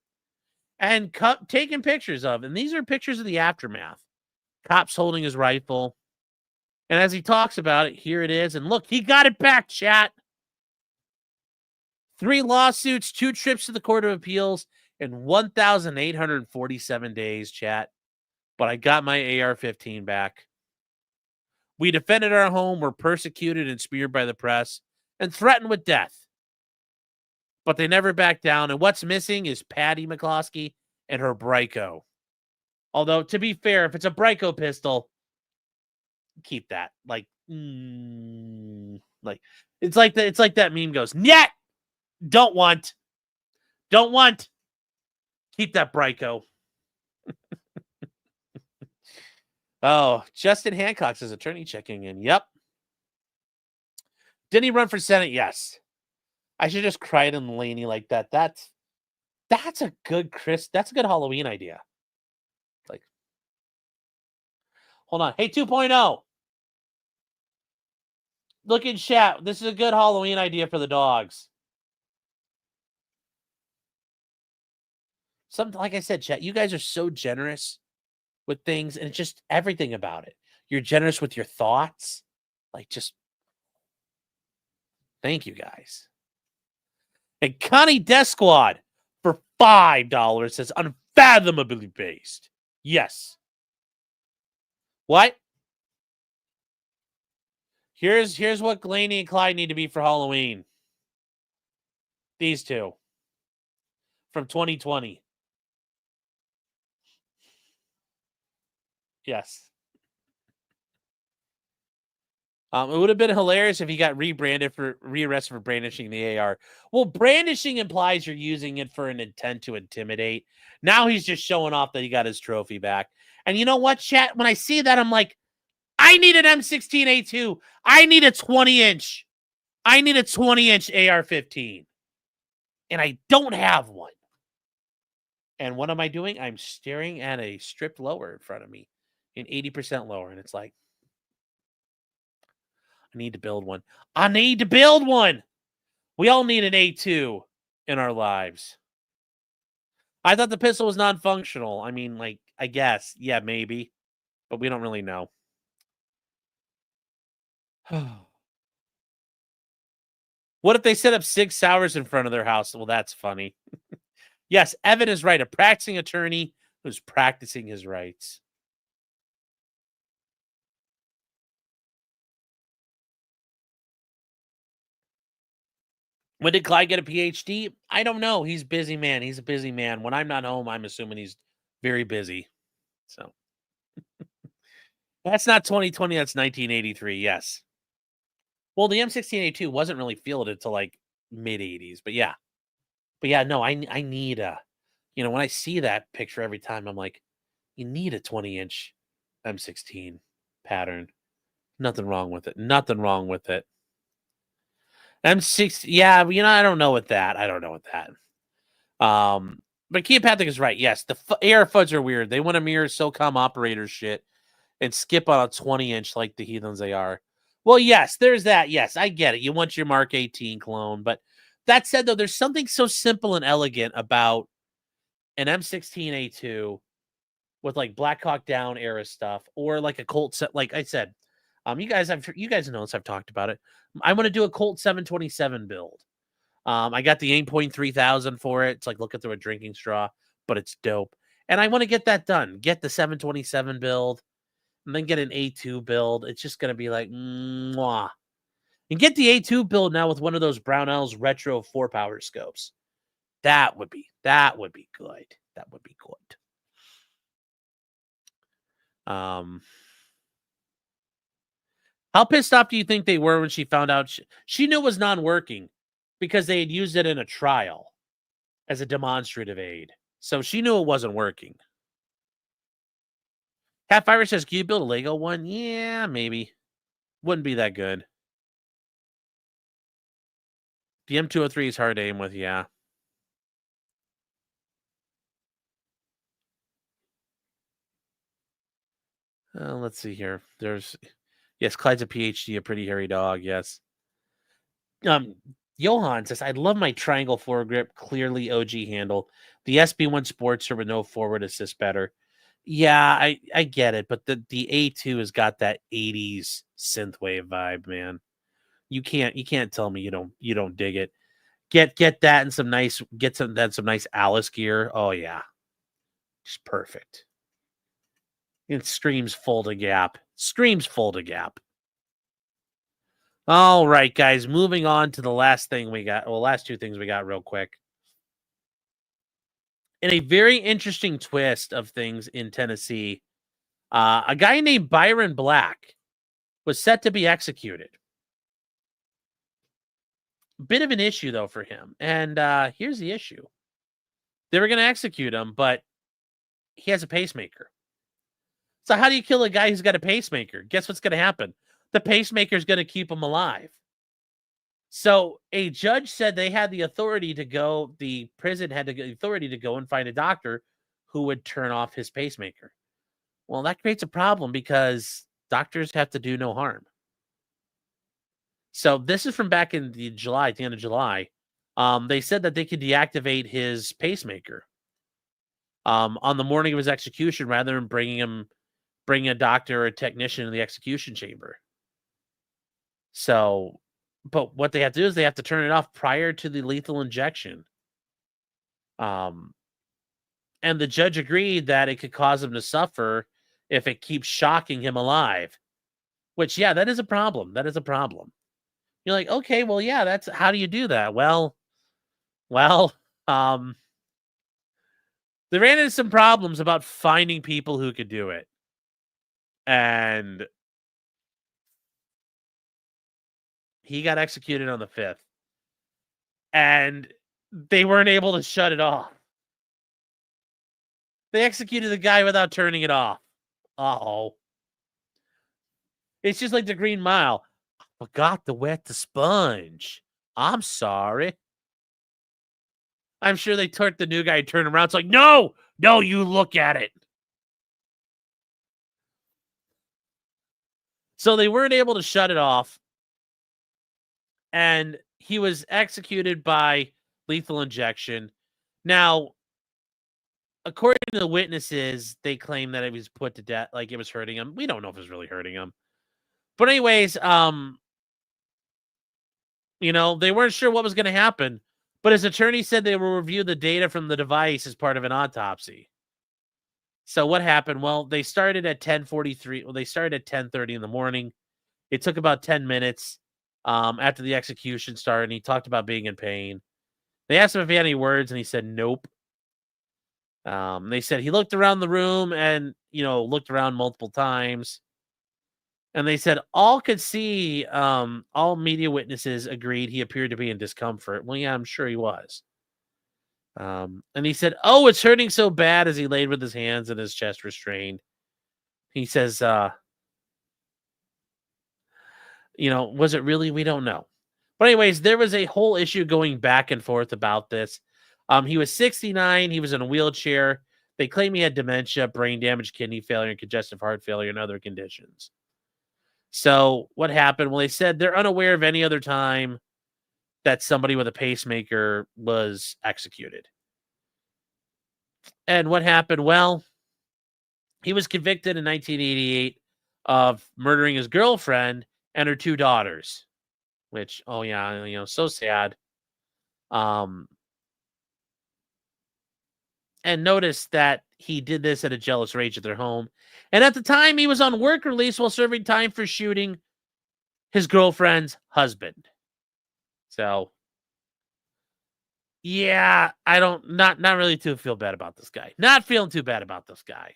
and taking pictures of, and these are pictures of the aftermath. Cops holding his rifle. And as he talks about it, here it is. And look, he got it back, chat. 3 lawsuits, 2 trips to the Court of Appeals, and 1,847 days, chat. But I got my AR-15 back. We defended our home, were persecuted and speared by the press, and threatened with death. But they never backed down, and what's missing is Patty McCloskey and her Brico. Although, to be fair, if it's a Brico pistol, keep that. It's like that meme goes, "Nyet! Don't want. Keep that Brico." Oh, Justin Hancock's his attorney checking in. Yep. Didn't he run for Senate? Yes. I should just cry to Laney like that. That's a good that's a good Halloween idea. Hold on. Hey, 2.0. Look in chat. This is a good Halloween idea for the dogs. Something like I said, chat, you guys are so generous with things, and it's just everything about it. You're generous with your thoughts. Thank you guys. And Connie Death Squad for $5 says unfathomably based. Yes. What? Here's what Glaney and Clyde need to be for Halloween. These two. From 2020. Yes. It would have been hilarious if he got rearrested for brandishing the AR. Well, brandishing implies you're using it for an intent to intimidate. Now he's just showing off that he got his trophy back. And you know what, chat? When I see that, I'm like, I need an M16A2. I need a 20-inch. I need a 20-inch AR-15. And I don't have one. And what am I doing? I'm staring at a stripped lower in front of me. An 80% lower. And it's like, I need to build one. I need to build one. We all need an A2 in our lives. I thought the pistol was non-functional. I mean, I guess. Yeah, maybe. But we don't really know. What if they set up Sig Sauers in front of their house? Well, that's funny. Yes, Evan is right. A practicing attorney who's practicing his rights. When did Clyde get a PhD? I don't know. He's a busy man. He's a busy man. When I'm not home, I'm assuming he's very busy. So that's not 2020. That's 1983. Yes. Well, the M16A2 wasn't really fielded until mid 80s, but yeah. No, I need when I see that picture every time, I'm like, you need a 20-inch M16 pattern Nothing wrong with it. Nothing wrong with it. M6, yeah, I don't know with that. But Kia Patrick is right. Yes, the AR FUDs are weird. They want to mirror SOCOM operator shit and skip on a 20-inch like the heathens they are. Well, yes, there's that. Yes, I get it. You want your Mark 18 clone. But that said, though, there's something so simple and elegant about an M16A2 with like Black Hawk Down era stuff, or like a Colt set. Like I said, you guys know this. I've talked about it. I want to do a Colt 727 build. I got the 8.3000 for it. It's like looking through a drinking straw, but it's dope. And I want to get that done. Get the 727 build, and then get an A2 build. It's just gonna be like mwah. And get the A2 build now with one of those Brownells retro 4-power scopes. That would be good. That would be good. How pissed off do you think they were when she found out she knew it was non-working because they had used it in a trial as a demonstrative aid? So she knew it wasn't working. Half Irish says, can you build a Lego one? Yeah, maybe. Wouldn't be that good. The M203 is hard to aim with, yeah. Let's see here. Yes, Clyde's a PhD, a pretty hairy dog, yes. Johan says, I love my triangle foregrip, clearly OG handle. The SB1 Sportster with no forward assist better. Yeah, I get it, but the A2 has got that 80s synthwave vibe, man. You can't tell me you don't dig it. Get that and some nice Alice gear. Oh yeah. Just perfect. It screams fold a gap. All right, guys, moving on to the last thing we got. Well, last two things we got real quick. In a very interesting twist of things in Tennessee, a guy named Byron Black was set to be executed. Bit of an issue, though, for him. And here's the issue. They were going to execute him, but he has a pacemaker. So how do you kill a guy who's got a pacemaker? Guess what's going to happen? The pacemaker is going to keep him alive. So a judge said they had the authority to go, the prison had the authority to go and find a doctor who would turn off his pacemaker. Well, that creates a problem because doctors have to do no harm. So this is from back in at the end of July. They said that they could deactivate his pacemaker on the morning of his execution rather than bring a doctor or a technician in the execution chamber. So, but what they have to do is they have to turn it off prior to the lethal injection. And the judge agreed that it could cause him to suffer if it keeps shocking him alive. Which, yeah, that is a problem. You're like, okay, well, yeah, how do you do that? Well, they ran into some problems about finding people who could do it. And he got executed on the 5th. And they weren't able to shut it off. They executed the guy without turning it off. Uh-oh. It's just like the Green Mile. I forgot to wet the sponge. I'm sorry. I'm sure they turned the new guy turned around. It's like, no, you look at it. So they weren't able to shut it off. And he was executed by lethal injection. Now, according to the witnesses, they claim that it was put to death, like it was hurting him. We don't know if it was really hurting him. But anyways, they weren't sure what was going to happen. But his attorney said they will review the data from the device as part of an autopsy. So what happened? Well, they started at 10:43. Well, they started at 10:30 in the morning. It took about 10 minutes after the execution started. And he talked about being in pain. They asked him if he had any words, and he said nope. They said he looked around the room and, looked around multiple times. And they said all could see, all media witnesses agreed he appeared to be in discomfort. Well, yeah, I'm sure he was. And he said, oh, it's hurting so bad as he laid with his hands and his chest restrained. He says, Was it really? We don't know. But anyways, there was a whole issue going back and forth about this. He was 69. He was in a wheelchair. They claim he had dementia, brain damage, kidney failure, and congestive heart failure, and other conditions. So what happened? Well, they said they're unaware of any other time that somebody with a pacemaker was executed. And what happened? Well, he was convicted in 1988 of murdering his girlfriend and her 2 daughters, which, oh yeah, so sad. And notice that he did this at a jealous rage at their home. And at the time, he was on work release while serving time for shooting his girlfriend's husband. So, yeah, not really too feel bad about this guy. Not feeling too bad about this guy.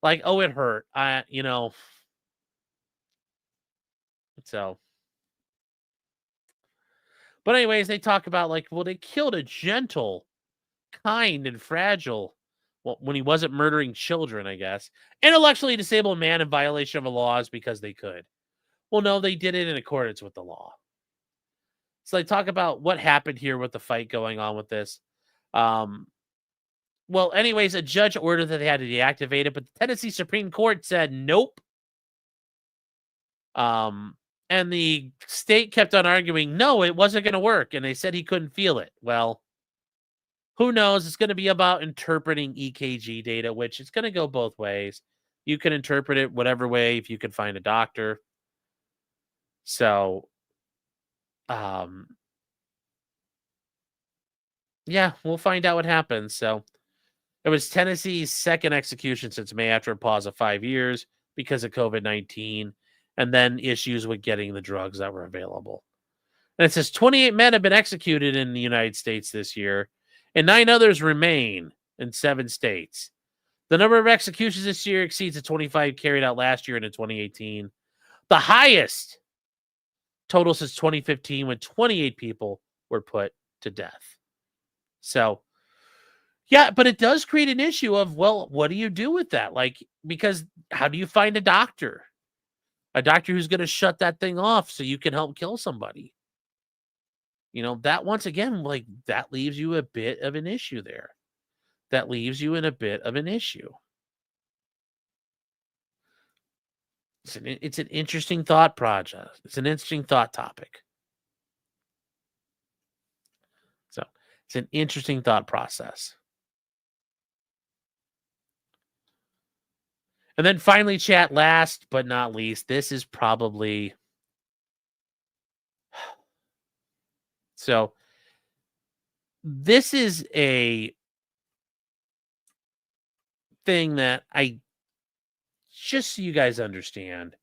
Like, oh, it hurt. So. But anyways, they talk about they killed a gentle, kind, and fragile, when he wasn't murdering children, I guess, intellectually disabled man in violation of the laws because they could. Well, no, they did it in accordance with the law. So they talk about what happened here with the fight going on with this. Well, anyways, a judge ordered that they had to deactivate it, but the Tennessee Supreme Court said nope. And the state kept on arguing, no, it wasn't going to work. And they said he couldn't feel it. Well, who knows? It's going to be about interpreting EKG data, which is going to go both ways. You can interpret it whatever way if you can find a doctor. So, yeah, we'll find out what happens. So, it was Tennessee's second execution since May after a pause of 5 years because of COVID-19 and then issues with getting the drugs that were available. And it says 28 men have been executed in the United States this year, and 9 others remain in 7 states. The number of executions this year exceeds the 25 carried out last year and in 2018. The highest total since 2015 when 28 people were put to death. So, yeah, but it does create an issue of, well, what do you do with that? Because how do you find a doctor? A doctor who's going to shut that thing off so you can help kill somebody. That once again, that leaves you a bit of an issue there. That leaves you in a bit of an issue. It's an interesting thought project. It's an interesting thought topic. So it's an interesting thought process. And then finally, chat, last but not least, this is probably... So this is a thing that just so you guys understand,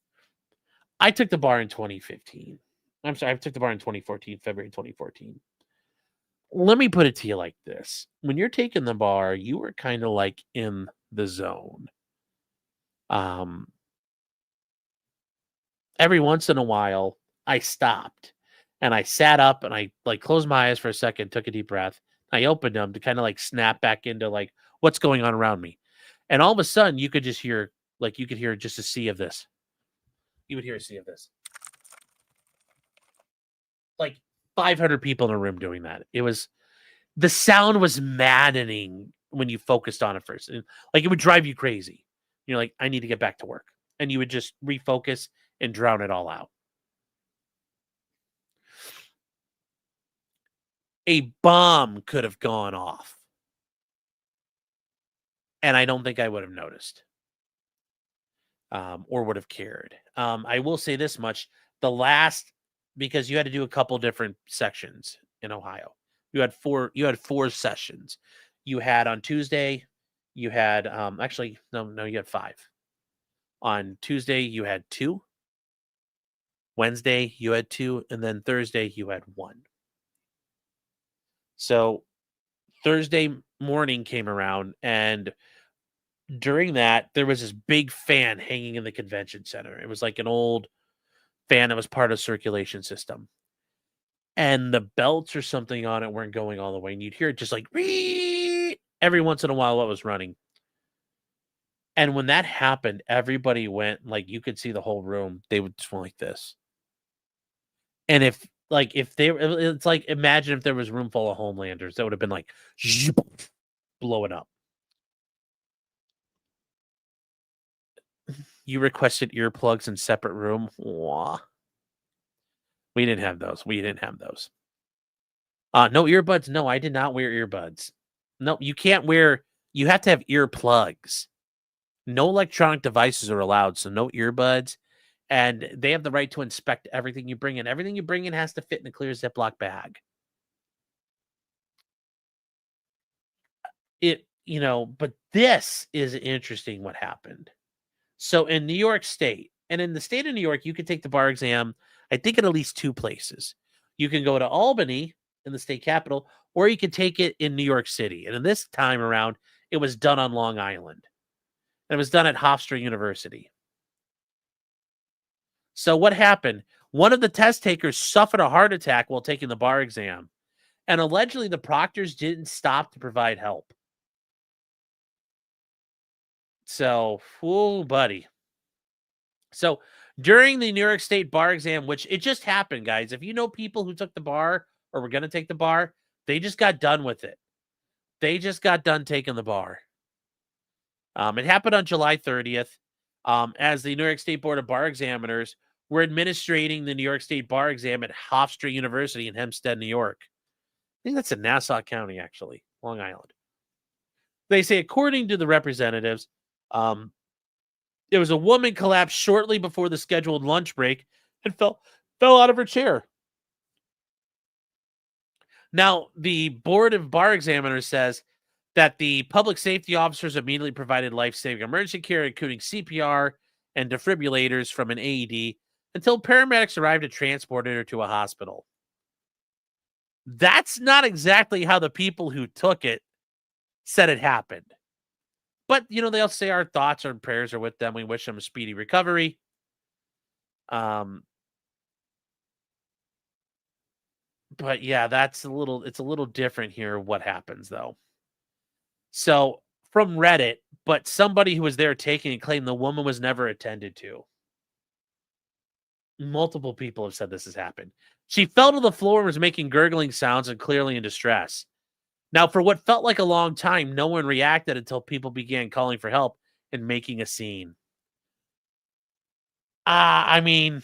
I took the bar in 2015. I'm sorry, I took the bar in 2014, February 2014. Let me put it to you like this. When you're taking the bar, you were kind of in the zone. Every once in a while, I stopped and I sat up and I closed my eyes for a second, took a deep breath. I opened them to kind of snap back into what's going on around me. And all of a sudden you could just hear, you could hear just a sea of this. You would hear a sea of this. 500 people in a room doing that. The sound was maddening when you focused on it first. And, it would drive you crazy. You're like, I need to get back to work. And you would just refocus and drown it all out. A bomb could have gone off. And I don't think I would have noticed. Or would have cared. I will say this much. Because you had to do a couple different sections in Ohio. You had four sessions. You had on Tuesday, you had actually no, you had 5. On Tuesday, you had 2. Wednesday, you had 2, and then Thursday, you had 1. So Thursday morning came around, and during that, there was this big fan hanging in the convention center. It was like an old fan that was part of the circulation system. And the belts or something on it weren't going all the way. And you'd hear it just every once in a while what was running. And when that happened, everybody went, you could see the whole room. They would just went like this. And if it's like, imagine if there was a room full of Homelanders, that would have been like, blow it up. You requested earplugs in separate room. Wah. We didn't have those. No earbuds. No, I did not wear earbuds. No, you can't wear. You have to have earplugs. No electronic devices are allowed, so no earbuds. And they have the right to inspect everything you bring in. Everything you bring in has to fit in a clear Ziploc bag. But this is interesting what happened. So in New York State, and in the state of New York, you can take the bar exam, I think, at least two places. You can go to Albany in the state capital, or you can take it in New York City. And in this time around, it was done on Long Island. And it was done at Hofstra University. So what happened? One of the test takers suffered a heart attack while taking the bar exam. And allegedly, the proctors didn't stop to provide help. So, buddy. So, during the New York State bar exam, which it just happened, guys, if you know people who took the bar or were going to take the bar, they just got done with it. They just got done taking the bar. It happened on July 30th, as the New York State Board of Bar Examiners were administrating the New York State bar exam at Hofstra University in Hempstead, New York. I think that's in Nassau County, actually, Long Island. They say, according to the representatives, there was a woman collapsed shortly before the scheduled lunch break and fell out of her chair. Now, the Board of Bar Examiners says that the public safety officers immediately provided life-saving emergency care, including CPR and defibrillators from an AED, until paramedics arrived to transport her to a hospital. That's not exactly how the people who took it said it happened. But, they'll say our thoughts and prayers are with them. We wish them a speedy recovery. But yeah, it's a little different here what happens, though. So, from Reddit, but somebody who was there taking it claimed the woman was never attended to. Multiple people have said this has happened. She fell to the floor and was making gurgling sounds and clearly in distress. Now, for what felt like a long time, no one reacted until people began calling for help and making a scene. I mean,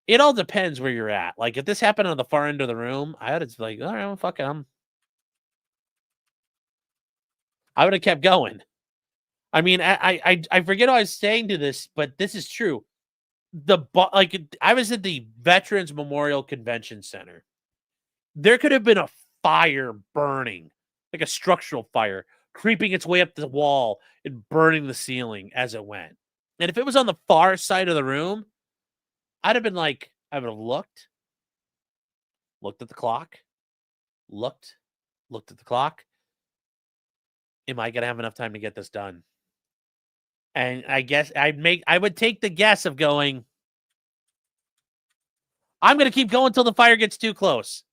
it all depends where you're at. Like, if this happened on the far end of the room, I would have been like, all right, well, fuck it. I would have kept going. I mean, I forget what I was saying to this, but this is true. I was at the Veterans Memorial Convention Center. There could have been a fire burning, like a structural fire, creeping its way up the wall and burning the ceiling as it went. And if it was on the far side of the room, I would have looked at the clock, looked at the clock. Am I going to have enough time to get this done? And I guess I would take the guess of going, I'm going to keep going until the fire gets too close.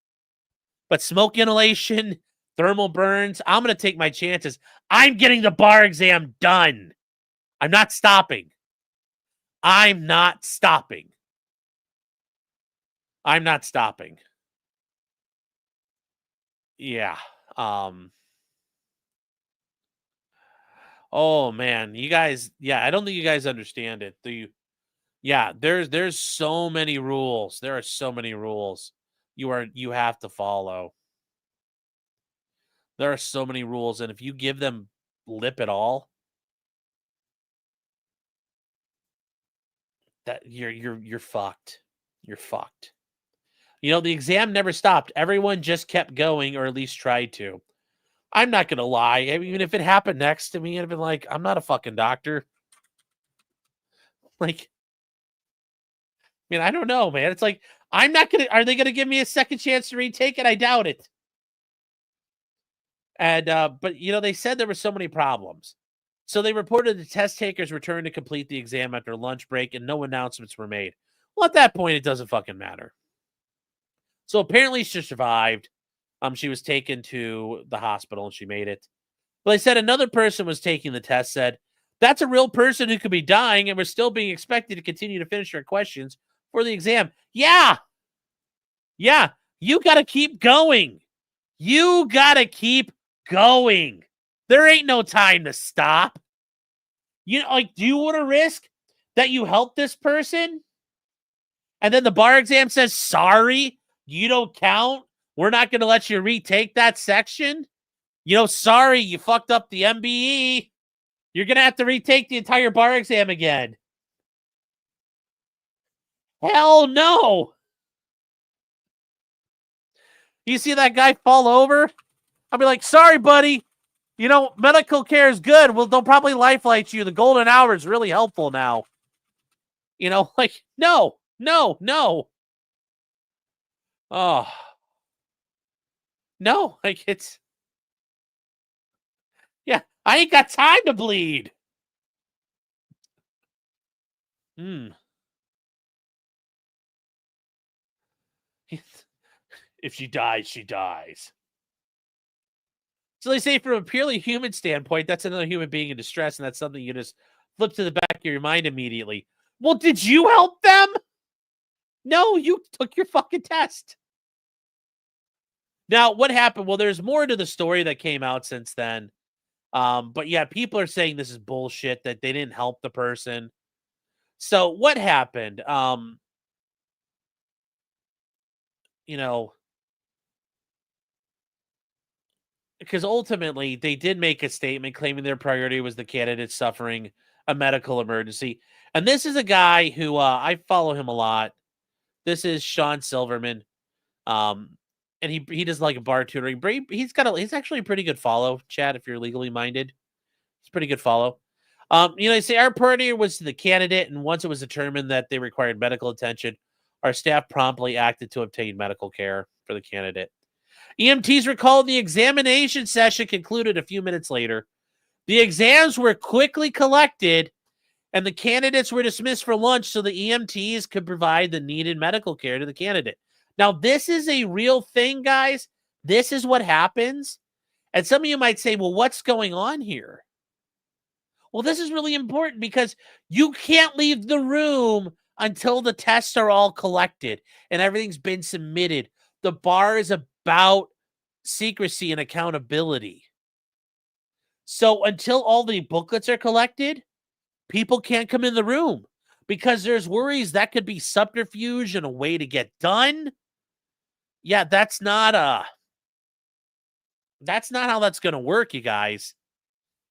But smoke inhalation, thermal burns, I'm going to take my chances. I'm getting the bar exam done. I'm not stopping. Yeah. Oh man, you guys, I don't think you guys understand it. Do you? Yeah, there's so many rules. There are so many rules you have to follow. There are so many rules, and if you give them lip at all, that you're fucked. You're fucked. The exam never stopped. Everyone just kept going, or at least tried to. I'm not going to lie. I mean, even if it happened next to me, I'd have been like, I'm not a fucking doctor. Like, I mean, I don't know, man. It's like, are they going to give me a second chance to retake it? I doubt it. And, but, they said there were so many problems. So they reported the test takers returned to complete the exam after lunch break and no announcements were made. Well, at that point, it doesn't fucking matter. So apparently she survived. She was taken to the hospital and she made it. But they said another person was taking the test said, that's a real person who could be dying and was still being expected to continue to finish their questions for the exam. Yeah. Yeah. You got to keep going. You got to keep going. There ain't no time to stop. You know, like, do you want to risk that you help this person? And then the bar exam says, sorry, you don't count. We're not going to let you retake that section. You know, sorry, you fucked up the MBE. You're going to have to retake the entire bar exam again. Hell no. You see that guy fall over? I'll be like, sorry, buddy. You know, medical care is good. Well, they'll probably lifeline you. The golden hour is really helpful now. You know, like, no. Oh. No, like, it's... Yeah, I ain't got time to bleed. If she dies, she dies. So they say from a purely human standpoint, that's another human being in distress, and that's something you just flip to the back of your mind immediately. Well, did you help them? No, you took your fucking test. Now, what happened? Well, there's more to the story that came out since then. But yeah, people are saying this is bullshit, that they didn't help the person. So what happened? You know, because ultimately they did make a statement claiming their priority was the candidate suffering a medical emergency. And this is a guy who I follow him a lot. This is Sean Silverman. And he does like a bar tutoring. He's actually a pretty good follow, Chad, if you're legally minded. It's pretty good follow. You know, they say our priority was to the candidate, and once it was determined that they required medical attention, our staff promptly acted to obtain medical care for the candidate. EMTs recalled the examination session concluded a few minutes later. The exams were quickly collected, and the candidates were dismissed for lunch so the EMTs could provide the needed medical care to the candidate. Now, this is a real thing, guys. This is what happens. And some of you might say, well, what's going on here? Well, this is really important because you can't leave the room until the tests are all collected and everything's been submitted. The bar is about secrecy and accountability. So until all the booklets are collected, people can't come in the room because there's worries that could be subterfuge and a way to get done. Yeah, that's not how that's going to work, you guys.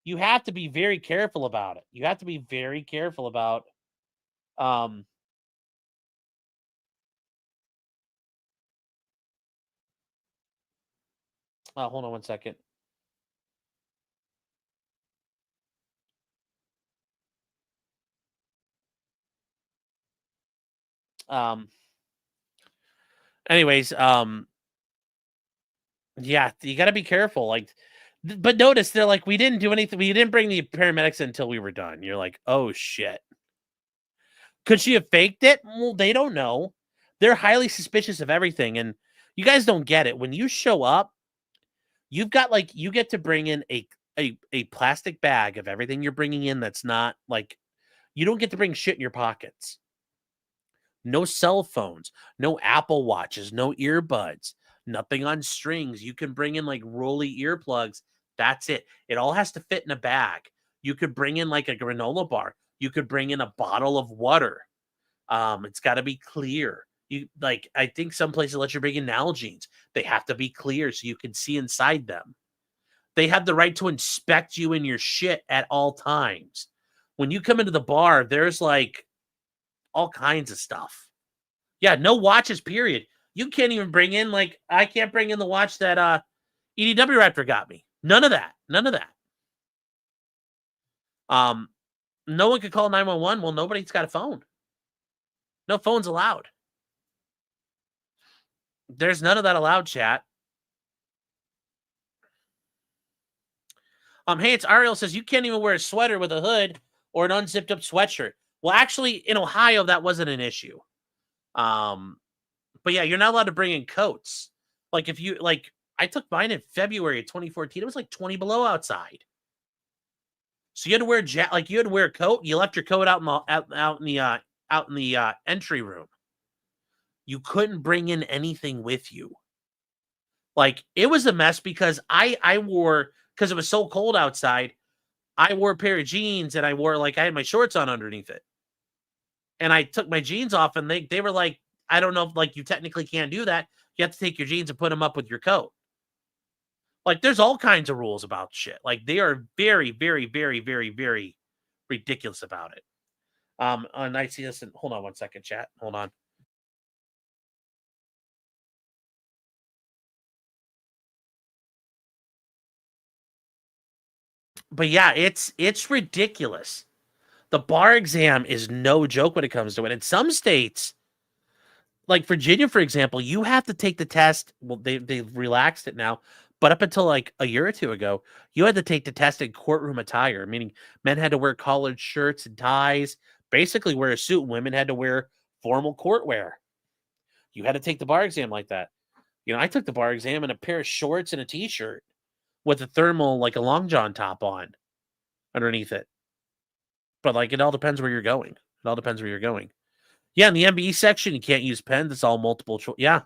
You have to be very careful about it. You have to be very careful about hold on one second. Anyways, yeah, you got to be careful. Like, but notice they're like, we didn't do anything. We didn't bring the paramedics until we were done. You're like, oh shit. Could she have faked it? Well, they don't know. They're highly suspicious of everything. And you guys don't get it. When you show up, you get to bring in a plastic bag of everything you're bringing in. That's not like, you don't get to bring shit in your pockets. No cell phones, no Apple Watches, no earbuds, nothing on strings. You can bring in like rolly earplugs. That's it. It all has to fit in a bag. You could bring in like a granola bar. You could bring in a bottle of water. It's got to be clear. I think some places let you bring in Nalgene's. They have to be clear so you can see inside them. They have the right to inspect you and your shit at all times. When you come into the bar, there's like all kinds of stuff. Yeah, no watches, period. You can't even bring in, like, I can't bring in the watch that EDW Raptor got me. None of that. No one could call 911. Well, nobody's got a phone. No phones allowed. There's none of that allowed, chat. Hey, it's Ariel says, you can't even wear a sweater with a hood or an unzipped up sweatshirt. Well, actually, in Ohio, that wasn't an issue. But yeah, you're not allowed to bring in coats. Like if you I took mine in February of 2014. It was like 20 below outside. So you had to wear you had to wear a coat. You left your coat out in the entry room. you couldn't bring in anything with you. Like, it was a mess because I wore, because it was so cold outside, I wore a pair of jeans and I had my shorts on underneath it. And I took my jeans off and they were like, I don't know if, like, you technically can't do that. You have to take your jeans and put them up with your coat. Like, there's all kinds of rules about shit. Like, they are very, very, very, very, very ridiculous about it. And I see this, and hold on one second, chat. Hold on. But yeah, it's ridiculous. The bar exam is no joke when it comes to it. In some states, like Virginia, for example, you have to take the test. Well, they've relaxed it now, but up until like a year or two ago, you had to take the test in courtroom attire, meaning men had to wear collared shirts and ties, basically wear a suit. Women had to wear formal court wear. You had to take the bar exam like that. You know, I took the bar exam in a pair of shorts and a t-shirt with a thermal, like a long john top on underneath it. But like, it all depends where you're going. It all depends where you're going. Yeah, in the MBE section, you can't use pens. It's all multiple choice. Yeah.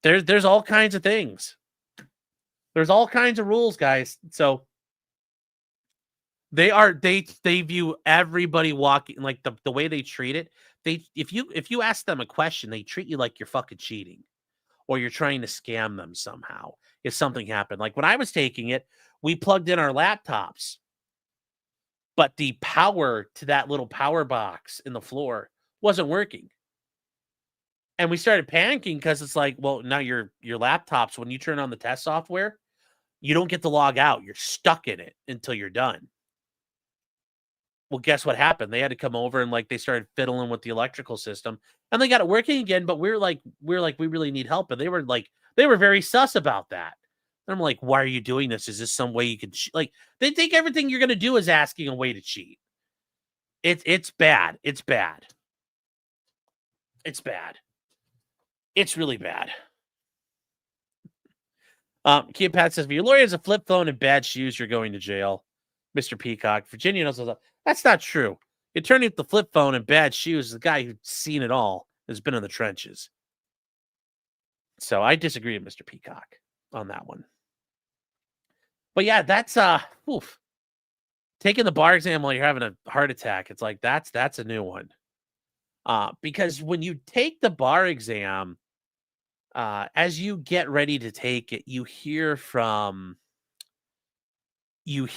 There's all kinds of things. There's all kinds of rules, guys. So they view everybody walking, like the way they treat it. If you ask them a question, they treat you like you're fucking cheating or you're trying to scam them somehow if something happened. Like when I was taking it, we plugged in our laptops, but the power to that little power box in the floor wasn't working. And we started panicking because it's like, well, now your laptops, when you turn on the test software, you don't get to log out. You're stuck in it until you're done. Well, guess what happened? They had to come over and like they started fiddling with the electrical system and they got it working again. But we really need help. And they were very sus about that. And I'm like, why are you doing this? Is this some way you can like, they think everything you're going to do is asking a way to cheat. It's bad. It's bad. It's bad. It's really bad. Kid Pat says, if your lawyer has a flip phone and bad shoes, you're going to jail. Mr. Peacock, Virginia knows that's not true. The attorney with the flip phone and bad shoes is the guy who's seen it all, has been in the trenches. So I disagree with Mr. Peacock on that one. But yeah, that's taking the bar exam while you're having a heart attack. It's like that's a new one. Because when you take the bar exam, as you get ready to take it, you hear from the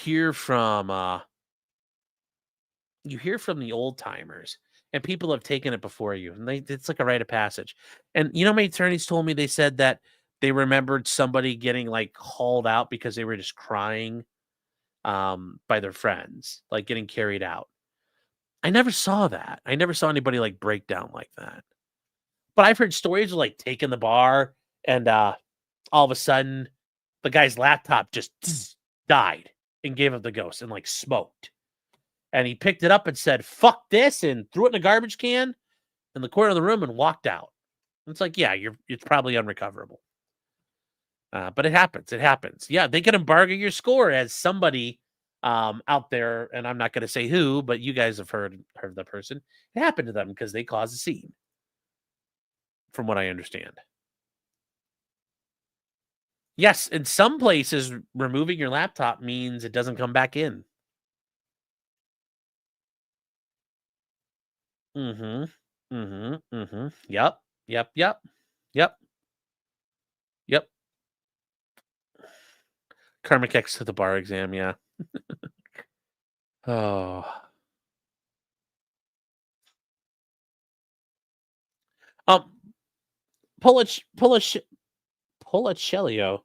old timers and people have taken it before you, and it's like a rite of passage. And you know, my attorneys told me, they said that they remembered somebody getting like hauled out because they were just crying by their friends, like getting carried out. I never saw that. I never saw anybody like break down like that. But I've heard stories of like taking the bar and all of a sudden the guy's laptop just died and gave up the ghost and like smoked. And he picked it up and said, fuck this, and threw it in a garbage can in the corner of the room and walked out. And it's like, yeah, it's probably unrecoverable. But it happens. It happens. Yeah, they can embargo your score as somebody out there, and I'm not going to say who, but you guys have heard the person. It happened to them because they caused a scene, from what I understand. Yes, in some places, removing your laptop means it doesn't come back in. Yep. Karmic X to the bar exam, yeah. Oh. Policellio,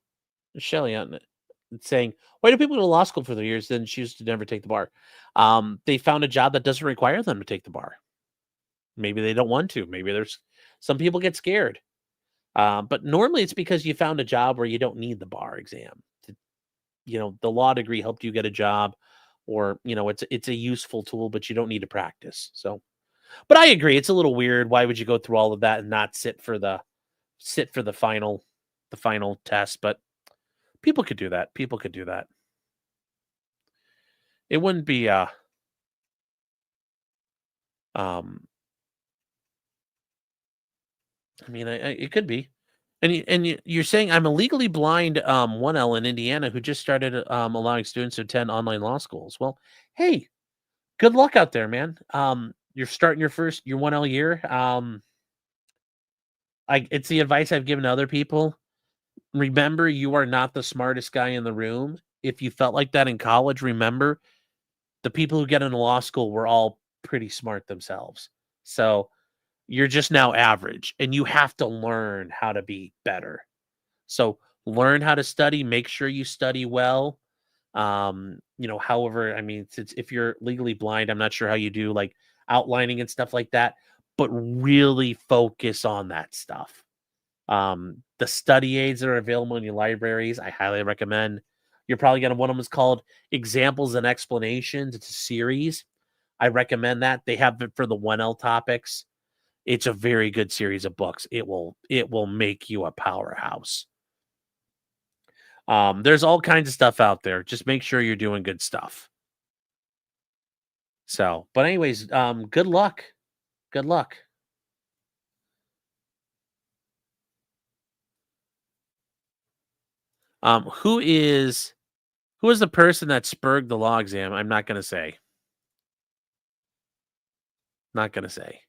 saying, why do people go to law school for 3 years then choose to never take the bar? They found a job that doesn't require them to take the bar. Maybe they don't want to. Maybe there's some people get scared. But normally it's because you found a job where you don't need the bar exam. The law degree helped you get a job, or it's a useful tool, but you don't need to practice. So, but I agree, it's a little weird. Why would you go through all of that and not sit for the final test? But people could do that. It wouldn't be I mean, it could be. And you're saying I'm a legally blind 1L in Indiana who just started allowing students to attend online law schools. Well, hey, good luck out there, man. You're starting your 1L year. It's the advice I've given to other people. Remember, you are not the smartest guy in the room. If you felt like that in college, remember the people who get into law school were all pretty smart themselves. So you're just now average, and you have to learn how to be better. So learn how to study, make sure you study well. However, I mean, if you're legally blind, I'm not sure how you do like outlining and stuff like that, but really focus on that stuff. The study aids that are available in your libraries, I highly recommend. You're probably going to, one of them is called Examples and Explanations. It's a series. I recommend that. They have it for the 1L topics. It's a very good series of books. It will make you a powerhouse. There's all kinds of stuff out there. Just make sure you're doing good stuff. So, but anyways, good luck. Good luck. Who is the person that spurred the law exam? I'm not gonna say. Not gonna say.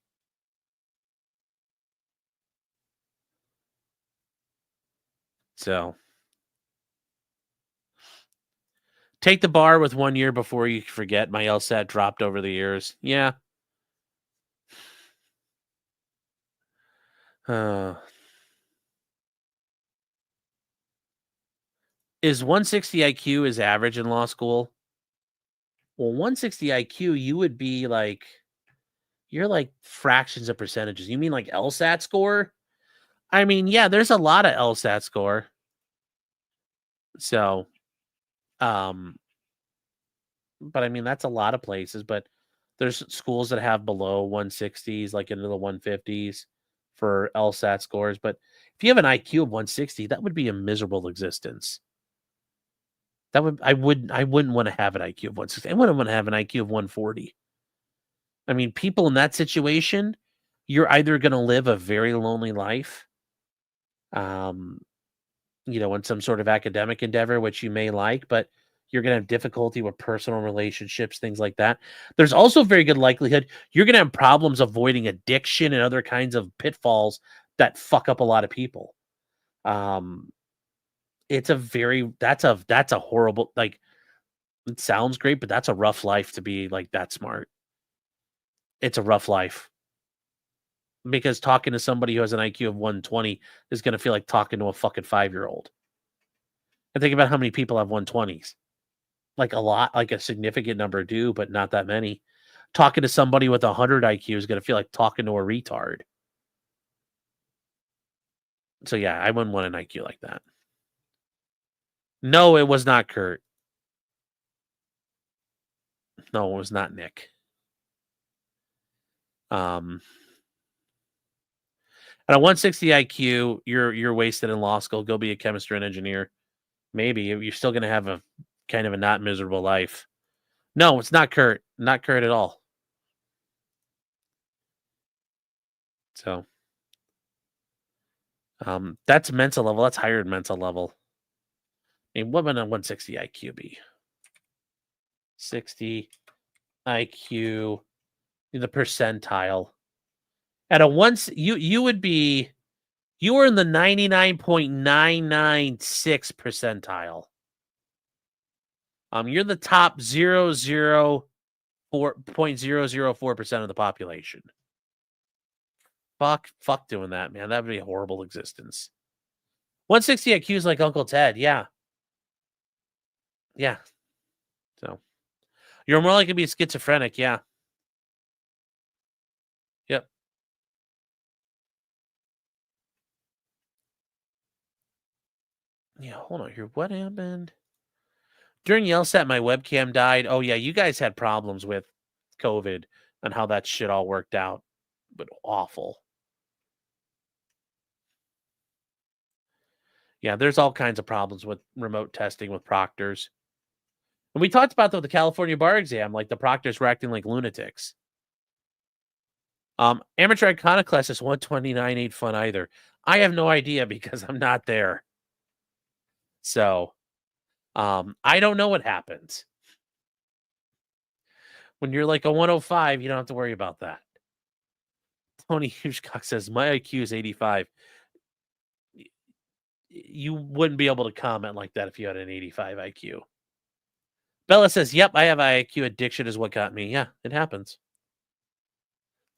So take the bar with 1 year before you forget. My LSAT dropped over the years. Yeah. Is 160 IQ is average in law school? Well, 160 IQ, you would be like, you're like fractions of percentages. You mean like LSAT score? I mean, yeah, there's a lot of LSAT score. So, but I mean, that's a lot of places, but there's schools that have below 160s, like into the 150s for LSAT scores. But if you have an IQ of 160, that would be a miserable existence. I wouldn't want to have an IQ of 160. I wouldn't want to have an IQ of 140. I mean, people in that situation, you're either going to live a very lonely life, in some sort of academic endeavor, which you may like, but you're going to have difficulty with personal relationships, things like that. There's also very good likelihood you're going to have problems avoiding addiction and other kinds of pitfalls that fuck up a lot of people. That's a horrible, like, it sounds great, but that's a rough life to be like that smart. It's a rough life. Because talking to somebody who has an IQ of 120 is going to feel like talking to a fucking 5-year-old. And think about how many people have 120s. Like a lot, like a significant number do, but not that many. Talking to somebody with 100 IQ is going to feel like talking to a retard. So yeah, I wouldn't want an IQ like that. No, it was not Kurt. No, it was not Nick. At a 160 IQ, you're wasted in law school. Go be a chemist or an engineer. Maybe you're still going to have a kind of a not miserable life. No, it's not Kurt. Not Kurt at all. So, that's mental level. That's higher than mental level. I mean, what would a 160 IQ be? 60 IQ, the percentile. At a you would be, you were in the 99.996 percentile. You're the top 0.004% of the population. Fuck doing that, man. That would be a horrible existence. 160 IQ is like Uncle Ted. Yeah. Yeah. So you're more likely to be schizophrenic. Yeah. Yep. Yeah. Hold on here. What happened? During LSAT, my webcam died. Oh, yeah. You guys had problems with COVID and how that shit all worked out. But awful. Yeah, there's all kinds of problems with remote testing with proctors. And we talked about the California bar exam, like the proctors were acting like lunatics. Amateur Iconoclast is 129 ain't fun either. I have no idea because I'm not there. So, I don't know what happens. When you're like a 105, you don't have to worry about that. Tony Hugecock says, my IQ is 85. You wouldn't be able to comment like that if you had an 85 IQ. Bella says, yep, I have IQ. Addiction is what got me. Yeah, it happens.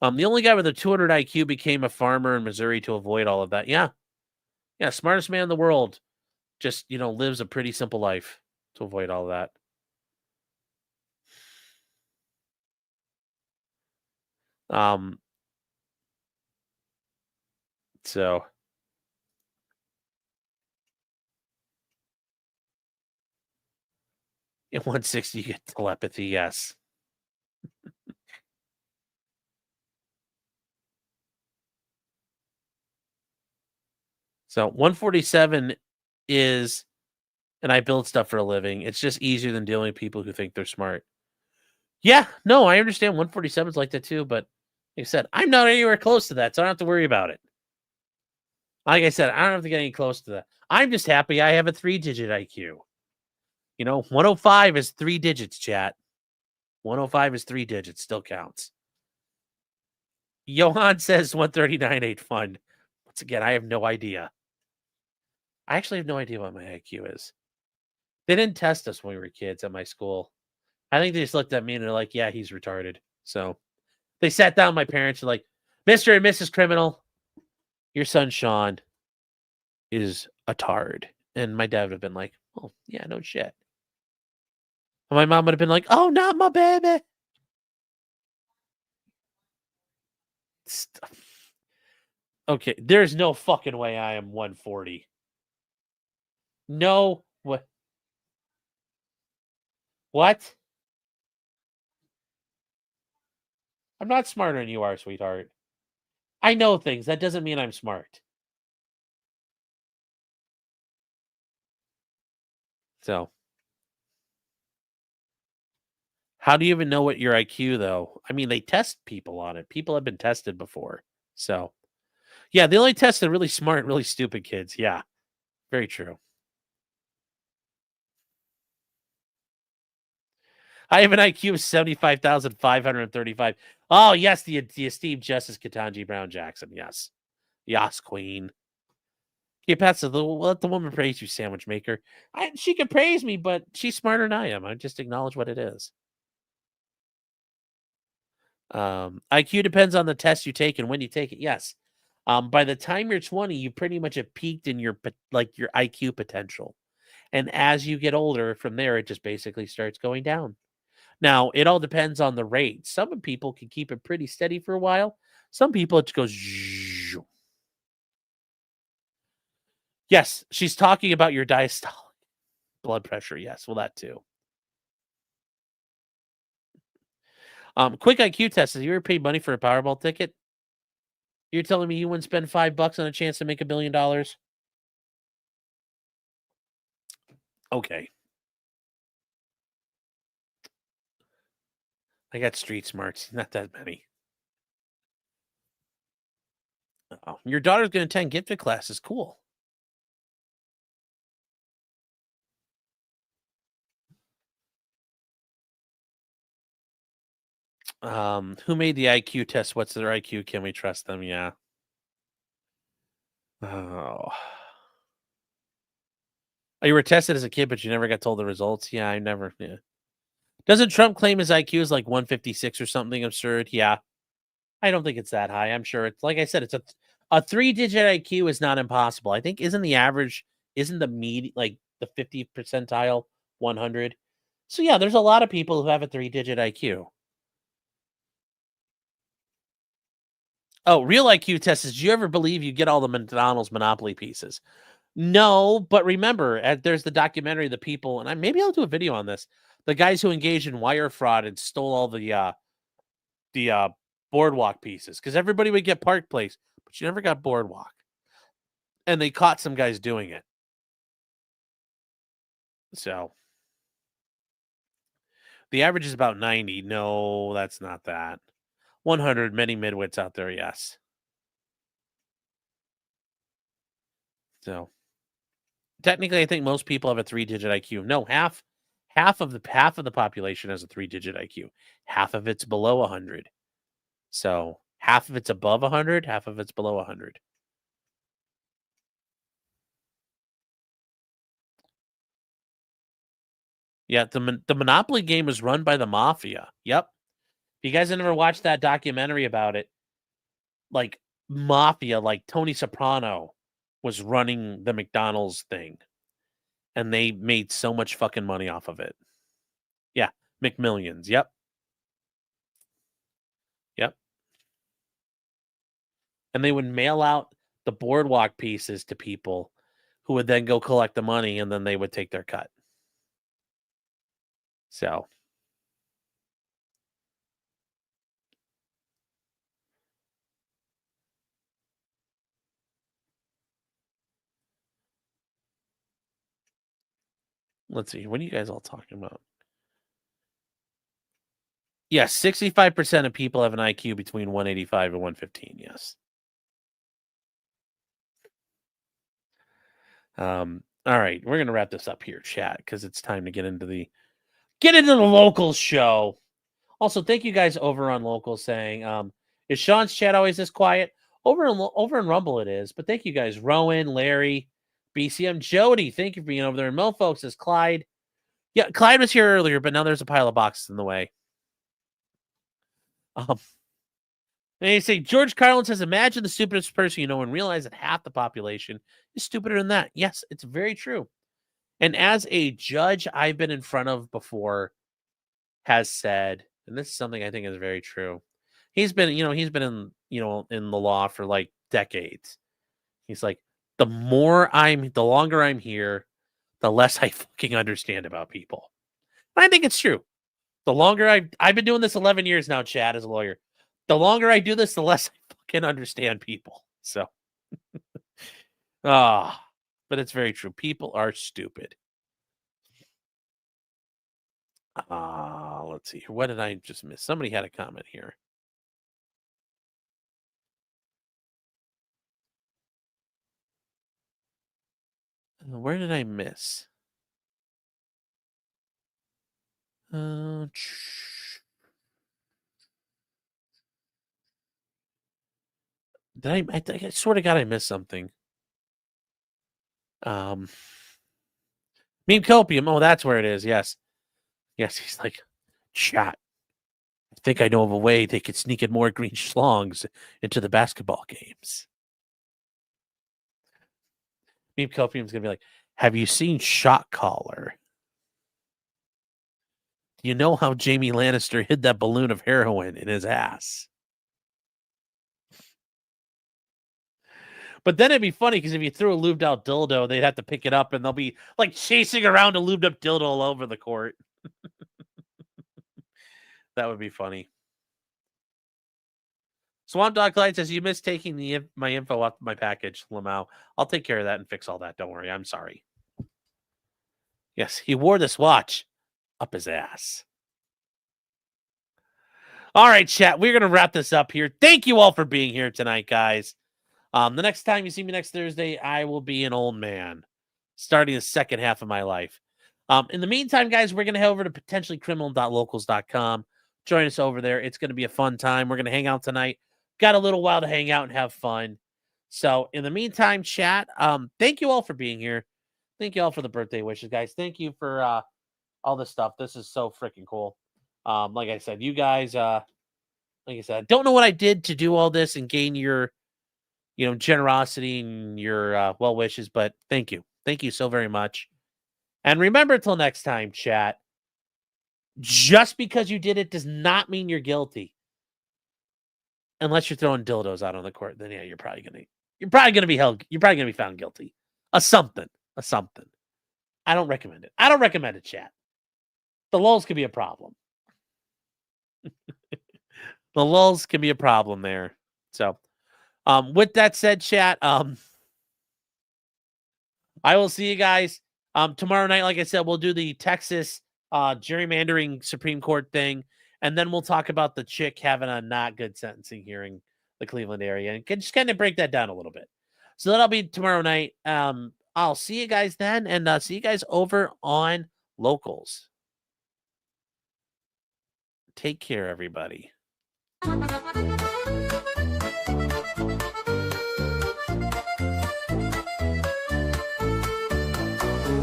The only guy with a 200 IQ became a farmer in Missouri to avoid all of that. Yeah. Yeah, smartest man in the world. Just, lives a pretty simple life to avoid all that. So in 160 you get telepathy, yes. So 147 is, and I build stuff for a living. It's just easier than dealing with people who think they're smart. Yeah, no, I understand 147 is like that too, but like I said, I'm not anywhere close to that, so I don't have to worry about it. Like I said, I don't have to get any close to that. I'm just happy I have a 3-digit IQ. 105 is 3 digits, chat. 105 is 3 digits, still counts. Johan says 139 ain't fun. Once again, I have no idea. I actually have no idea what my IQ is. They didn't test us when we were kids at my school. I think they just looked at me and they're like, yeah, he's retarded. So they sat down, my parents were like, Mr. and Mrs. Criminal, your son Sean is a tard. And my dad would have been like, oh, yeah, no shit. And my mom would have been like, oh, not my baby. Okay, there's no fucking way I am 140. No. What? What? I'm not smarter than you are, sweetheart. I know things. That doesn't mean I'm smart. So, how do you even know what your IQ, though? I mean, they test people on it. People have been tested before. So, yeah, they only tested really smart, really stupid kids. Yeah, very true. I have an IQ of 75,535. Oh, yes, the esteemed Justice Ketanji Brown Jackson. Yes. Yes, queen. Yeah, Pat said, let the woman praise you, sandwich maker. She could praise me, but she's smarter than I am. I just acknowledge what it is. IQ depends on the test you take and when you take it. Yes. By the time you're 20, you pretty much have peaked in your IQ potential. And as you get older, from there, it just basically starts going down. Now, it all depends on the rate. Some people can keep it pretty steady for a while. Some people, it just goes. Yes, she's talking about your diastolic blood pressure. Yes, well, that too. Quick IQ test. Have you ever paid money for a Powerball ticket? You're telling me you wouldn't spend $5 on a chance to make $1 billion? Okay. I got street smarts. Not that many. Oh, your daughter's going to attend gifted classes. Cool. Who made the IQ test? What's their IQ? Can we trust them? Yeah. Oh. You were tested as a kid, but you never got told the results? Yeah, I never. Yeah. Doesn't Trump claim his IQ is like 156 or something absurd? Yeah. I don't think it's that high. I'm sure it's, like I said, it's a 3-digit IQ is not impossible. I think isn't the median, like the 50th percentile 100? So yeah, there's a lot of people who have a 3-digit IQ. Oh, real IQ test is, do you ever believe you get all the McDonald's Monopoly pieces? No, but remember, there's the documentary, the people, and maybe I'll do a video on this. The guys who engaged in wire fraud and stole all the boardwalk pieces, because everybody would get Park Place, but you never got boardwalk. And they caught some guys doing it. So the average is about 90. No, that's not that. 100, many midwits out there, yes. So technically, I think most people have a 3-digit IQ. No, half of the population has a 3-digit IQ. Half of it's below 100. So half of it's above 100, half of it's below 100. Yeah, the Monopoly game is run by the mafia. Yep. If you guys have never watched that documentary about it, like mafia, like Tony Soprano was running the McDonald's thing, and they made so much fucking money off of it. Yeah, McMillions. Yep. Yep. And they would mail out the boardwalk pieces to people who would then go collect the money, and then they would take their cut. So let's see. What are you guys all talking about? Yes, 65% of people have an IQ between 185 and 115. Yes. All right, we're gonna wrap this up here, chat, because it's time to get into the locals show. Also, thank you guys over on Local saying, is Sean's chat always this quiet? Over in Rumble it is, but thank you guys. Rowan, Larry, BCM, Jody, thank you for being over there. And Mo folks says Clyde. Yeah, Clyde was here earlier, but now there's a pile of boxes in the way. And you say George Carlin says, imagine the stupidest person you know and realize that half the population is stupider than that. Yes, it's very true. And as a judge I've been in front of before has said, and this is something I think is very true. He's been in, in the law for like decades. He's like, the longer I'm here, the less I fucking understand about people. And I think it's true. The longer I've been doing this 11 years now, Chad, as a lawyer. The longer I do this, the less I fucking understand people. So, but it's very true. People are stupid. Let's see. What did I just miss? Somebody had a comment here. Where did I miss? I swear to God, I missed something. Meme copium. Oh, that's where it is. Yes. Yes. He's like, chat. I think I know of a way they could sneak in more green schlongs into the basketball games. Meme copium's going to be like, have you seen Shot Caller? You know how Jamie Lannister hid that balloon of heroin in his ass? But then it'd be funny because if you threw a lubed out dildo, they'd have to pick it up and they'll be like chasing around a lubed up dildo all over the court. That would be funny. Swamp Dog Clyde says, you missed taking my info off my package, Lamau. I'll take care of that and fix all that. Don't worry. I'm sorry. Yes, he wore this watch up his ass. All right, chat. We're going to wrap this up here. Thank you all for being here tonight, guys. The next time you see me next Thursday, I will be an old man starting the second half of my life. In the meantime, guys, we're going to head over to potentiallycriminal.locals.com. Join us over there. It's going to be a fun time. We're going to hang out tonight. Got a little while to hang out and have fun. So in the meantime, chat, thank you all for being here. Thank you all for the birthday wishes, guys. Thank you for all this stuff. This is so freaking cool. Like I said, you guys, I don't know what I did to do all this and gain your generosity and your well wishes, but thank you. Thank you so very much. And remember, till next time, chat, just because you did it does not mean you're guilty. Unless you're throwing dildos out on the court, then yeah, you're probably gonna be found guilty. A something. I don't recommend it. Chat. The lulls could be a problem. The lulls can be a problem there. So with that said, chat, I will see you guys tomorrow night. Like I said, we'll do the Texas gerrymandering Supreme Court thing. And then we'll talk about the chick having a not good sentencing hearing, the Cleveland area, and can just kind of break that down a little bit. So that'll be tomorrow night. I'll see you guys then, and see you guys over on Locals. Take care, everybody.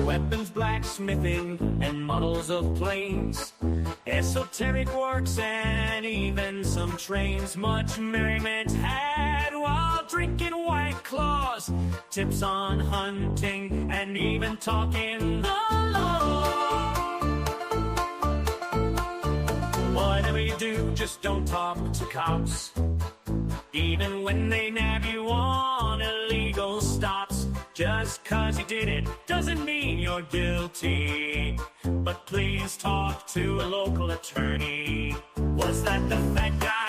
Weapons, blacksmithing, and models of planes, esoteric works, and even some trains. Much merriment had while drinking White Claws, tips on hunting, and even talking the law. Whatever you do, just don't talk to cops, even when they nab you on illegal stops. Just 'cause you did it doesn't mean you're guilty, but please talk to a local attorney. Was that the fat guy